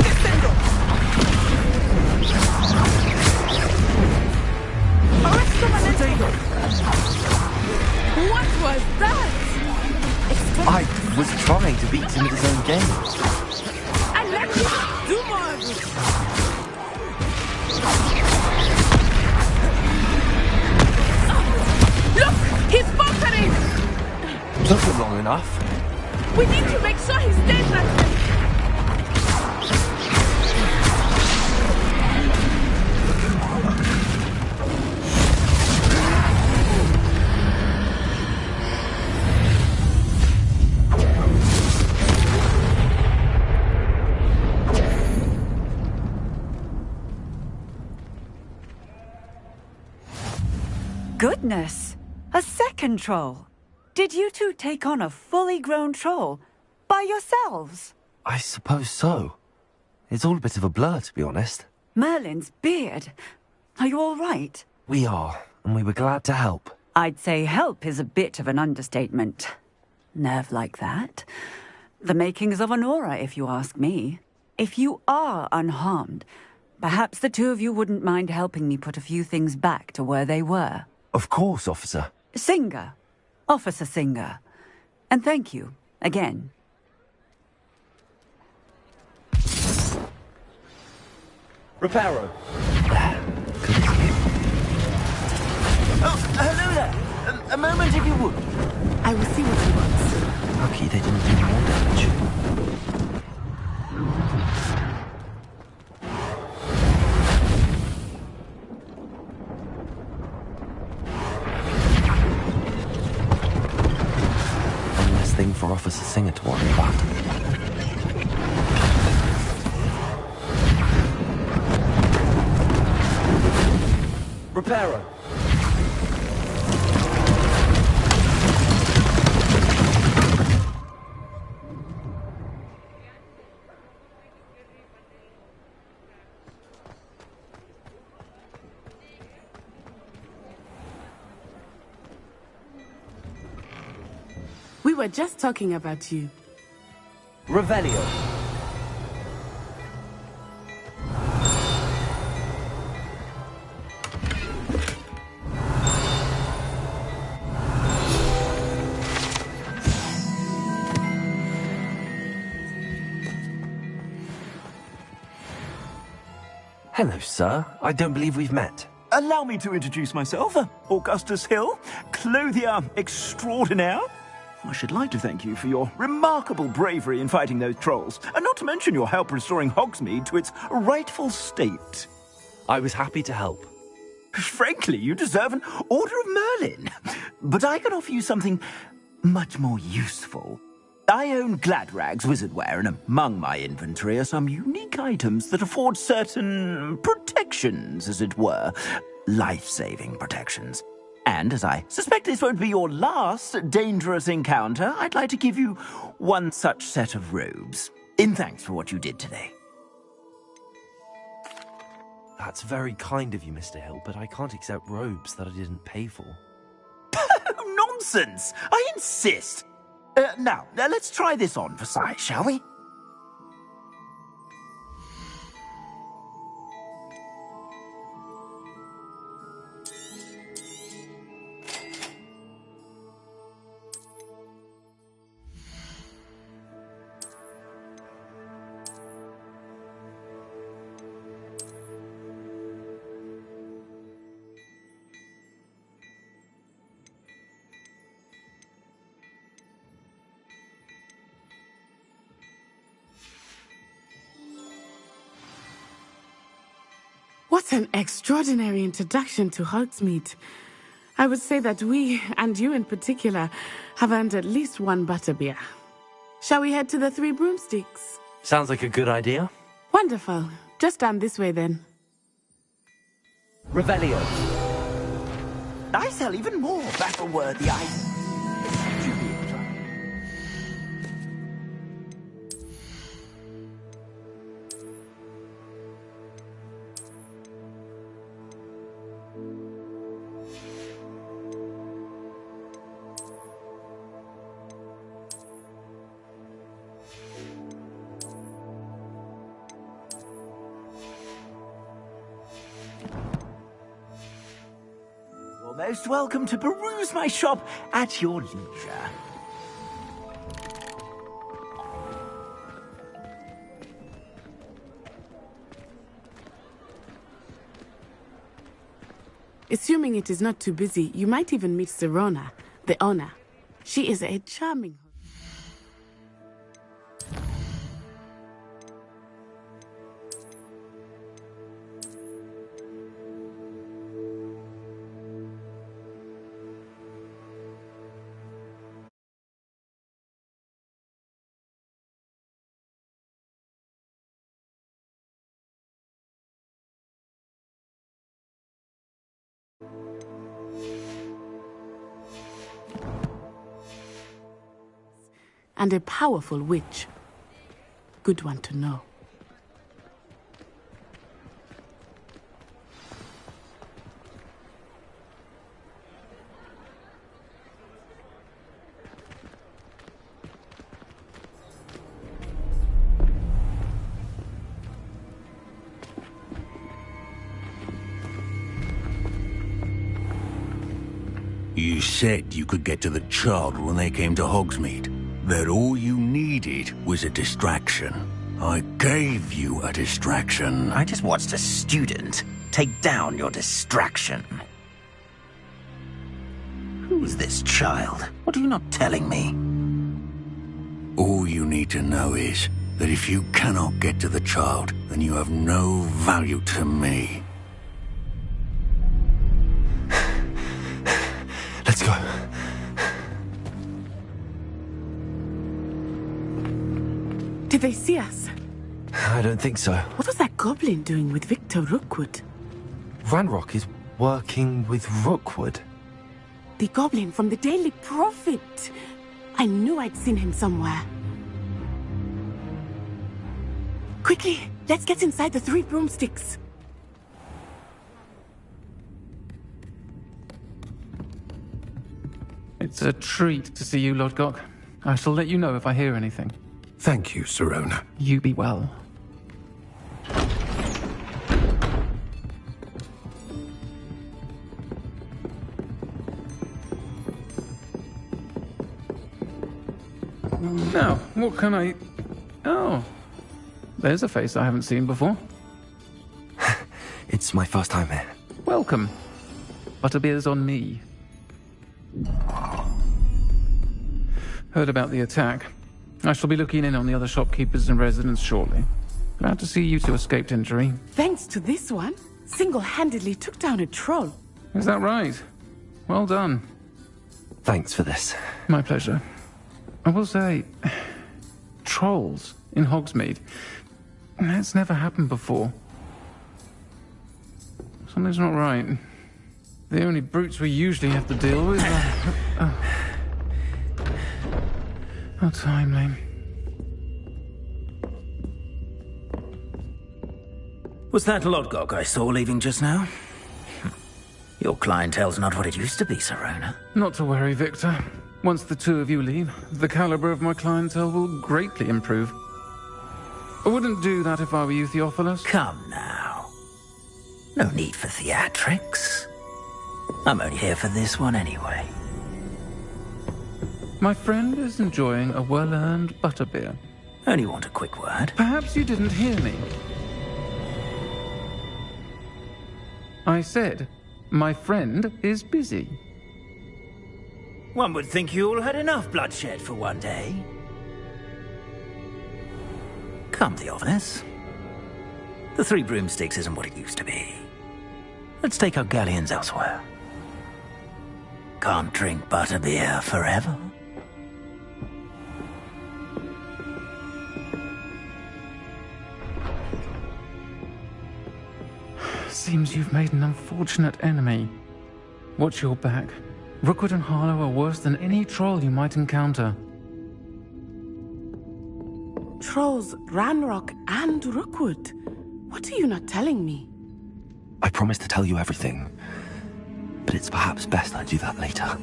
Descendo! What was that? I was trying to beat him at his own game. And let him do more of it! Look! He's faltering! Took him long enough. We need to make sure he stays that way. Goodness! A second troll! Did you two take on a fully grown troll by yourselves? I suppose so. It's all a bit of a blur, to be honest. Merlin's beard. Are you all right? We are, and we were glad to help. I'd say help is a bit of an understatement. Nerve like that. The makings of Honora, if you ask me. If you are unharmed, perhaps the two of you wouldn't mind helping me put a few things back to where they were. Of course, officer. Singer. Officer Singer. And thank you, again. Reparo. Oh, hello there. A moment if you would. I will see what he wants. Lucky they didn't do more damage. One less thing for Officer Singer to worry about. Reparo. We were just talking about you. Revelio. Hello, sir. I don't believe we've met. Allow me to introduce myself, Augustus Hill, clothier extraordinaire. I should like to thank you for your remarkable bravery in fighting those trolls, and not to mention your help restoring Hogsmeade to its rightful state. I was happy to help. Frankly, you deserve an Order of Merlin. But I can offer you something much more useful. I own Gladrag's wizardware, and among my inventory are some unique items that afford certain protections, as it were. Life-saving protections. And as I suspect this won't be your last dangerous encounter, I'd like to give you one such set of robes, in thanks for what you did today. That's very kind of you, Mr. Hill, but I can't accept robes that I didn't pay for. Nonsense! I insist! Now, let's try this on for size, shall we? What an extraordinary introduction to Hogsmeade. I would say that we, and you in particular, have earned at least one butterbeer. Shall we head to the Three Broomsticks? Sounds like a good idea. Wonderful. Just down this way then. Revelio. I sell even more battle-worthy items. Most welcome to peruse my shop at your leisure. Assuming it is not too busy, you might even meet Serona, the owner. She is a charming... and a powerful witch. Good one to know. You said you could get to the child when they came to Hogsmeade. That all you needed was a distraction. I gave you a distraction. I just watched a student take down your distraction. Who's this child? What are you not telling me? All you need to know is that if you cannot get to the child, then you have no value to me. Let's go. Did they see us? I don't think so. What was that goblin doing with Victor Rookwood? Ranrock is working with Rookwood. The goblin from the Daily Prophet. I knew I'd seen him somewhere. Quickly, let's get inside the 3 broomsticks. It's a treat to see you, Lodgok. I shall let you know if I hear anything. Thank you, Sirona. You be well. Now, what can I... Oh, there's a face I haven't seen before. It's my first time here. Welcome. Butterbeer's on me. Heard about the attack. I shall be looking in on the other shopkeepers and residents shortly. Glad to see you two escaped injury. Thanks to this one, single-handedly took down a troll. Is that right? Well done. Thanks for this. My pleasure. I will say, trolls in Hogsmeade. That's never happened before. Something's not right. The only brutes we usually have to deal with are... How timely. Was that Lodgok I saw leaving just now? Your clientele's not what it used to be, Sirona. Not to worry, Victor. Once the two of you leave, the caliber of my clientele will greatly improve. I wouldn't do that if I were you, Theophilus. Come now. No need for theatrics. I'm only here for this one anyway. My friend is enjoying a well-earned butterbeer. Only want a quick word. Perhaps you didn't hear me. I said, my friend is busy. One would think you all had enough bloodshed for one day. Come, Theophilus. The 3 broomsticks isn't what it used to be. Let's take our galleons elsewhere. Can't drink butterbeer forever. Seems you've made an unfortunate enemy. Watch your back. Rookwood and Harlow are worse than any troll you might encounter. Trolls, Ranrock, and Rookwood. What are you not telling me? I promised to tell you everything, but it's perhaps best I do that later.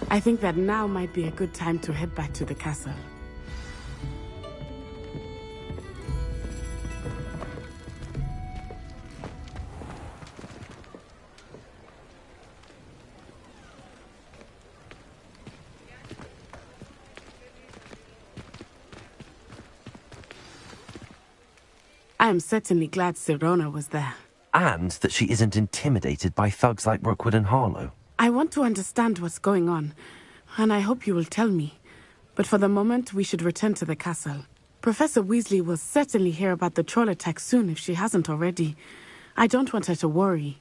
I think that now might be a good time to head back to the castle. I am certainly glad Sirona was there. And that she isn't intimidated by thugs like Rookwood and Harlow. I want to understand what's going on, and I hope you will tell me. But for the moment, we should return to the castle. Professor Weasley will certainly hear about the troll attack soon if she hasn't already. I don't want her to worry.